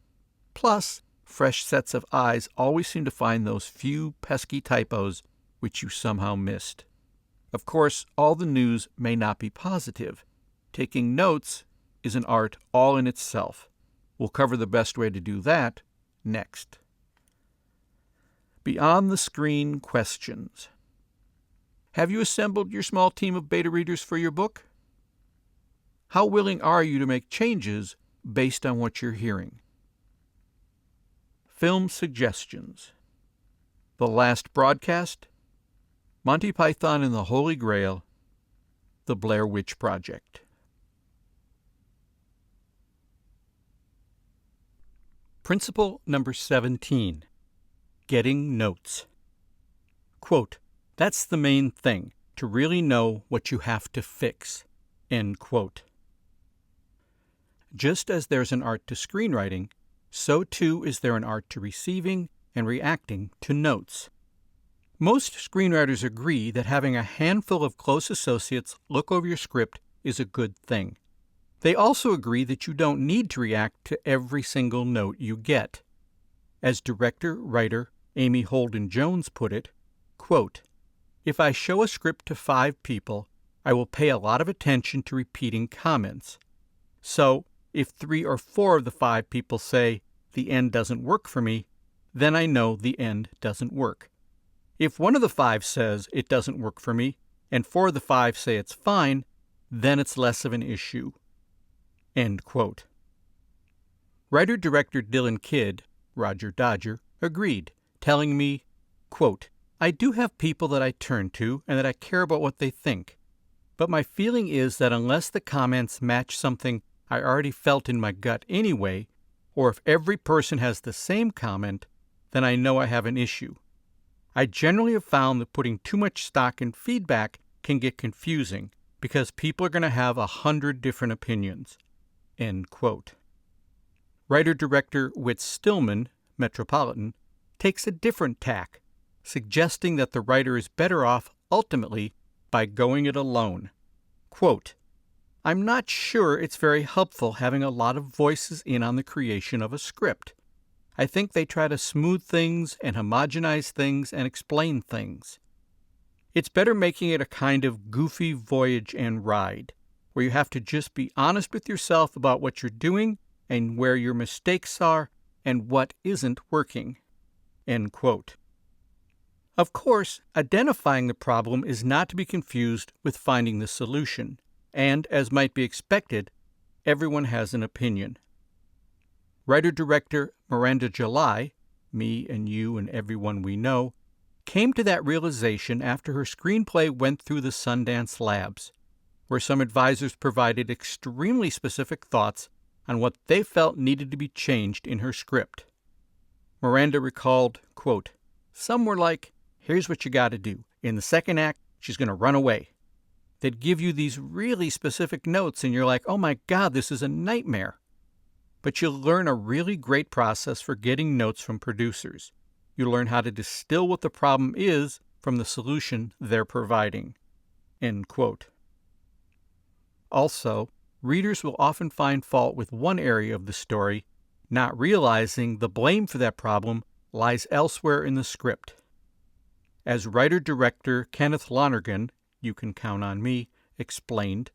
Plus, fresh sets of eyes always seem to find those few pesky typos which you somehow missed. Of course, all the news may not be positive. Taking notes is an art all in itself. We'll cover the best way to do that next. Beyond the screen questions. Have you assembled your small team of beta readers for your book? How willing are you to make changes based on what you're hearing? Film suggestions. The Last Broadcast, Monty Python and the Holy Grail, The Blair Witch Project. Principle number 17. Getting notes. Quote, "That's the main thing, to really know what you have to fix." End quote. Just as there's an art to screenwriting, so too is there an art to receiving and reacting to notes. Most screenwriters agree that having a handful of close associates look over your script is a good thing. They also agree that you don't need to react to every single note you get. As director-writer Amy Holden Jones put it, quote, "If I show a script to 5 people, I will pay a lot of attention to repeating comments. So, if 3 or 4 of the 5 people say, 'The end doesn't work for me,' then I know the end doesn't work. If one of the 5 says it doesn't work for me, and 4 of the 5 say it's fine, then it's less of an issue." End quote. Writer-director Dylan Kidd, Roger Dodger, agreed, telling me, quote, "I do have people that I turn to and that I care about what they think. But my feeling is that unless the comments match something I already felt in my gut anyway, or if every person has the same comment, then I know I have an issue. I generally have found that putting too much stock in feedback can get confusing because people are going to have 100 different opinions." End quote. Writer-director Whit Stillman, Metropolitan, takes a different tack, suggesting that the writer is better off ultimately by going it alone. Quote, "I'm not sure it's very helpful having a lot of voices in on the creation of a script. I think they try to smooth things and homogenize things and explain things. It's better making it a kind of goofy voyage and ride, where you have to just be honest with yourself about what you're doing and where your mistakes are and what isn't working." End quote. Of course, identifying the problem is not to be confused with finding the solution, and, as might be expected, everyone has an opinion. Writer-director Miranda July, me and you and everyone we know, came to that realization after her screenplay went through the Sundance Labs, where some advisors provided extremely specific thoughts on what they felt needed to be changed in her script. Miranda recalled, quote, "Some were like, 'Here's what you got to do. In the second act, she's going to run away.' They'd give you these really specific notes, and you're like, 'Oh my God, this is a nightmare.' But you'll learn a really great process for getting notes from producers. you learn how to distill what the problem is from the solution they're providing." End quote. Also, readers will often find fault with one area of the story, not realizing the blame for that problem lies elsewhere in the script. As writer-director Kenneth Lonergan, you can count on me, explained,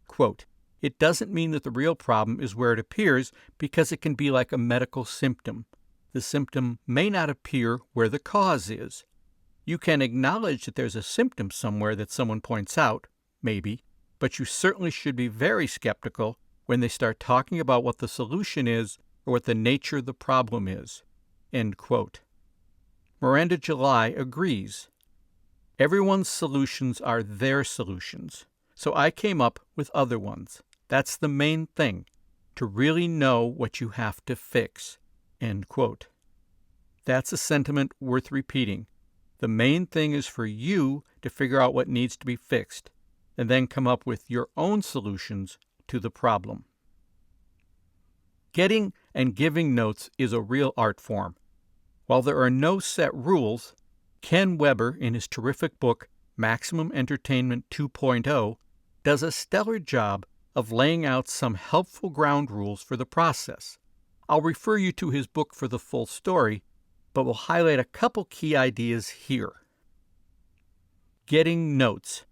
quote, "It doesn't mean that the real problem is where it appears, because it can be like a medical symptom. The symptom may not appear where the cause is. You can acknowledge that there's a symptom somewhere that someone points out, maybe, but you certainly should be very skeptical when they start talking about what the solution is or what the nature of the problem is." End quote. Miranda July agrees. "Everyone's solutions are their solutions, so I came up with other ones. That's the main thing, to really know what you have to fix." End quote. That's a sentiment worth repeating. The main thing is for you to figure out what needs to be fixed, and then come up with your own solutions to the problem. Getting and giving notes is a real art form. While there are no set rules, Ken Weber, in his terrific book Maximum Entertainment 2.0, does a stellar job of laying out some helpful ground rules for the process. I'll refer you to his book for the full story, but will highlight a couple key ideas here. Getting notes.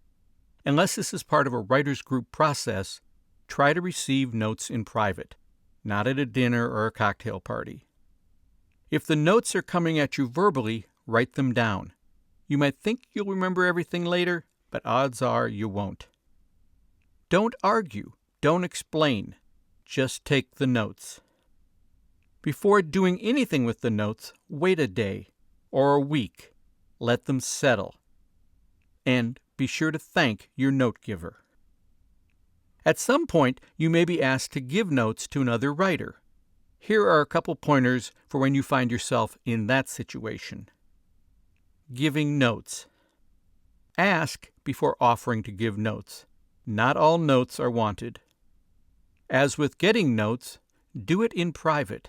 Unless this is part of a writer's group process, try to receive notes in private, not at a dinner or a cocktail party. If the notes are coming at you verbally, write them down. You might think you'll remember everything later, but odds are you won't. Don't argue. Don't explain. Just take the notes. Before doing anything with the notes, wait a day or a week. Let them settle. And be sure to thank your note giver. At some point, you may be asked to give notes to another writer. Here are a couple pointers for when you find yourself in that situation. Giving notes. Ask before offering to give notes. Not all notes are wanted. As with getting notes, do it in private.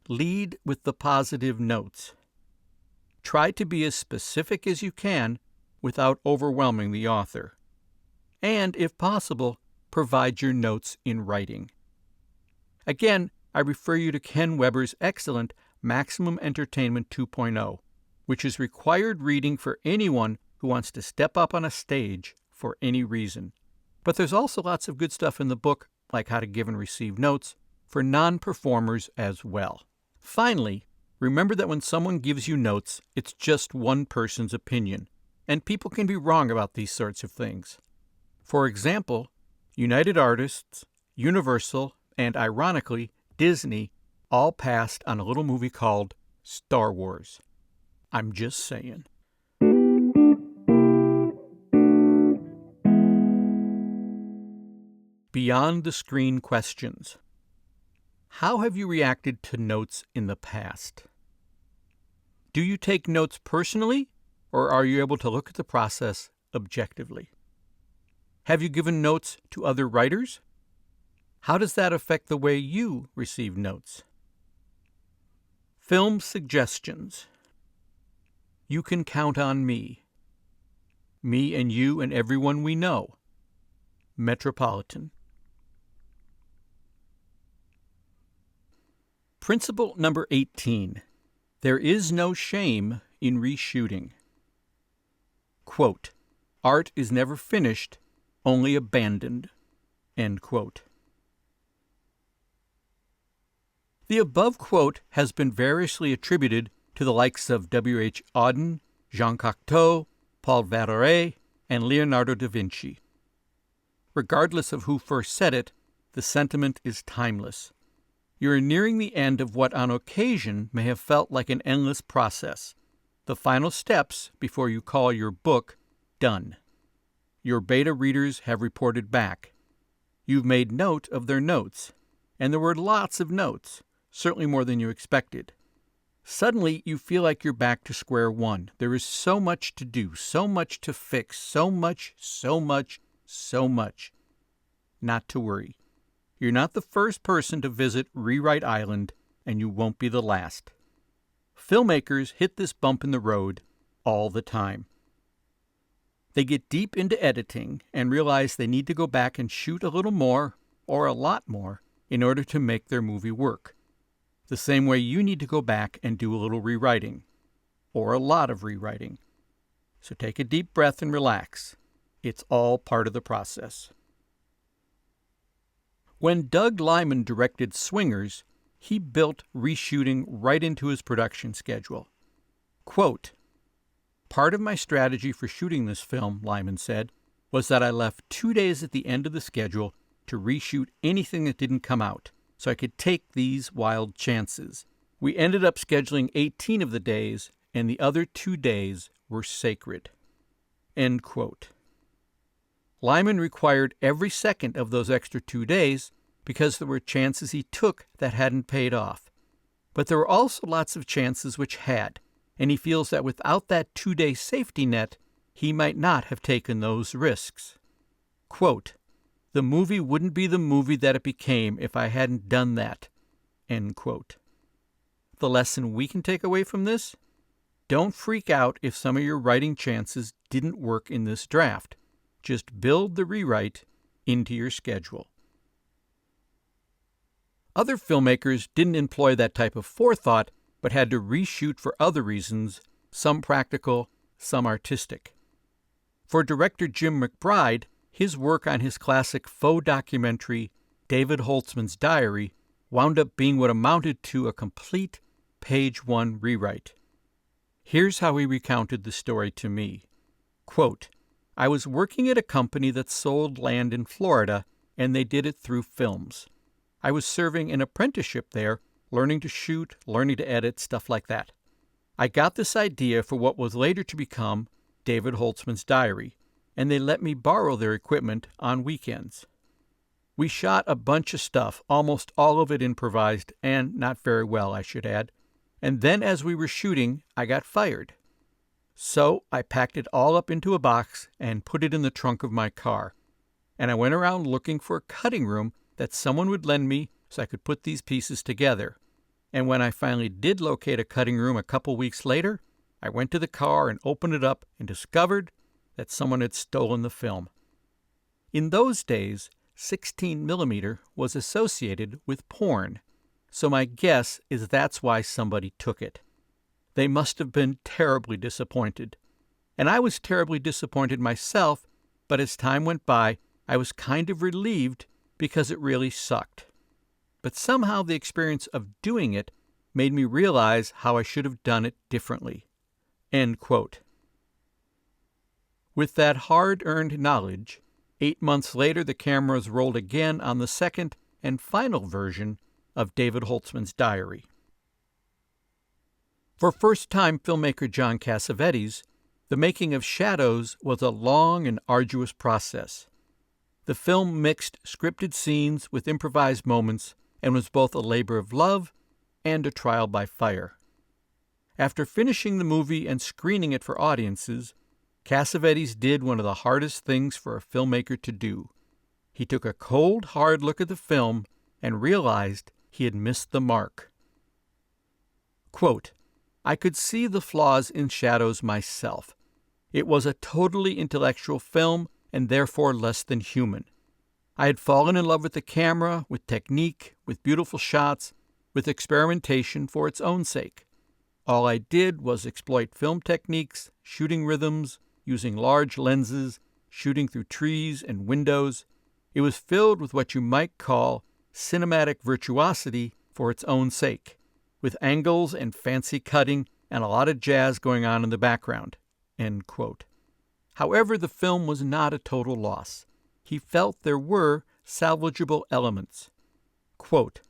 Lead with the positive notes. Try to be as specific as you can without overwhelming the author. And, if possible, provide your notes in writing. Again, I refer you to Ken Weber's excellent Maximum Entertainment 2.0, which is required reading for anyone who wants to step up on a stage for any reason. But there's also lots of good stuff in the book, like how to give and receive notes, for non-performers as well. Finally, remember that when someone gives you notes, it's just one person's opinion, and people can be wrong about these sorts of things. For example, United Artists, Universal, and ironically, Disney all passed on a little movie called Star Wars. I'm just saying. Beyond the screen questions. How have you reacted to notes in the past? Do you take notes personally, or are you able to look at the process objectively? Have you given notes to other writers? How does that affect the way you receive notes? Film suggestions. You can count on me. Me and you and everyone we know. Metropolitan. Principle number 18. There is no shame in reshooting. Quote, "Art is never finished, only abandoned." End quote. The above quote has been variously attributed to the likes of W.H. Auden, Jean Cocteau, Paul Valéry, and Leonardo da Vinci. Regardless of who first said it, the sentiment is timeless. You are nearing the end of what on occasion may have felt like an endless process, the final steps before you call your book done. Your beta readers have reported back. You've made note of their notes, and there were lots of notes, certainly more than you expected. Suddenly, you feel like you're back to square one. There is so much to do, so much to fix, so much. Not to worry. You're not the first person to visit Rewrite Island, and you won't be the last. Filmmakers hit this bump in the road all the time. They get deep into editing and realize they need to go back and shoot a little more, or a lot more, in order to make their movie work. The same way you need to go back and do a little rewriting, or a lot of rewriting. So take a deep breath and relax. It's all part of the process. When Doug Liman directed Swingers, he built reshooting right into his production schedule. Quote, "Part of my strategy for shooting this film," Liman said, "was that I left 2 days at the end of the schedule to reshoot anything that didn't come out, so I could take these wild chances. We ended up scheduling 18 of the days, and the other 2 days were sacred." End quote. Liman required every second of those extra 2 days because there were chances he took that hadn't paid off. But there were also lots of chances which had, and he feels that without that 2-day safety net, he might not have taken those risks. Quote, "The movie wouldn't be the movie that it became if I hadn't done that." End quote. The lesson we can take away from this? Don't freak out if some of your writing chances didn't work in this draft. Just build the rewrite into your schedule. Other filmmakers didn't employ that type of forethought, but had to reshoot for other reasons, some practical, some artistic. For director Jim McBride, his work on his classic faux documentary, David Holtzman's Diary, wound up being what amounted to a complete page-one rewrite. Here's how he recounted the story to me. Quote, "I was working at a company that sold land in Florida, and they did it through films. I was serving an apprenticeship there, learning to shoot, learning to edit, stuff like that. I got this idea for what was later to become David Holtzman's Diary, and they let me borrow their equipment on weekends. We shot a bunch of stuff, almost all of it improvised, and not very well, I should add. And then as we were shooting, I got fired. So I packed it all up into a box and put it in the trunk of my car. And I went around looking for a cutting room that someone would lend me so I could put these pieces together. And when I finally did locate a cutting room a couple weeks later, I went to the car and opened it up and discovered that someone had stolen the film. In those days, 16mm was associated with porn, so my guess is that's why somebody took it. They must have been terribly disappointed. And I was terribly disappointed myself, but as time went by, I was kind of relieved because it really sucked. But somehow the experience of doing it made me realize how I should have done it differently." End quote. With that hard-earned knowledge, 8 months later the cameras rolled again on the second and final version of David Holtzman's Diary. For first-time filmmaker John Cassavetes, the making of Shadows was a long and arduous process. The film mixed scripted scenes with improvised moments and was both a labor of love and a trial by fire. After finishing the movie and screening it for audiences, Cassavetes did one of the hardest things for a filmmaker to do. He took a cold, hard look at the film and realized he had missed the mark. Quote, "I could see the flaws in Shadows myself. It was a totally intellectual film and therefore less than human. I had fallen in love with the camera, with technique, with beautiful shots, with experimentation for its own sake. All I did was exploit film techniques, shooting rhythms, using large lenses, shooting through trees and windows. It was filled with what you might call cinematic virtuosity for its own sake, with angles and fancy cutting and a lot of jazz going on in the background." End quote. However, the film was not a total loss. He felt there were salvageable elements. Quote,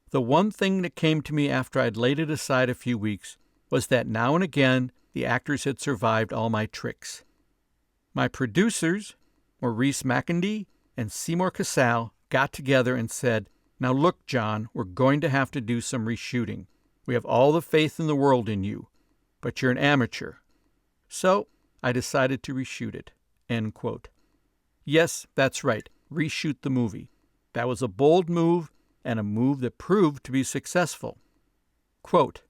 "The one thing that came to me after I'd laid it aside a few weeks was that now and again the actors had survived all my tricks. My producers, Maurice McIndy and Seymour Cassell, got together and said, 'Now look, John, we're going to have to do some reshooting. We have all the faith in the world in you, but you're an amateur.' So I decided to reshoot it." End quote. Yes, that's right, reshoot the movie. That was a bold move, and a move that proved to be successful. Quote,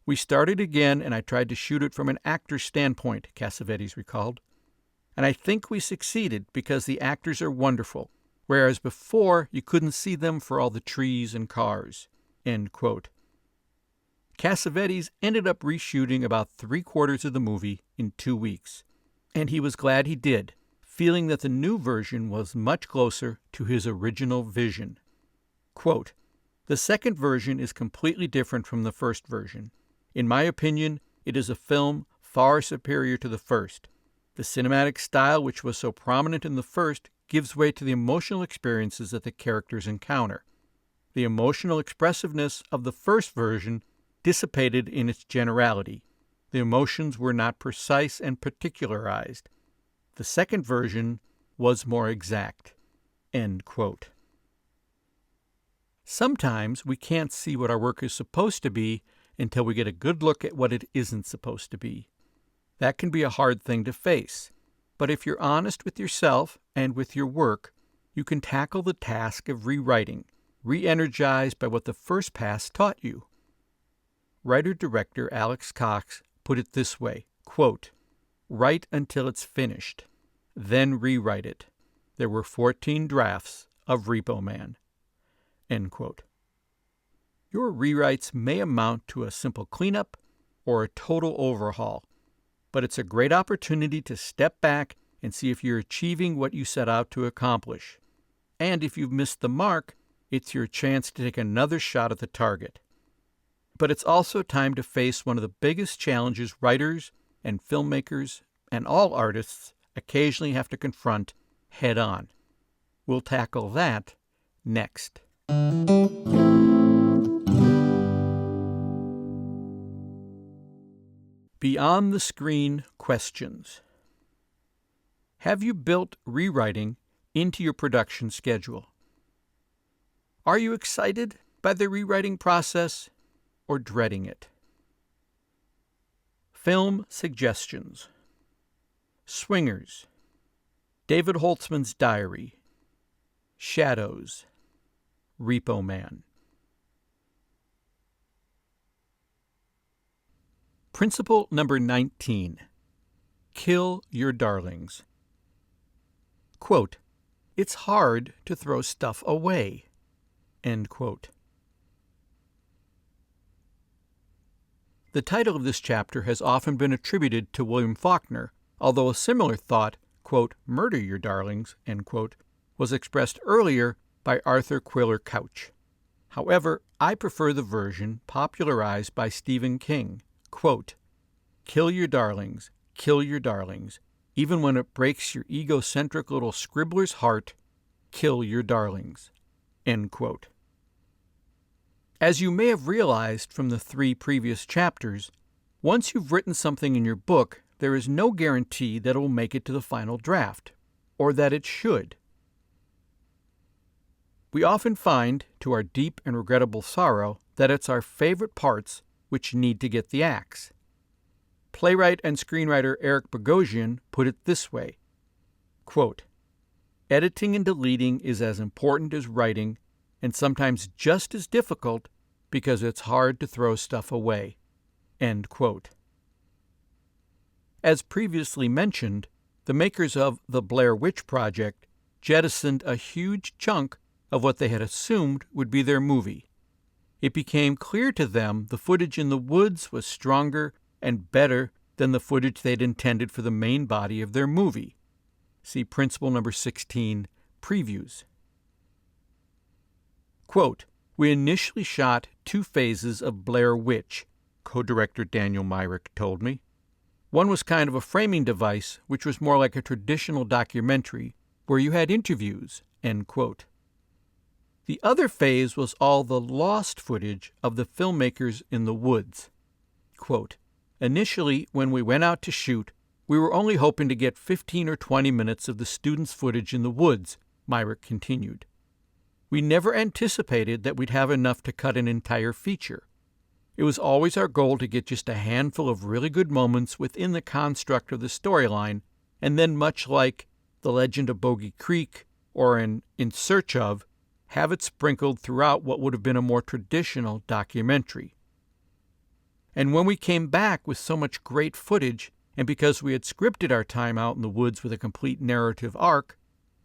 We started again, and I tried to shoot it from an actor's standpoint, Cassavetes recalled. And I think we succeeded because the actors are wonderful, whereas before you couldn't see them for all the trees and cars." End quote. Cassavetes ended up reshooting about 3/4 of the movie in 2 weeks, and he was glad he did, feeling that the new version was much closer to his original vision. Quote, "The second version is completely different from the first version. In my opinion, it is a film far superior to the first. The cinematic style, which was so prominent in the first, gives way to the emotional experiences that the characters encounter. The emotional expressiveness of the first version dissipated in its generality. The emotions were not precise and particularized. The second version was more exact." End quote. Sometimes we can't see what our work is supposed to be until we get a good look at what it isn't supposed to be. That can be a hard thing to face, but if you're honest with yourself and with your work, you can tackle the task of rewriting, re-energized by what the first pass taught you. Writer-director Alex Cox put it this way, quote, "Write until it's finished, then rewrite it. There were 14 drafts of Repo Man." End quote. Your rewrites may amount to a simple cleanup or a total overhaul, but it's a great opportunity to step back and see if you're achieving what you set out to accomplish. And if you've missed the mark, it's your chance to take another shot at the target. But it's also time to face one of the biggest challenges writers and filmmakers and all artists occasionally have to confront head on. We'll tackle that next. Beyond the Screen Questions. Have you built rewriting into your production schedule? Are you excited by the rewriting process or dreading it? Film suggestions. Swingers. David Holtzman's Diary. Shadows. Repo Man. Principle number 19. Kill your darlings. Quote, "It's hard to throw stuff away." End quote. The title of this chapter has often been attributed to William Faulkner, although a similar thought, quote, "Murder your darlings," end quote, was expressed earlier by Arthur Quiller Couch. However, I prefer the version popularized by Stephen King, quote, kill your darlings, even when it breaks your egocentric little scribbler's heart, kill your darlings," end quote. As you may have realized from the 3 previous chapters, once you've written something in your book, there is no guarantee that it will make it to the final draft, or that it should. We often find, to our deep and regrettable sorrow, that it's our favorite parts which need to get the axe. Playwright and screenwriter Eric Bogosian put it this way, quote, "Editing and deleting is as important as writing, and sometimes just as difficult because it's hard to throw stuff away." End quote. As previously mentioned, the makers of The Blair Witch Project jettisoned a huge chunk of what they had assumed would be their movie. It became clear to them the footage in the woods was stronger and better than the footage they'd intended for the main body of their movie. See Principle number 16, Previews. Quote, "We initially shot 2 phases of Blair Witch," co-director Daniel Myrick told me. "One was kind of a framing device, which was more like a traditional documentary, where you had interviews," end quote. The other phase was all the lost footage of the filmmakers in the woods. Quote, "Initially, when we went out to shoot, we were only hoping to get 15 or 20 minutes of the students' footage in the woods," Myrick continued. "We never anticipated that we'd have enough to cut an entire feature. It was always our goal to get just a handful of really good moments within the construct of the storyline, and then much like The Legend of Bogey Creek or In Search Of, have it sprinkled throughout what would have been a more traditional documentary." And when we came back with so much great footage, and because we had scripted our time out in the woods with a complete narrative arc,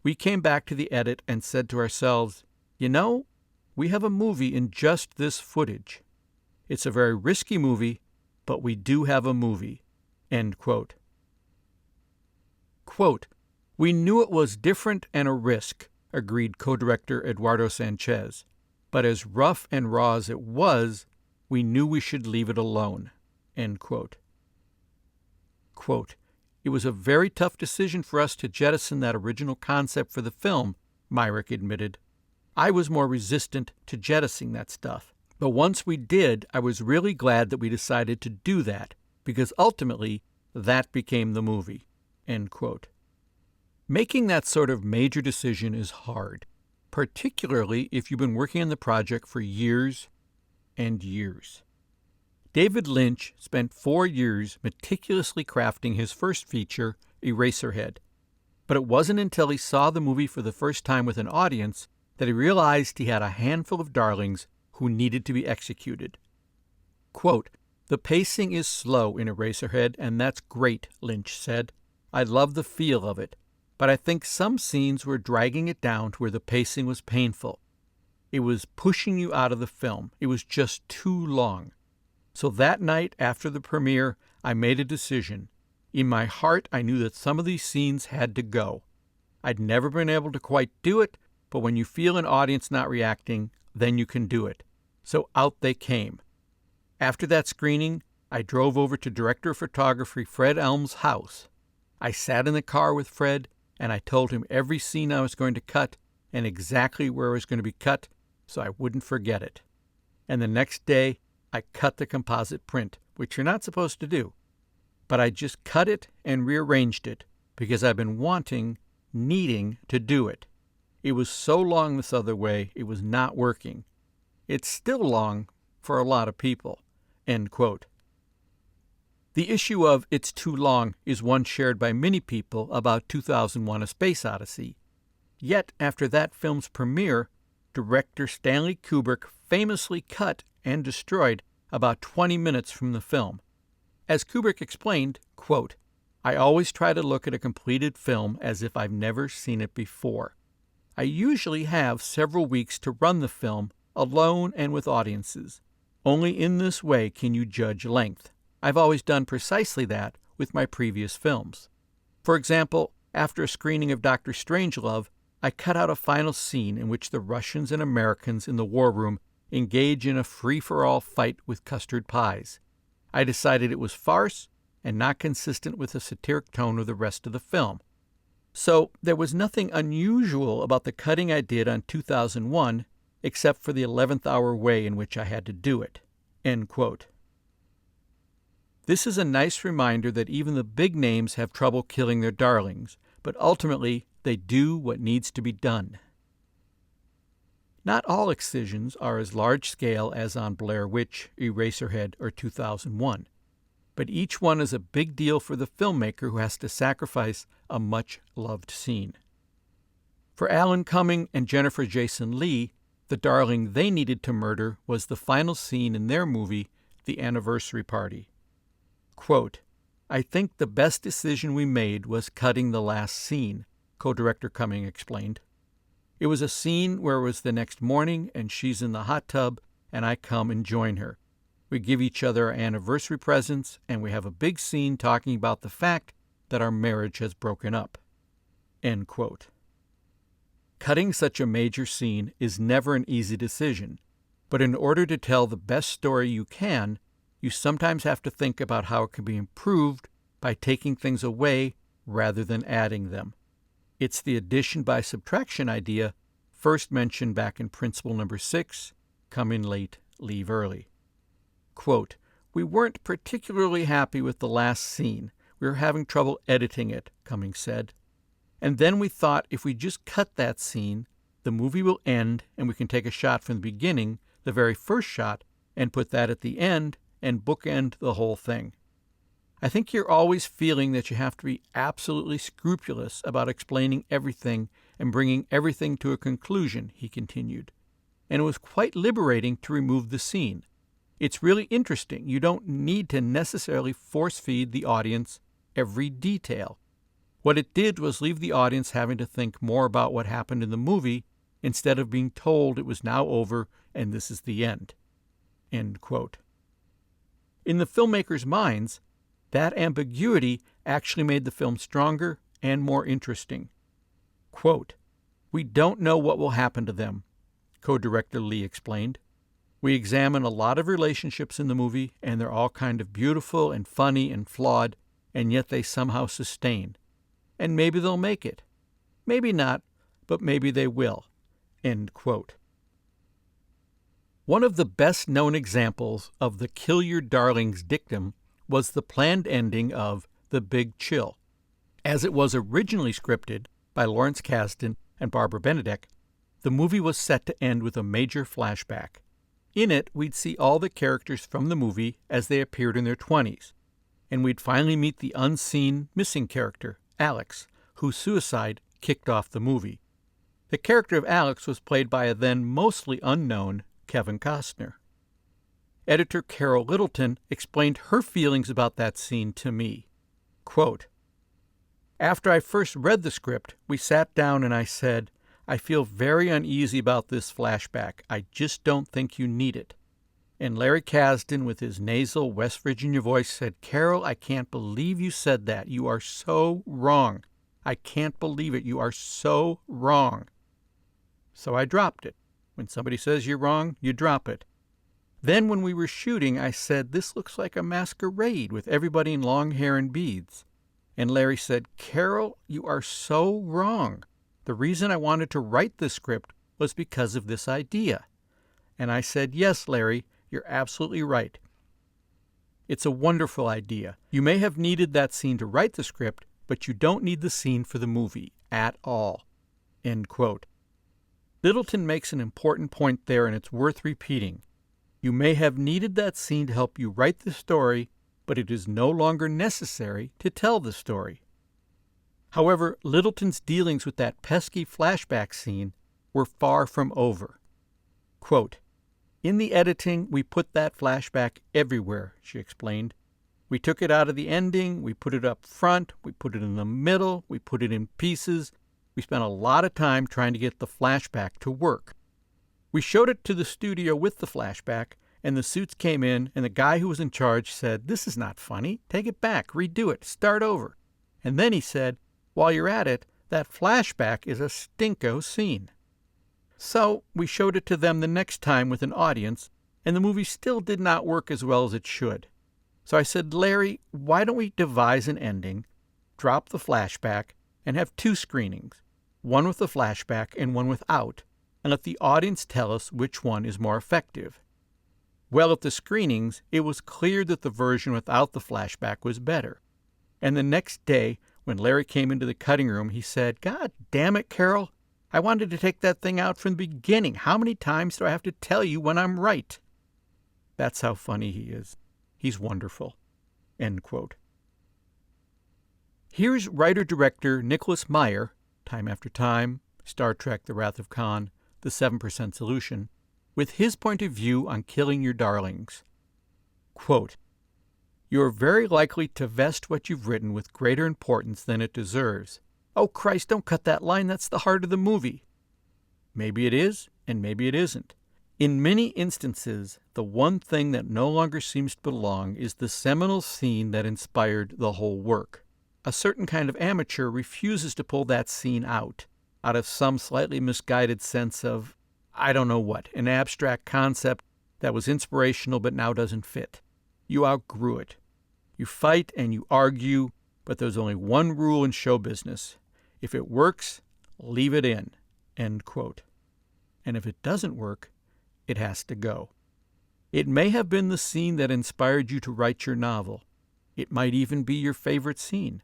we came back to the edit and said to ourselves, you know, we have a movie in just this footage. It's a very risky movie, but we do have a movie. End quote. Quote, we knew it was different and a risk, agreed co-director Eduardo Sanchez. But as rough and raw as it was, we knew we should leave it alone. End quote. Quote, it was a very tough decision for us to jettison that original concept for the film, Myrick admitted. I was more resistant to jettisoning that stuff. But once we did, I was really glad that we decided to do that, because ultimately, that became the movie. End quote. Making that sort of major decision is hard, particularly if you've been working on the project for years and years. David Lynch spent 4 years meticulously crafting his first feature, Eraserhead. But it wasn't until he saw the movie for the first time with an audience that he realized he had a handful of darlings who needed to be executed. Quote, the pacing is slow in Eraserhead, and that's great, Lynch said. I love the feel of it, but I think some scenes were dragging it down to where the pacing was painful. It was pushing you out of the film. It was just too long. So that night after the premiere, I made a decision. In my heart, I knew that some of these scenes had to go. I'd never been able to quite do it, but when you feel an audience not reacting, then you can do it. So out they came. After that screening, I drove over to director of photography Fred Elm's house. I sat in the car with Fred, and I told him every scene I was going to cut and exactly where it was going to be cut so I wouldn't forget it. And the next day, I cut the composite print, which you're not supposed to do. But I just cut it and rearranged it because I've been needing to do it. It was so long this other way, it was not working. It's still long for a lot of people. End quote. The issue of it's too long is one shared by many people about 2001: A Space Odyssey. Yet, after that film's premiere, director Stanley Kubrick famously cut and destroyed about 20 minutes from the film. As Kubrick explained, quote, I always try to look at a completed film as if I've never seen it before. I usually have several weeks to run the film alone and with audiences. Only in this way can you judge length. I've always done precisely that with my previous films. For example, after a screening of Dr. Strangelove, I cut out a final scene in which the Russians and Americans in the war room engage in a free-for-all fight with custard pies. I decided it was farce and not consistent with the satiric tone of the rest of the film. So there was nothing unusual about the cutting I did on 2001 except for the 11th hour way in which I had to do it. End quote. This is a nice reminder that even the big names have trouble killing their darlings, but ultimately they do what needs to be done. Not all excisions are as large-scale as on Blair Witch, Eraserhead, or 2001, but each one is a big deal for the filmmaker who has to sacrifice a much-loved scene. For Alan Cumming and Jennifer Jason Leigh, the darling they needed to murder was the final scene in their movie, The Anniversary Party. Quote, I think the best decision we made was cutting the last scene, co-director Cumming explained. It was a scene where it was the next morning and she's in the hot tub and I come and join her. We give each other our anniversary presents and we have a big scene talking about the fact that our marriage has broken up. End quote. Cutting such a major scene is never an easy decision, but in order to tell the best story you can, you sometimes have to think about how it can be improved by taking things away rather than adding them. It's the addition by subtraction idea first mentioned back in Principle Number 6, Come in late, leave early. Quote, we weren't particularly happy with the last scene. We were having trouble editing it, Cummings said. And then we thought if we just cut that scene, the movie will end and we can take a shot from the beginning, the very first shot, and put that at the end and bookend the whole thing. I think you're always feeling that you have to be absolutely scrupulous about explaining everything and bringing everything to a conclusion, he continued. And it was quite liberating to remove the scene. It's really interesting. You don't need to necessarily force-feed the audience every detail. What it did was leave the audience having to think more about what happened in the movie instead of being told it was now over and this is the end." End quote. In the filmmakers' minds, that ambiguity actually made the film stronger and more interesting. Quote, "We don't know what will happen to them," co-director Lee explained. "We examine a lot of relationships in the movie, and they're all kind of beautiful and funny and flawed, and yet they somehow sustain. And maybe they'll make it. Maybe not, but maybe they will." End quote. One of the best-known examples of the kill your darlings dictum was the planned ending of The Big Chill. As it was originally scripted by Lawrence Kasdan and Barbara Benedek, the movie was set to end with a major flashback. In it, we'd see all the characters from the movie as they appeared in their 20s, and we'd finally meet the unseen, missing character, Alex, whose suicide kicked off the movie. The character of Alex was played by a then mostly unknown Kevin Costner. Editor Carol Littleton explained her feelings about that scene to me. Quote, "After I first read the script, we sat down and I said, I feel very uneasy about this flashback. I just don't think you need it. And Larry Kasdan, with his nasal West Virginia voice, said, Carol, I can't believe you said that. You are so wrong. I can't believe it. You are so wrong. So I dropped it. When somebody says you're wrong, you drop it. Then when we were shooting, I said, this looks like a masquerade with everybody in long hair and beads. And Larry said, Carol, you are so wrong. The reason I wanted to write this script was because of this idea. And I said, yes, Larry, you're absolutely right. It's a wonderful idea. You may have needed that scene to write the script, but you don't need the scene for the movie at all." End quote. Littleton makes an important point there, and it's worth repeating. You may have needed that scene to help you write the story, but it is no longer necessary to tell the story. However, Littleton's dealings with that pesky flashback scene were far from over. Quote, "In the editing, we put that flashback everywhere," she explained. "We took it out of the ending, we put it up front, we put it in the middle, we put it in pieces. We spent a lot of time trying to get the flashback to work. We showed it to the studio with the flashback, and the suits came in, and the guy who was in charge said, this is not funny. Take it back, redo it, start over. And then he said, while you're at it, that flashback is a stinko scene. So we showed it to them the next time with an audience, and the movie still did not work as well as it should. So I said, Larry, why don't we devise an ending, drop the flashback, and have 2 screenings, one with the flashback and one without, and let the audience tell us which one is more effective. Well, at the screenings, it was clear that the version without the flashback was better. And the next day, when Larry came into the cutting room, he said, God damn it, Carol, I wanted to take that thing out from the beginning. How many times do I have to tell you when I'm right? That's how funny he is. He's wonderful." End quote. Here's writer-director Nicholas Meyer, Time After Time, Star Trek The Wrath of Khan, The 7% Solution, with his point of view on killing your darlings. Quote, "You are very likely to vest what you've written with greater importance than it deserves. Oh, Christ, don't cut that line. That's the heart of the movie. Maybe it is, and maybe it isn't. In many instances, the one thing that no longer seems to belong is the seminal scene that inspired the whole work. A certain kind of amateur refuses to pull that scene out of some slightly misguided sense of, I don't know what, an abstract concept that was inspirational but now doesn't fit. You outgrew it. You fight and you argue, but there's only one rule in show business. If it works, leave it in." End quote. And if it doesn't work, it has to go. It may have been the scene that inspired you to write your novel. It might even be your favorite scene.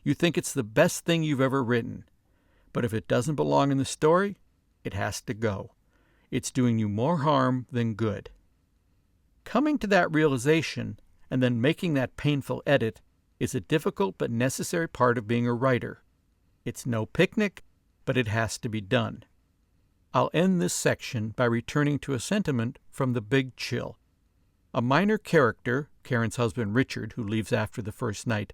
You think it's the best thing you've ever written. But if it doesn't belong in the story, it has to go. It's doing you more harm than good. Coming to that realization and then making that painful edit is a difficult but necessary part of being a writer. It's no picnic, but it has to be done. I'll end this section by returning to a sentiment from The Big Chill. A minor character, Karen's husband Richard, who leaves after the first night,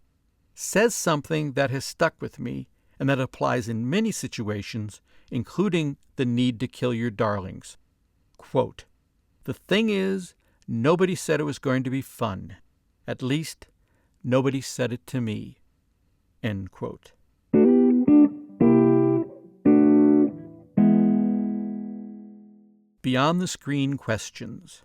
says something that has stuck with me and that applies in many situations, including the need to kill your darlings. Quote, "The thing is, nobody said it was going to be fun. At least, nobody said it to me." End quote. Beyond the screen questions.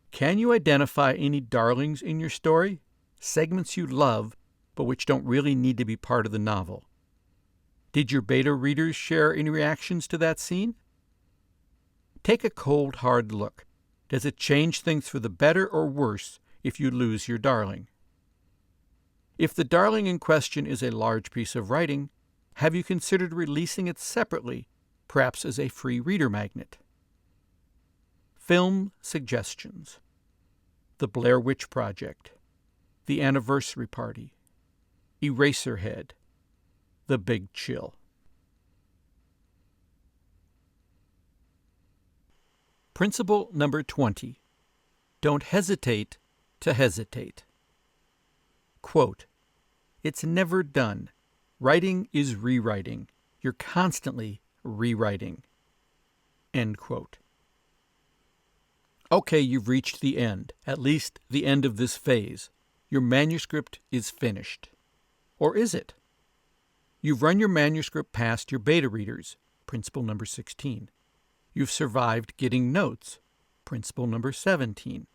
Can you identify any darlings in your story? Segments you love, but which don't really need to be part of the novel? Did your beta readers share any reactions to that scene? Take a cold, hard look. Does it change things for the better or worse if you lose your darling? If the darling in question is a large piece of writing, have you considered releasing it separately, perhaps as a free reader magnet? Film suggestions: The Blair Witch Project, The Anniversary Party, Eraserhead, The Big Chill. Principle number 20. Don't hesitate to hesitate. Quote, "It's never done. Writing is rewriting. You're constantly rewriting." End quote. Okay, you've reached the end, at least the end of this phase. Your manuscript is finished. Or is it? You've run your manuscript past your beta readers, principle number 16. You've survived getting notes, principle number 17.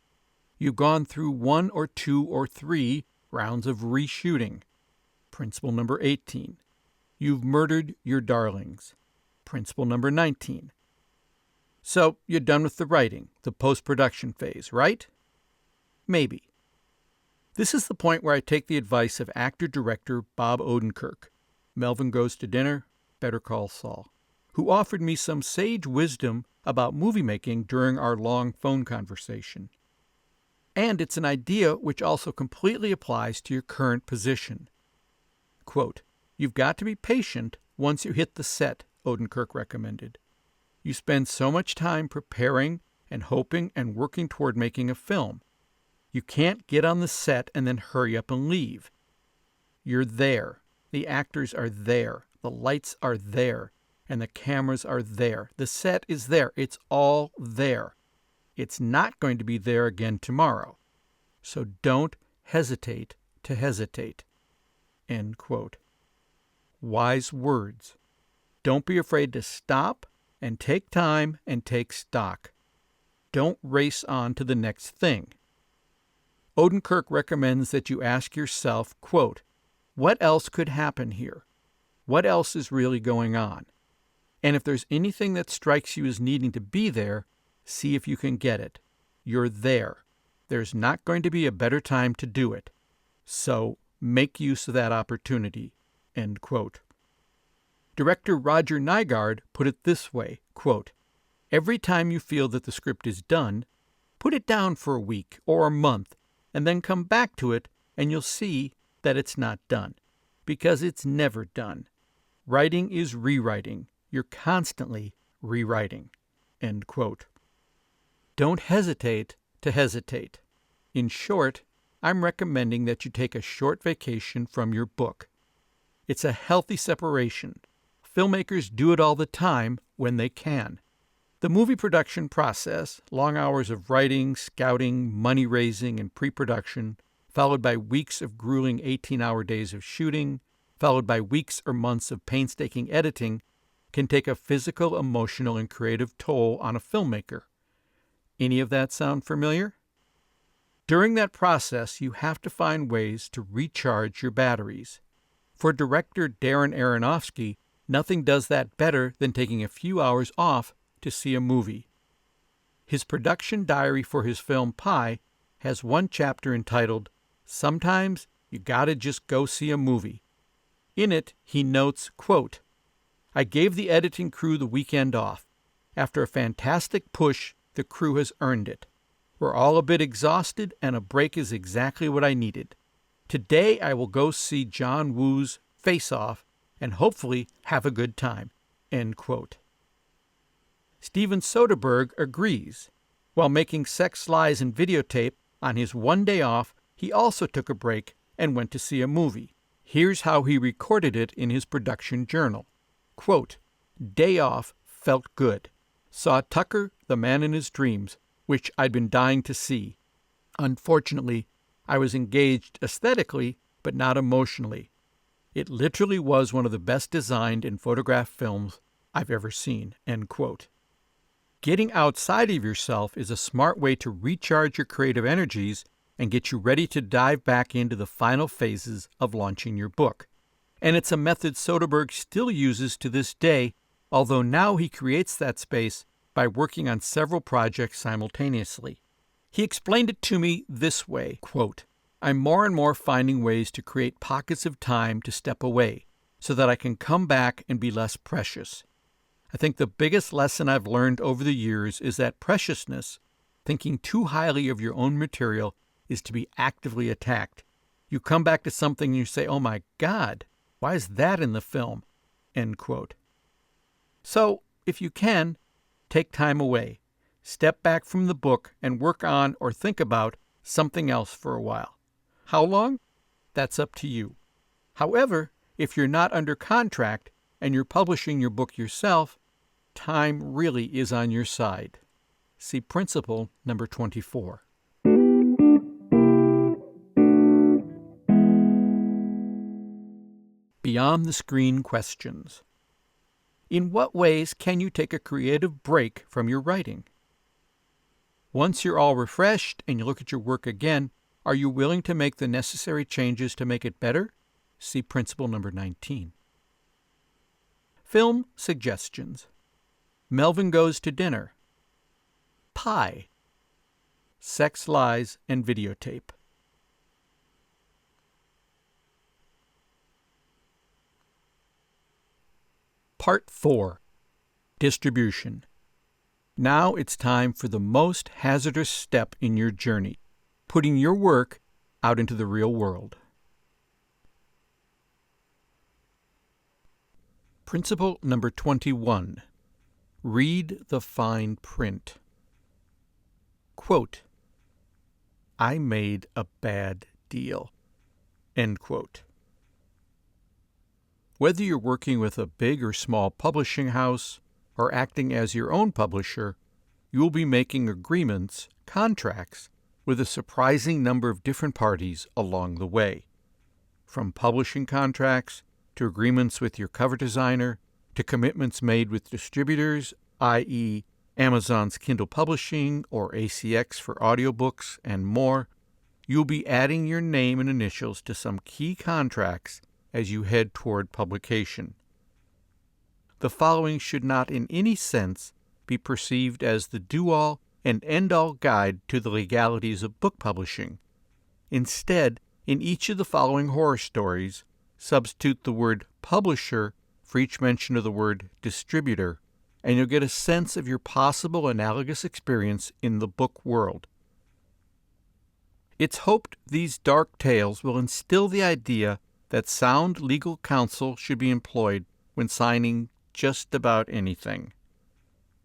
You've gone through 1 or 2 or 3 rounds of reshooting, principle number 18. You've murdered your darlings, principle number 19. So you're done with the writing, the post-production phase, right? Maybe. This is the point where I take the advice of actor-director Bob Odenkirk, Melvin Goes to Dinner, Better Call Saul, who offered me some sage wisdom about movie making during our long phone conversation. And it's an idea which also completely applies to your current position. Quote, "You've got to be patient once you hit the set," Odenkirk recommended. "You spend so much time preparing and hoping and working toward making a film. You can't get on the set and then hurry up and leave. You're there. The actors are there. The lights are there. And the cameras are there. The set is there. It's all there. It's not going to be there again tomorrow. So don't hesitate to hesitate." End quote. Wise words. Don't be afraid to stop and take time and take stock. Don't race on to the next thing. Odenkirk recommends that you ask yourself, quote, "What else could happen here? What else is really going on? And if there's anything that strikes you as needing to be there, see if you can get it. You're there. There's not going to be a better time to do it. So make use of that opportunity." End quote. Director Roger Nygard put it this way, quote, "Every time you feel that the script is done, put it down for a week or a month, and then come back to it, and you'll see that it's not done, because it's never done. Writing is rewriting. You're constantly rewriting." End quote. Don't hesitate to hesitate. In short, I'm recommending that you take a short vacation from your book. It's a healthy separation. Filmmakers do it all the time when they can. The movie production process, long hours of writing, scouting, money raising, and pre-production, followed by weeks of grueling 18-hour days of shooting, followed by weeks or months of painstaking editing, can take a physical, emotional, and creative toll on a filmmaker. Any of that sound familiar? During that process, you have to find ways to recharge your batteries. For director Darren Aronofsky, nothing does that better than taking a few hours off to see a movie. His production diary for his film Pi has one chapter entitled, "Sometimes you gotta just go see a movie." In it, he notes, quote, "I gave the editing crew the weekend off. After a fantastic push, the crew has earned it. We're all a bit exhausted, and a break is exactly what I needed. Today I will go see John Woo's Face Off and hopefully have a good time." End quote. Steven Soderbergh agrees. While making Sex, Lies, and Videotape, on his one day off, he also took a break and went to see a movie. Here's how he recorded it in his production journal. Quote, "Day off, felt good. Saw Tucker, the Man in His Dreams, which I'd been dying to see. Unfortunately, I was engaged aesthetically, but not emotionally. It literally was one of the best designed and photographed films I've ever seen." End quote. Getting outside of yourself is a smart way to recharge your creative energies and get you ready to dive back into the final phases of launching your book. And it's a method Soderbergh still uses to this day, although now he creates that space by working on several projects simultaneously. He explained it to me this way, quote, "I'm more and more finding ways to create pockets of time to step away so that I can come back and be less precious. I think the biggest lesson I've learned over the years is that preciousness, thinking too highly of your own material, is to be actively attacked. You come back to something and you say, oh my God, why is that in the film?" End quote. So, if you can, take time away. Step back from the book and work on or think about something else for a while. How long? That's up to you. However, if you're not under contract and you're publishing your book yourself, time really is on your side. See principle number 24. Beyond the screen questions. In what ways can you take a creative break from your writing? Once you're all refreshed and you look at your work again, are you willing to make the necessary changes to make it better? See principle number 19. Film suggestions. Melvin Goes to Dinner. Pie. Sex, Lies, and Videotape. Part 4. Distribution. Now it's time for the most hazardous step in your journey, putting your work out into the real world. Principle number 21. Read the fine print. Quote, "I made a bad deal." End quote. Whether you're working with a big or small publishing house or acting as your own publisher, you will be making agreements, contracts, with a surprising number of different parties along the way. From publishing contracts to agreements with your cover designer to commitments made with distributors, i.e., Amazon's Kindle Publishing or ACX for audiobooks and more, you'll be adding your name and initials to some key contracts as you head toward publication. The following should not in any sense be perceived as the do-all and end-all guide to the legalities of book publishing. Instead, in each of the following horror stories, substitute the word publisher for each mention of the word distributor, and you'll get a sense of your possible analogous experience in the book world. It's hoped these dark tales will instill the idea that sound legal counsel should be employed when signing just about anything.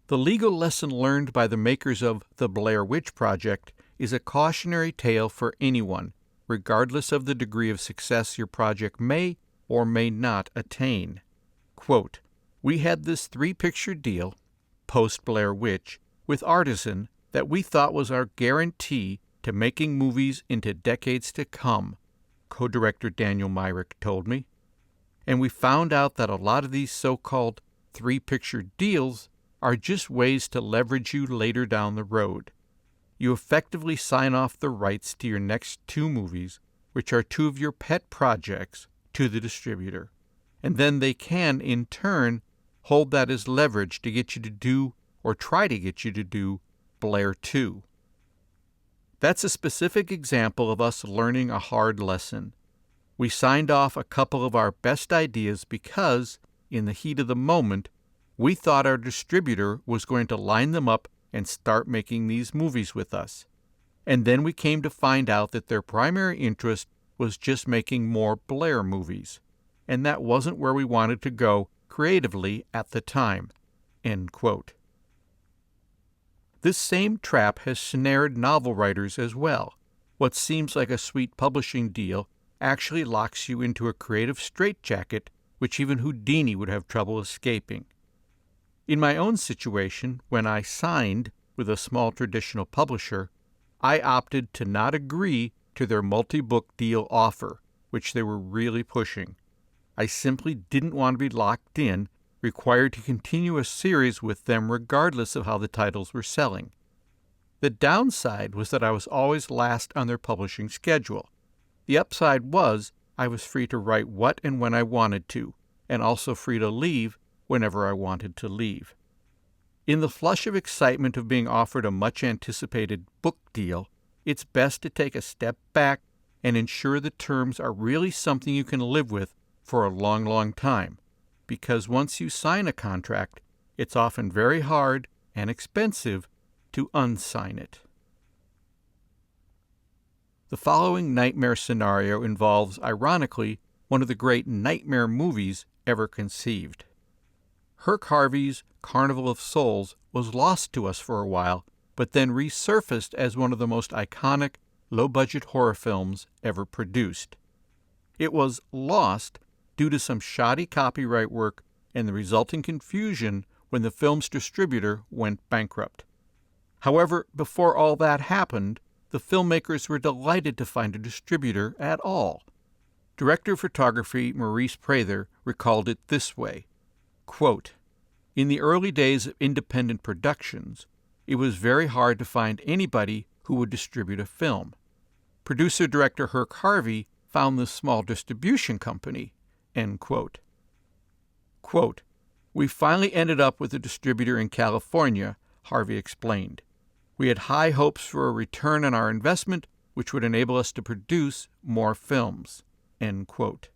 The legal lesson learned by the makers of The Blair Witch Project is a cautionary tale for anyone, regardless of the degree of success your project may or may not attain. Quote, "We had this 3-picture deal, post-Blair Witch, with Artisan that we thought was our guarantee to making movies into decades to come," co-director Daniel Myrick told me. "And we found out that a lot of these so-called 3-picture deals are just ways to leverage you later down the road. You effectively sign off the rights to your next 2 movies, which are 2 of your pet projects, to the distributor. And then they can, in turn, hold that as leverage to get you to do, or try to get you to do, Blair 2. That's a specific example of us learning a hard lesson. We signed off a couple of our best ideas because, in the heat of the moment, we thought our distributor was going to line them up and start making these movies with us. And then we came to find out that their primary interest was just making more Blair movies. And that wasn't where we wanted to go creatively at the time." End quote. This same trap has snared novel writers as well. What seems like a sweet publishing deal actually locks you into a creative straitjacket which even Houdini would have trouble escaping. In my own situation, when I signed with a small traditional publisher, I opted to not agree to their multi-book deal offer, which they were really pushing. I simply didn't want to be locked in, required to continue a series with them regardless of how the titles were selling. The downside was that I was always last on their publishing schedule. The upside was I was free to write what and when I wanted to, and also free to leave whenever I wanted to leave. In the flush of excitement of being offered a much-anticipated book deal, it's best to take a step back and ensure the terms are really something you can live with for a long, long time, because once you sign a contract, it's often very hard and expensive to unsign it. The following nightmare scenario involves, ironically, one of the great nightmare movies ever conceived. Herc Harvey's Carnival of Souls was lost to us for a while, but then resurfaced as one of the most iconic, low-budget horror films ever produced. It was lost due to some shoddy copyright work and the resulting confusion when the film's distributor went bankrupt. However, before all that happened, the filmmakers were delighted to find a distributor at all. Director of photography Maurice Prather recalled it this way, quote, "In the early days of independent productions, it was very hard to find anybody who would distribute a film. Producer-director Herc Harvey found this small distribution company," end quote. Quote, "We finally ended up with a distributor in California," Harvey explained. "We had high hopes for a return on our investment, which would enable us to produce more films," end quote.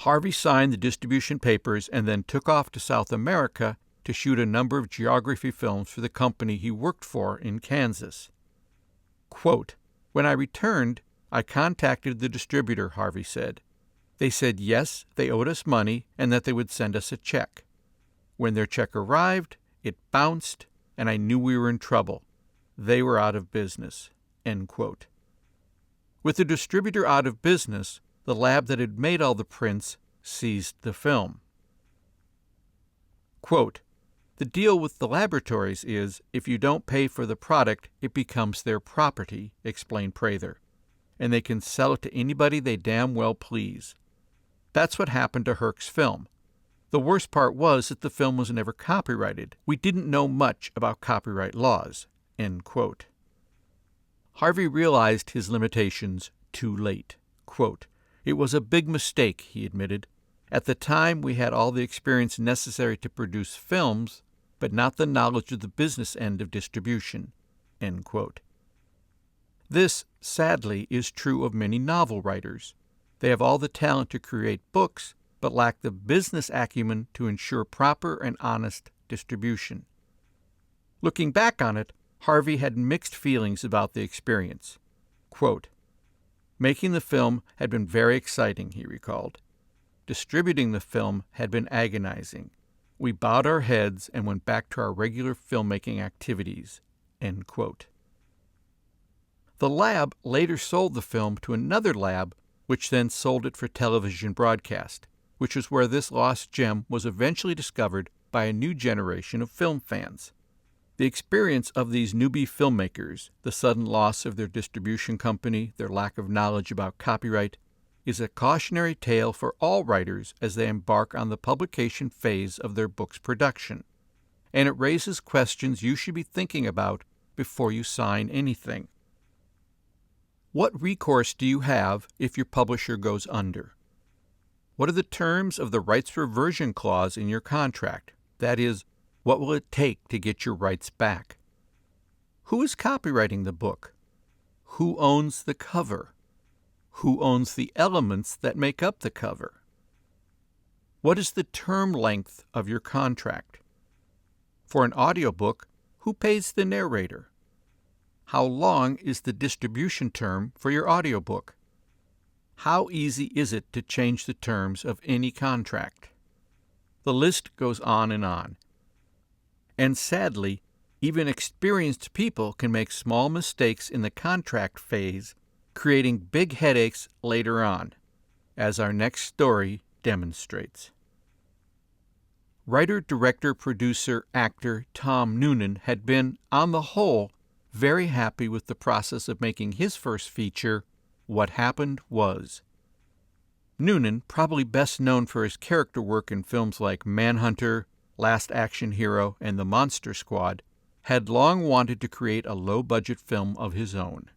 Harvey signed the distribution papers and then took off to South America to shoot a number of geography films for the company he worked for in Kansas. Quote, "When I returned, I contacted the distributor," Harvey said. "They said yes, they owed us money and that they would send us a check. When their check arrived, it bounced, and I knew we were in trouble. They were out of business," end quote. With the distributor out of business, the lab that had made all the prints seized the film. Quote, "The deal with the laboratories is, if you don't pay for the product, it becomes their property," explained Prather, "and they can sell it to anybody they damn well please. That's what happened to Herc's film. The worst part was that the film was never copyrighted. We didn't know much about copyright laws," end quote. Harvey realized his limitations too late. Quote, "It was a big mistake," he admitted. "At the time, we had all the experience necessary to produce films, but not the knowledge of the business end of distribution," end quote. This, sadly, is true of many novel writers. They have all the talent to create books, but lack the business acumen to ensure proper and honest distribution. Looking back on it, Harvey had mixed feelings about the experience. Quote, "Making the film had been very exciting," he recalled. "Distributing the film had been agonizing. We bowed our heads and went back to our regular filmmaking activities," end quote. The lab later sold the film to another lab, which then sold it for television broadcast, which is where this lost gem was eventually discovered by a new generation of film fans. The experience of these newbie filmmakers, the sudden loss of their distribution company, their lack of knowledge about copyright, is a cautionary tale for all writers as they embark on the publication phase of their book's production, and it raises questions you should be thinking about before you sign anything. What recourse do you have if your publisher goes under? What are the terms of the rights reversion clause in your contract? That is, what will it take to get your rights back? Who is copyrighting the book? Who owns the cover? Who owns the elements that make up the cover? What is the term length of your contract? For an audiobook, who pays the narrator? How long is the distribution term for your audiobook? How easy is it to change the terms of any contract? The list goes on. And sadly, Even experienced people can make small mistakes in the contract phase, creating big headaches later on, as our next story demonstrates. Writer, director, producer, actor Tom Noonan had been, on the whole, very happy with the process of making his first feature, What Happened Was. Noonan, probably best known for his character work in films like Manhunter, Last Action Hero, and The Monster Squad, had long wanted to create a low-budget film of his own.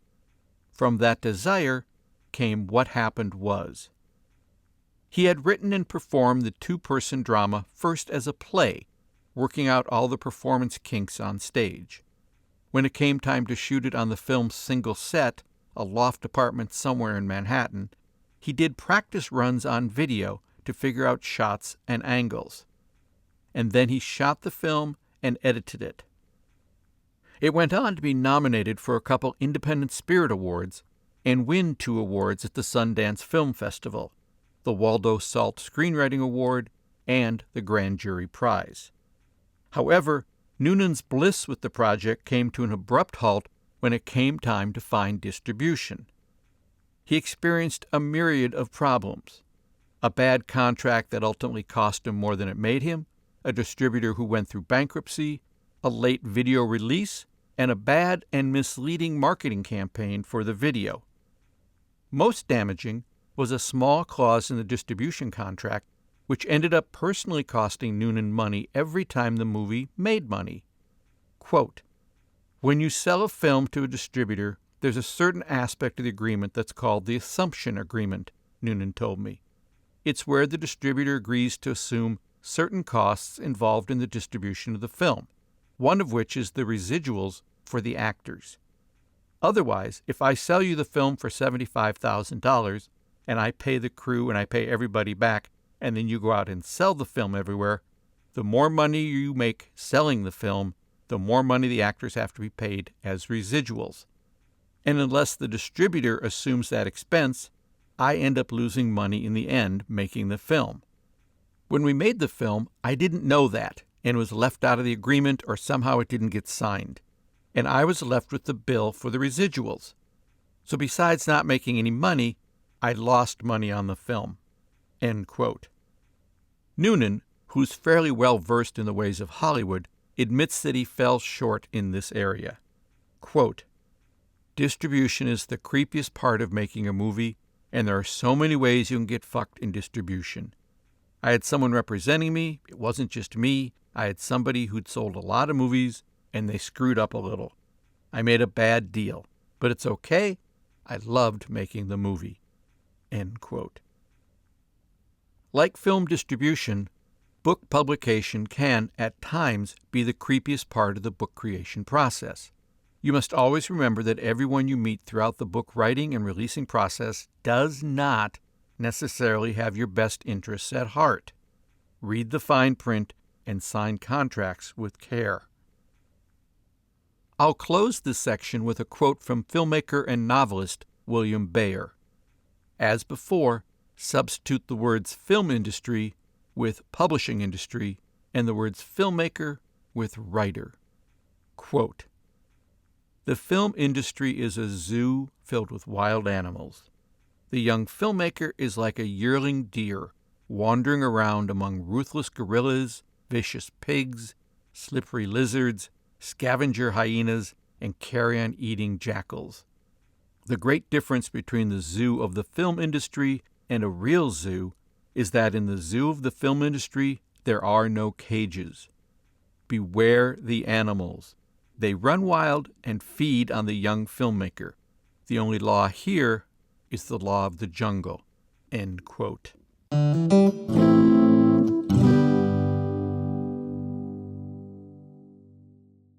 From that desire came What Happened Was. He had written and performed the two-person drama first as a play, working out all the performance kinks on stage. When it came time to shoot it on the film's single set, a loft apartment somewhere in Manhattan, he did practice runs on video to figure out shots and angles. And then he shot the film and edited it. It went on to be nominated for a couple Independent Spirit Awards and win 2 awards at the Sundance Film Festival, the Waldo Salt Screenwriting Award and the Grand Jury Prize. However, Noonan's bliss with the project came to an abrupt halt when it came time to find distribution. He experienced a myriad of problems: a bad contract that ultimately cost him more than it made him, a distributor who went through bankruptcy, a late video release, and a bad and misleading marketing campaign for the video. Most damaging was a small clause in the distribution contract which ended up personally costing Noonan money every time the movie made money. Quote, "When you sell a film to a distributor, there's a certain aspect of the agreement that's called the assumption agreement," Noonan told me. It's where the distributor agrees to assume certain costs involved in the distribution of the film, one of which is the residuals for the actors. Otherwise, if I sell you the film for $75,000 and I pay the crew and I pay everybody back, and then you go out and sell the film everywhere, the more money you make selling the film, the more money the actors have to be paid as residuals. And unless the distributor assumes that expense, I end up losing money in the end making the film. When we made the film, I didn't know that, and was left out of the agreement, or somehow it didn't get signed, and I was left with the bill for the residuals. So besides not making any money, I lost money on the film." End quote. Noonan, who's fairly well versed in the ways of Hollywood, admits that he fell short in this area. Quote, "Distribution is the creepiest part of making a movie, and there are so many ways you can get fucked in distribution. I had someone representing me. It wasn't just me. I had somebody who'd sold a lot of movies, and they screwed up a little. I made a bad deal, but it's okay. I loved making the movie." End quote. Like film distribution, book publication can, at times, be the creepiest part of the book creation process. You must always remember that everyone you meet throughout the book writing and releasing process does not necessarily have your best interests at heart. Read the fine print and sign contracts with care. I'll close this section with a quote from filmmaker and novelist William Bayer. As before, substitute the words film industry with publishing industry and the words filmmaker with writer. Quote, "The film industry is a zoo filled with wild animals. The young filmmaker is like a yearling deer wandering around among ruthless gorillas, vicious pigs, slippery lizards, scavenger hyenas, and carrion-eating jackals. The great difference between the zoo of the film industry and a real zoo is that in the zoo of the film industry, there are no cages. Beware the animals. They run wild and feed on the young filmmaker. The only law here is the law of the jungle." End quote.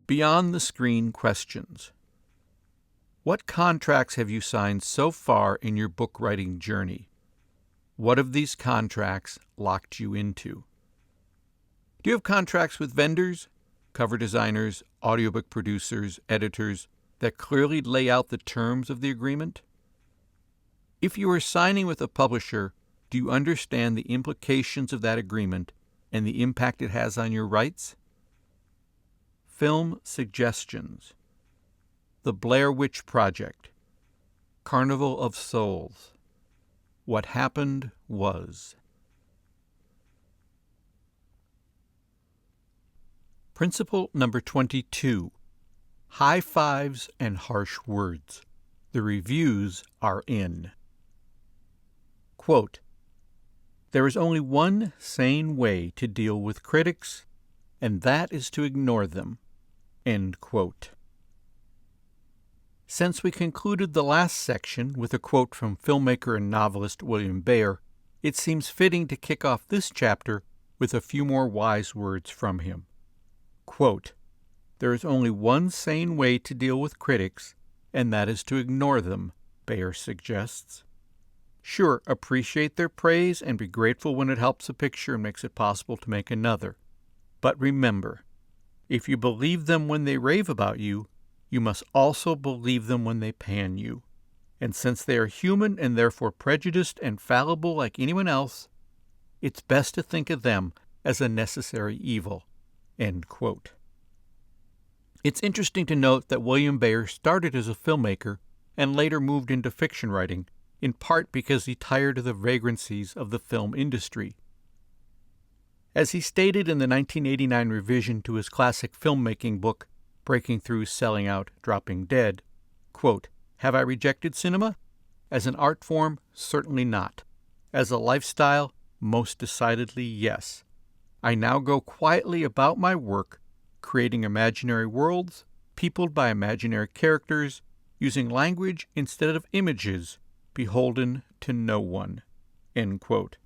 Beyond the screen questions. What contracts have you signed so far in your book writing journey? What of these contracts locked you into? Do you have contracts with vendors, cover designers, audiobook producers, editors that clearly lay out the terms of the agreement? If you are signing with a publisher, do you understand the implications of that agreement and the impact it has on your rights? Film Suggestions, The Blair Witch Project, Carnival of Souls, What Happened Was. Principle number 22. High fives and harsh words. The reviews are in. Quote, "There is only one sane way to deal with critics, and that is to ignore them." End quote. Since we concluded the last section with a quote from filmmaker and novelist William Baer, it seems fitting to kick off this chapter with a few more wise words from him. Quote, "There is only one sane way to deal with critics, and that is to ignore them," Baer suggests. Sure, appreciate their praise and be grateful when it helps a picture and makes it possible to make another. But remember, if you believe them when they rave about you, you must also believe them when they pan you. And since they are human and therefore prejudiced and fallible like anyone else, it's best to think of them as a necessary evil." End quote. It's interesting to note that William Baer started as a filmmaker and later moved into fiction writing, in part because he tired of the vagrancies of the film industry. As he stated in the 1989 revision to his classic filmmaking book, Breaking Through, Selling Out, Dropping Dead, quote, "Have I rejected cinema? As an art form, certainly not. As a lifestyle, most decidedly yes. I now go quietly about my work, creating imaginary worlds, peopled by imaginary characters, using language instead of images, beholden to no one." End quote.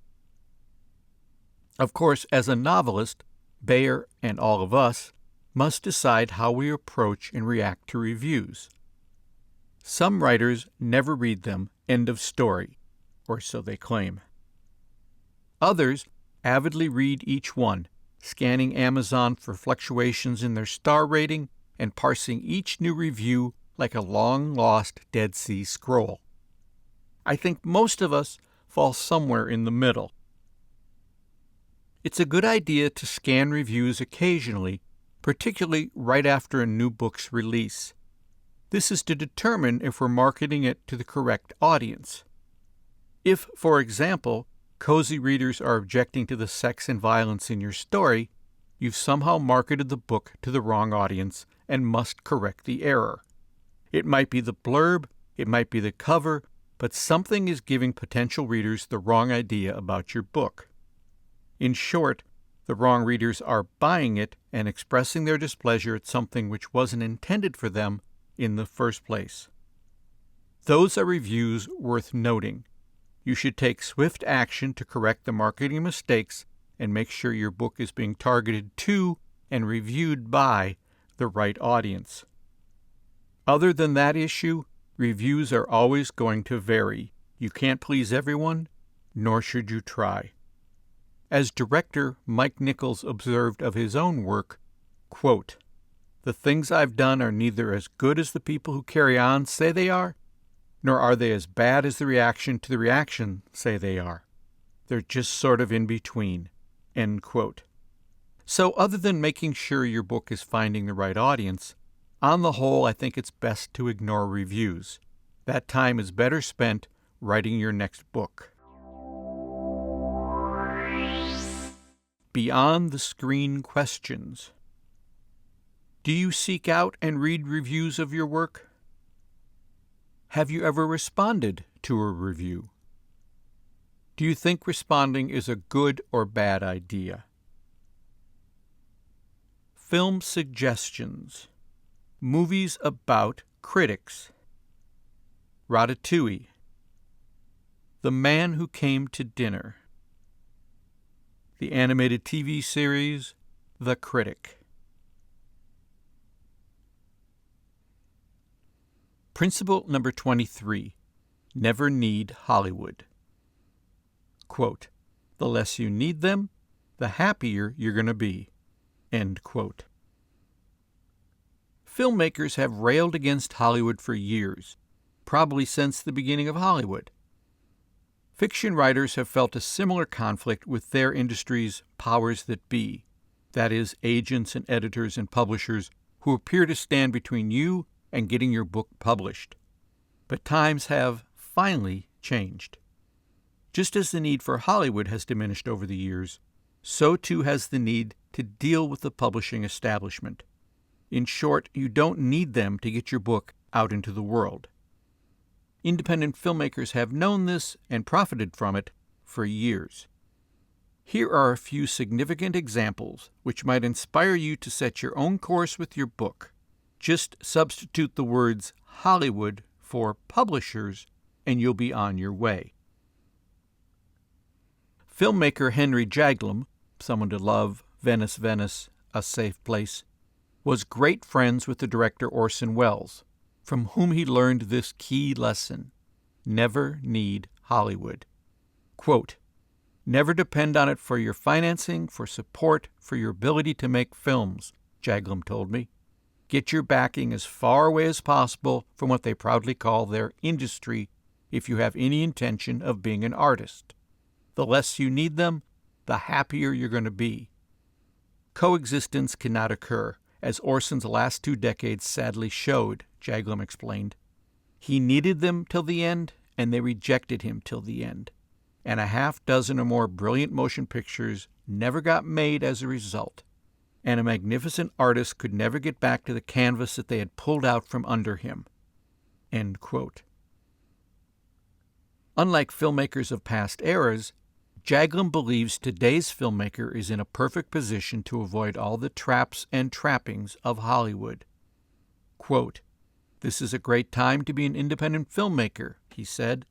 Of course, as a novelist, Baer and all of us must decide how we approach and react to reviews. Some writers never read them, end of story, or so they claim. Others avidly read each one, scanning Amazon for fluctuations in their star rating and parsing each new review like a long-lost Dead Sea Scroll. I think most of us fall somewhere in the middle. It's a good idea to scan reviews occasionally, particularly right after a new book's release. This is to determine if we're marketing it to the correct audience. If, for example, cozy readers are objecting to the sex and violence in your story, you've somehow marketed the book to the wrong audience and must correct the error. It might be the blurb, it might be the cover, but something is giving potential readers the wrong idea about your book. In short, the wrong readers are buying it and expressing their displeasure at something which wasn't intended for them in the first place. Those are reviews worth noting. You should take swift action to correct the marketing mistakes and make sure your book is being targeted to and reviewed by the right audience. Other than that issue, reviews are always going to vary. You can't please everyone, nor should you try. As director Mike Nichols observed of his own work, quote, "The things I've done are neither as good as the people who carry on say they are, nor are they as bad as the reaction to the reaction say they are. They're just sort of in between." End quote. So other than making sure your book is finding the right audience, on the whole, I think it's best to ignore reviews. That time is better spent writing your next book. Beyond the screen questions. Do you seek out and read reviews of your work? Have you ever responded to a review? Do you think responding is a good or bad idea? Film suggestions. Movies about critics. Ratatouille. The Man Who Came to Dinner. The animated TV series, The Critic. Principle number 23. Never need Hollywood. Quote, "The less you need them, the happier you're going to be." End quote. Filmmakers have railed against Hollywood for years, probably since the beginning of Hollywood. Fiction writers have felt a similar conflict with their industry's powers that be, that is, agents and editors and publishers who appear to stand between you and getting your book published. But times have finally changed. Just as the need for Hollywood has diminished over the years, so too has the need to deal with the publishing establishment. In short, you don't need them to get your book out into the world. Independent filmmakers have known this and profited from it for years. Here are a few significant examples which might inspire you to set your own course with your book. Just substitute the words Hollywood for publishers, and you'll be on your way. Filmmaker Henry Jaglom, Someone to Love, Venice, Venice, A Safe Place, was great friends with the director Orson Welles, from whom he learned this key lesson: never need Hollywood. Quote, "Never depend on it for your financing, for support, for your ability to make films," Jaglom told me. "Get your backing as far away as possible from what they proudly call their industry if you have any intention of being an artist. The less you need them, the happier you're going to be." Coexistence cannot occur, as Orson's last 2 decades sadly showed, Jaglom explained. He needed them till the end, and they rejected him till the end. And a half dozen or more brilliant motion pictures never got made as a result. And a magnificent artist could never get back to the canvas that they had pulled out from under him. End quote. Unlike filmmakers of past eras, Jaglom believes today's filmmaker is in a perfect position to avoid all the traps and trappings of Hollywood. Quote, "This is a great time to be an independent filmmaker," he said.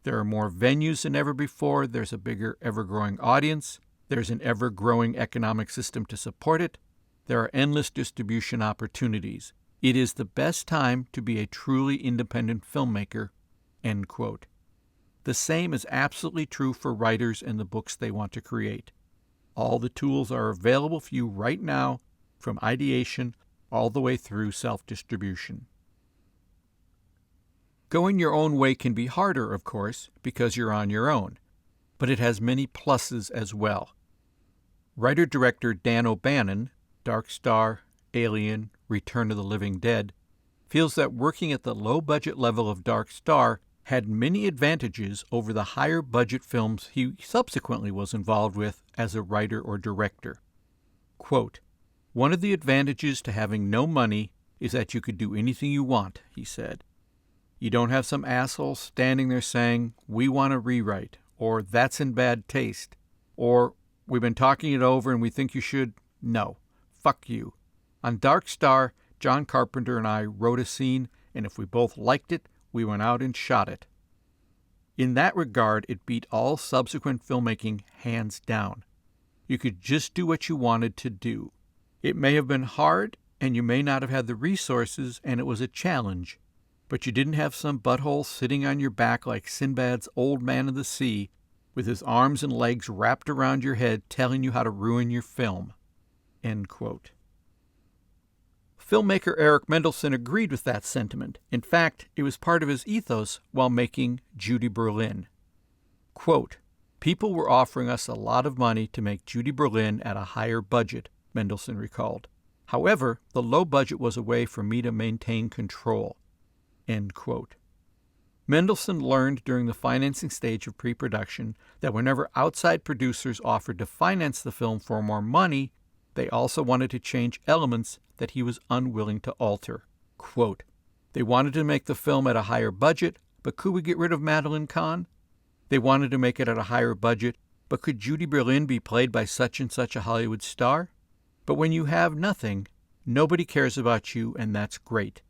"There are more venues than ever before, there's a bigger, ever-growing audience, there's an ever-growing economic system to support it, there are endless distribution opportunities. It is the best time to be a truly independent filmmaker." End quote. The same is absolutely true for writers and the books they want to create. All the tools are available for you right now, from ideation all the way through self-distribution. Going your own way can be harder, of course, because you're on your own, but it has many pluses as well. Writer-director Dan O'Bannon, Dark Star, Alien, Return of the Living Dead, feels that working at the low-budget level of Dark Star had many advantages over the higher-budget films he subsequently was involved with as a writer or director. Quote, "One of the advantages to having no money is that you could do anything you want," he said. "You don't have some asshole standing there saying, 'We want to rewrite,' or 'That's in bad taste,' or 'We've been talking it over and we think you should.' No. Fuck you. On Dark Star, John Carpenter and I wrote a scene, and if we both liked it, we went out and shot it." In that regard, it beat all subsequent filmmaking hands down. You could just do what you wanted to do. It may have been hard, and you may not have had the resources, and it was a challenge, but you didn't have some butthole sitting on your back like Sinbad's Old Man of the Sea, with his arms and legs wrapped around your head telling you how to ruin your film. End quote. Filmmaker Eric Mendelsohn agreed with that sentiment. In fact, it was part of his ethos while making Judy Berlin. Quote, "People were offering us a lot of money to make Judy Berlin at a higher budget," Mendelsohn recalled. "However, the low budget was a way for me to maintain control." End quote. Mendelsohn learned during the financing stage of pre-production that whenever outside producers offered to finance the film for more money, they also wanted to change elements that he was unwilling to alter. Quote, "They wanted to make the film at a higher budget, but could we get rid of Madeline Kahn? They wanted to make it at a higher budget, but could Judy Berlin be played by such and such a Hollywood star? But when you have nothing, nobody cares about you, and that's great.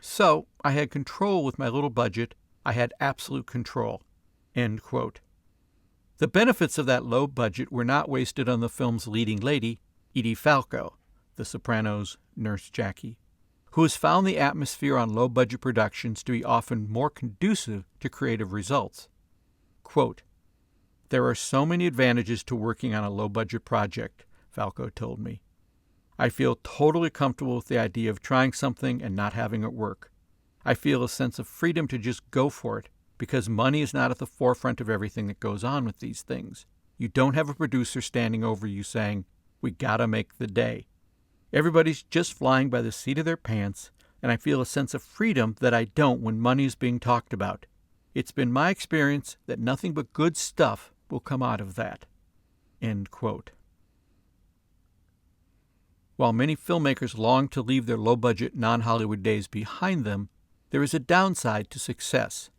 So I had control with my little budget. I had absolute control." End quote. The benefits of that low budget were not wasted on the film's leading lady, Edie Falco, The Sopranos' Nurse Jackie, who has found the atmosphere on low-budget productions to be often more conducive to creative results. Quote, "There are so many advantages to working on a low-budget project," Falco told me. "I feel totally comfortable with the idea of trying something and not having it work. I feel a sense of freedom to just go for it, because money is not at the forefront of everything that goes on with these things. You don't have a producer standing over you saying, 'We gotta make the day.' Everybody's just flying by the seat of their pants, and I feel a sense of freedom that I don't when money is being talked about. It's been my experience that nothing but good stuff will come out of that." End quote. While many filmmakers long to leave their low-budget, non-Hollywood days behind them, there is a downside to success.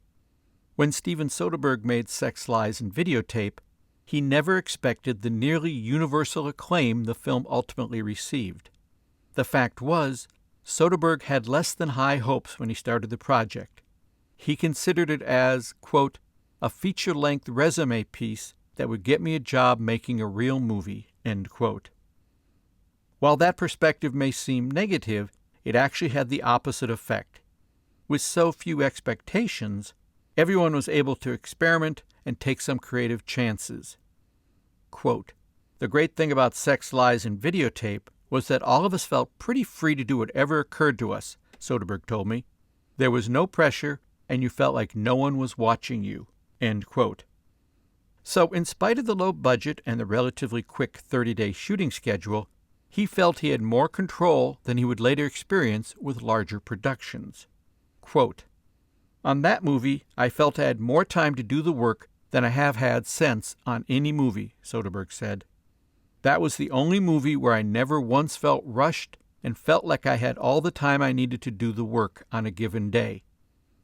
When Steven Soderbergh made Sex, Lies, and Videotape, he never expected the nearly universal acclaim the film ultimately received. The fact was, Soderbergh had less than high hopes when he started the project. He considered it as, quote, "a feature-length resume piece that would get me a job making a real movie," end quote. While that perspective may seem negative, it actually had the opposite effect. With so few expectations, everyone was able to experiment and take some creative chances. Quote, "The great thing about Sex, Lies, and Videotape was that all of us felt pretty free to do whatever occurred to us," Soderbergh told me. "There was no pressure, and you felt like no one was watching you," end quote. So in spite of the low budget and the relatively quick 30-day shooting schedule, he felt he had more control than he would later experience with larger productions. Quote, "On that movie, I felt I had more time to do the work than I have had since on any movie," Soderbergh said. "That was the only movie where I never once felt rushed and felt like I had all the time I needed to do the work on a given day.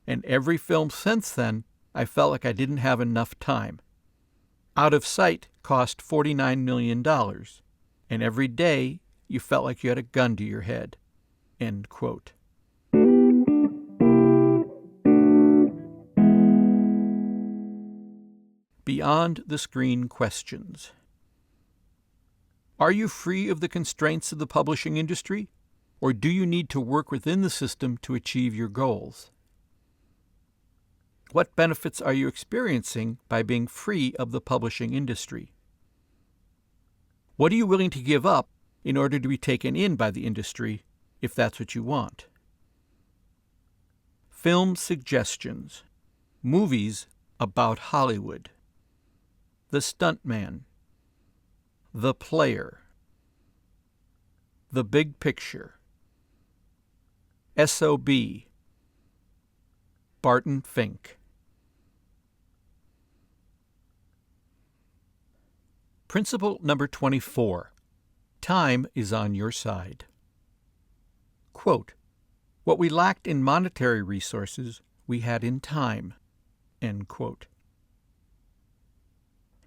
And every film since then, I felt like I didn't have enough time. Out of Sight cost $49 million, and every day you felt like you had a gun to your head." End quote. Beyond the screen questions. Are you free of the constraints of the publishing industry, or do you need to work within the system to achieve your goals? What benefits are you experiencing by being free of the publishing industry? What are you willing to give up in order to be taken in by the industry, if that's what you want? Film suggestions. Movies about Hollywood. The Stuntman. The Player. The Big Picture. S.O.B. Barton Fink. Principle number 24. Time is on your side. Quote, "What we lacked in monetary resources, we had in time." End quote.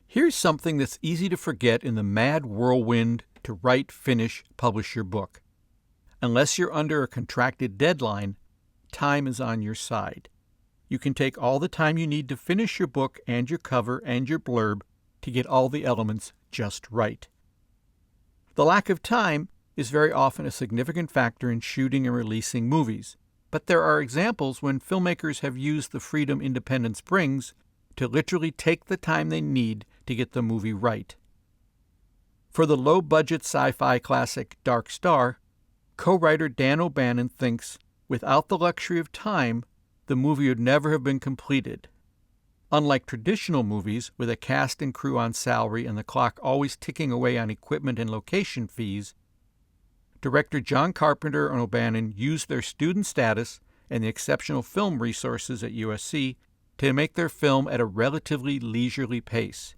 Here's something that's easy to forget in the mad whirlwind to write, finish, publish your book. Unless you're under a contracted deadline, time is on your side. You can take all the time you need to finish your book and your cover and your blurb to get all the elements just right. The lack of time is very often a significant factor in shooting and releasing movies, but there are examples when filmmakers have used the freedom independence brings to literally take the time they need to get the movie right. For the low-budget sci-fi classic Dark Star, co-writer Dan O'Bannon thinks without the luxury of time, the movie would never have been completed. Unlike traditional movies with a cast and crew on salary and the clock always ticking away on equipment and location fees, director John Carpenter and O'Bannon used their student status and the exceptional film resources at USC to make their film at a relatively leisurely pace.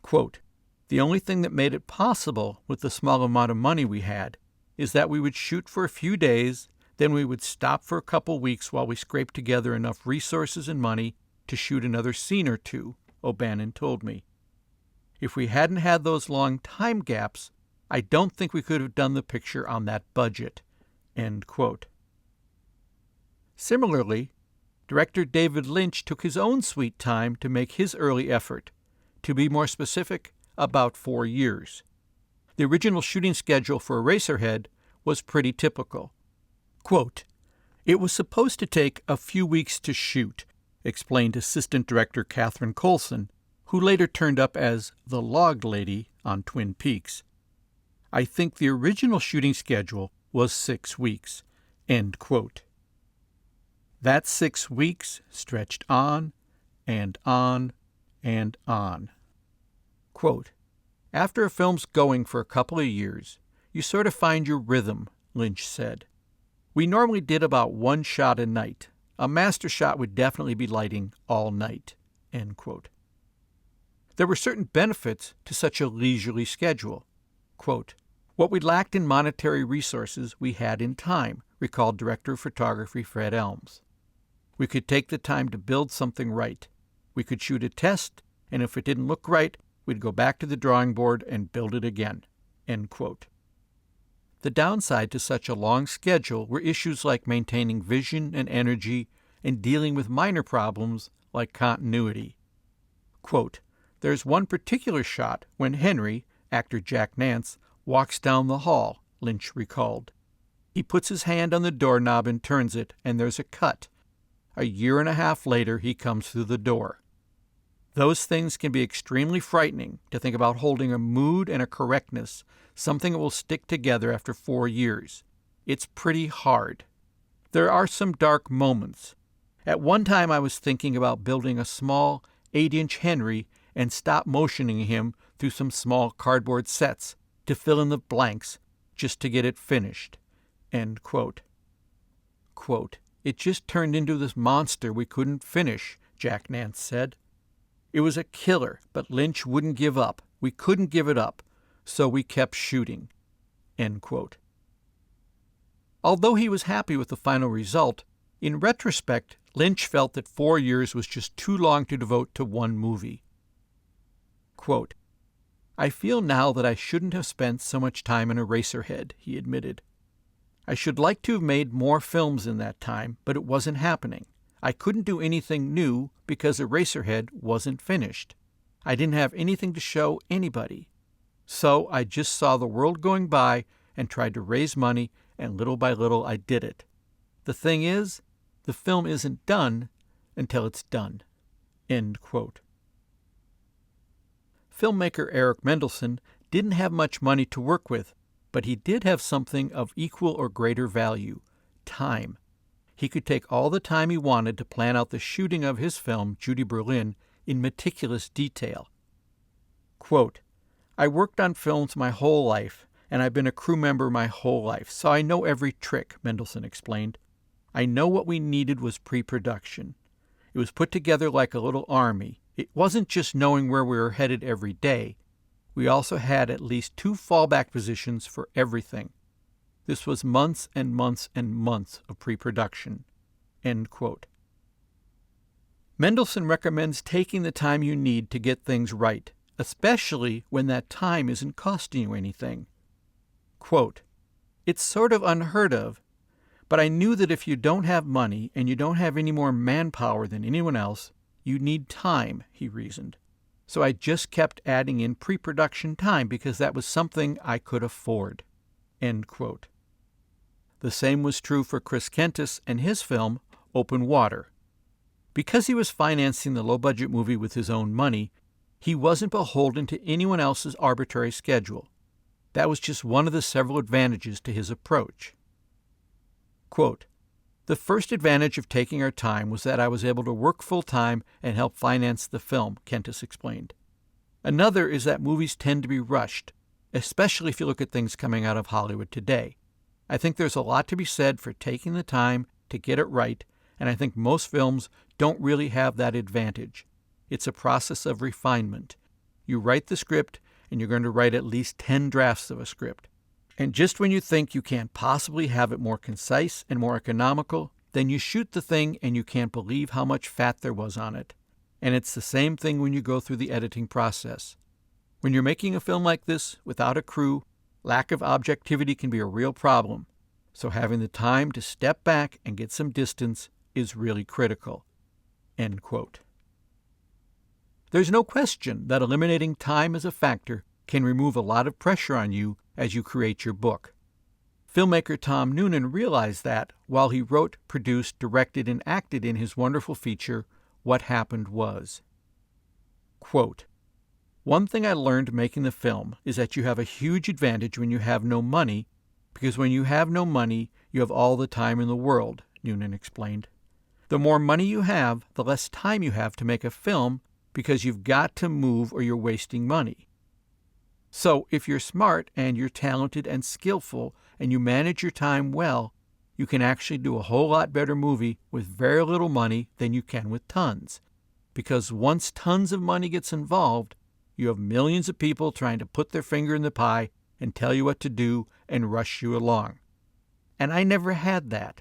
Quote, "The only thing that made it possible with the small amount of money we had is that we would shoot for a few days, then we would stop for a couple weeks while we scraped together enough resources and money to shoot another scene or two," O'Bannon told me. "If we hadn't had those long time gaps, I don't think we could have done the picture on that budget." End quote. Similarly, director David Lynch took his own sweet time to make his early effort. To be more specific, about 4 years. The original shooting schedule for Eraserhead was pretty typical. Quote, "It was supposed to take a few weeks to shoot," explained assistant director Catherine Coulson, who later turned up as the Log Lady on Twin Peaks. "I think the original shooting schedule was 6 weeks." End quote. That 6 weeks stretched on and on and on. Quote, "After a film's going for a couple of years, You sort of find your rhythm, Lynch said. We normally did about one shot a night. A master shot would definitely be lighting all night. End quote. There were certain benefits to such a leisurely schedule. Quote, what we lacked in monetary resources, we had in time, recalled Director of Photography Fred Elms. We could take the time to build something right. We could shoot a test, and if it didn't look right, we'd go back to the drawing board and build it again. End quote. The downside to such a long schedule were issues like maintaining vision and energy and dealing with minor problems like continuity. Quote, there's one particular shot when Henry, actor Jack Nance, walks down the hall, Lynch recalled. He puts his hand on the doorknob and turns it, and there's a cut. A year and a half later, he comes through the door. Those things can be extremely frightening to think about holding a mood and a correctness, something that will stick together after 4 years. It's pretty hard. There are some dark moments. At one time I was thinking about building a small 8-inch Henry and stop motioning him through some small cardboard sets to fill in the blanks just to get it finished. End quote. Quote, it just turned into this monster we couldn't finish, Jack Nance said. It was a killer, but Lynch wouldn't give up. We couldn't give it up, so we kept shooting. End quote. Although he was happy with the final result, in retrospect, Lynch felt that 4 years was just too long to devote to one movie. Quote, I feel now that I shouldn't have spent so much time in Eraserhead, he admitted. I should like to have made more films in that time, but it wasn't happening. I couldn't do anything new because Eraserhead wasn't finished. I didn't have anything to show anybody. So I just saw the world going by and tried to raise money, and little by little I did it. The thing is, the film isn't done until it's done. End quote. Filmmaker Eric Mendelsohn didn't have much money to work with, but he did have something of equal or greater value, time. He could take all the time he wanted to plan out the shooting of his film, Judy Berlin, in meticulous detail. Quote, I worked on films my whole life, and I've been a crew member my whole life, so I know every trick, Mendelsohn explained. I know what we needed was pre-production. It was put together like a little army. It wasn't just knowing where we were headed every day. We also had at least 2 fallback positions for everything. This was months and months and months of pre-production. End quote. Mendelsohn recommends taking the time you need to get things right, especially when that time isn't costing you anything. Quote, it's sort of unheard of, but I knew that if you don't have money and you don't have any more manpower than anyone else, you need time, he reasoned. So I just kept adding in pre-production time because that was something I could afford. End quote. The same was true for Chris Kentis and his film, Open Water. Because he was financing the low-budget movie with his own money, he wasn't beholden to anyone else's arbitrary schedule. That was just one of the several advantages to his approach. Quote, the first advantage of taking our time was that I was able to work full-time and help finance the film, Kentis explained. Another is that movies tend to be rushed, especially if you look at things coming out of Hollywood today. I think there's a lot to be said for taking the time to get it right, and I think most films don't really have that advantage. It's a process of refinement. You write the script, and you're going to write at least 10 drafts of a script. And just when you think you can't possibly have it more concise and more economical, then you shoot the thing and you can't believe how much fat there was on it. And it's the same thing when you go through the editing process. When you're making a film like this without a crew, lack of objectivity can be a real problem. So having the time to step back and get some distance is really critical. End quote. There's no question that eliminating time as a factor can remove a lot of pressure on you as you create your book. Filmmaker Tom Noonan realized that while he wrote, produced, directed, and acted in his wonderful feature, What Happened Was. Quote, one thing I learned making the film is that you have a huge advantage when you have no money, because when you have no money, you have all the time in the world, Noonan explained. The more money you have, the less time you have to make a film, because you've got to move or you're wasting money. So if you're smart and you're talented and skillful and you manage your time well, you can actually do a whole lot better movie with very little money than you can with tons. Because once tons of money gets involved, you have millions of people trying to put their finger in the pie and tell you what to do and rush you along. And I never had that.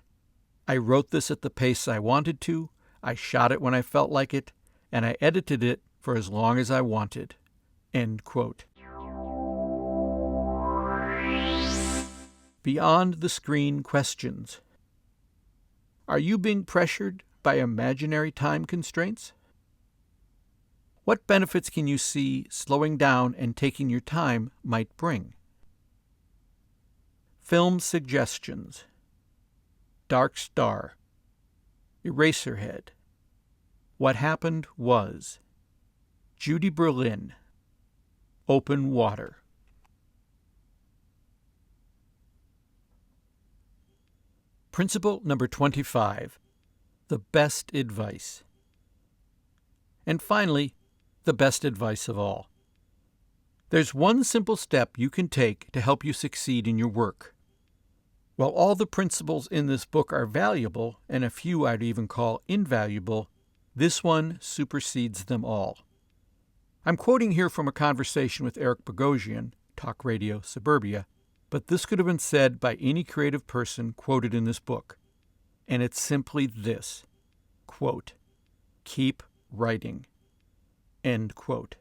I wrote this at the pace I wanted to, I shot it when I felt like it, and I edited it for as long as I wanted." End quote. Beyond the screen questions. Are you being pressured by imaginary time constraints? What benefits can you see slowing down and taking your time might bring? Film suggestions: Dark Star, Eraserhead, What Happened Was, Judy Berlin, Open Water. Principle number 25, the best advice. And finally, the best advice of all. There's one simple step you can take to help you succeed in your work. While all the principles in this book are valuable, and a few I'd even call invaluable, this one supersedes them all. I'm quoting here from a conversation with Eric Bogosian, Talk Radio Suburbia, but this could have been said by any creative person quoted in this book. And it's simply this, quote, "Keep writing." End quote.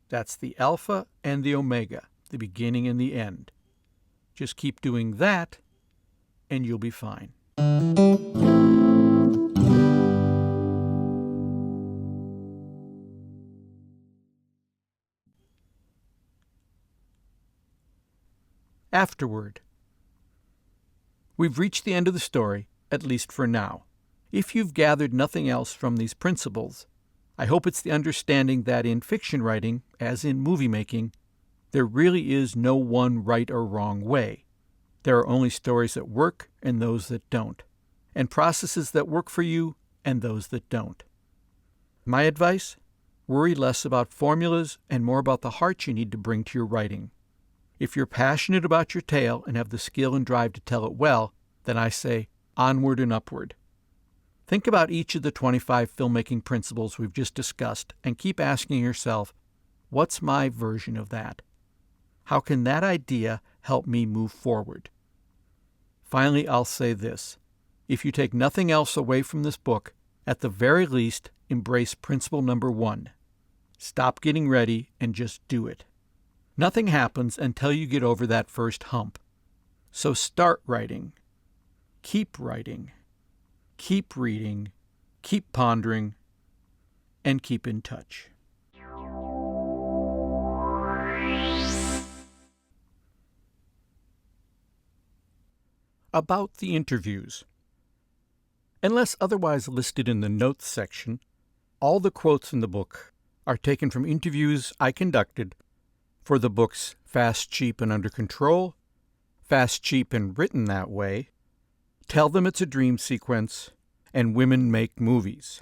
That's the alpha and the omega, the beginning and the end. Just keep doing that, and you'll be fine. Afterward. We've reached the end of the story, at least for now. If you've gathered nothing else from these principles, I hope it's the understanding that in fiction writing, as in movie making, there really is no one right or wrong way. There are only stories that work and those that don't, and processes that work for you and those that don't. My advice? Worry less about formulas and more about the heart you need to bring to your writing. If you're passionate about your tale and have the skill and drive to tell it well, then I say onward and upward. Think about each of the 25 filmmaking principles we've just discussed and keep asking yourself, what's my version of that? How can that idea help me move forward? Finally, I'll say this. If you take nothing else away from this book, at the very least, embrace principle number 1. Stop getting ready and just do it. Nothing happens until you get over that first hump. So start writing. Keep writing. Keep reading. Keep pondering. And keep in touch. About the interviews. Unless otherwise listed in the notes section, all the quotes in the book are taken from interviews I conducted for the books Fast, Cheap, and Under Control, Fast, Cheap, and Written That Way, Tell Them It's a Dream Sequence, and Women Make Movies.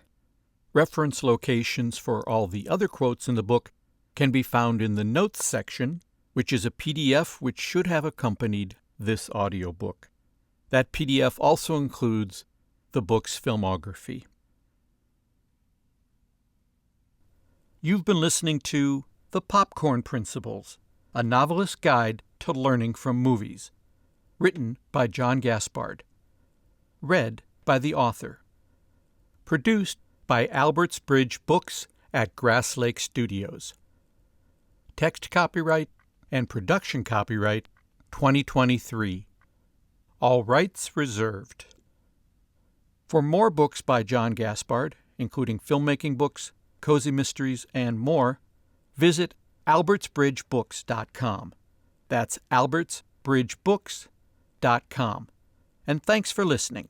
Reference locations for all the other quotes in the book can be found in the notes section, which is a PDF which should have accompanied this audiobook. That PDF also includes the book's filmography. You've been listening to The Popcorn Principles, a novelist's guide to learning from movies, written by John Gaspard, read by the author, produced by Alberts Bridge Books at Grass Lake Studios. Text copyright and production copyright 2023. All rights reserved. For more books by John Gaspard, including filmmaking books, cozy mysteries, and more, visit albertsbridgebooks.com. That's albertsbridgebooks.com. And thanks for listening.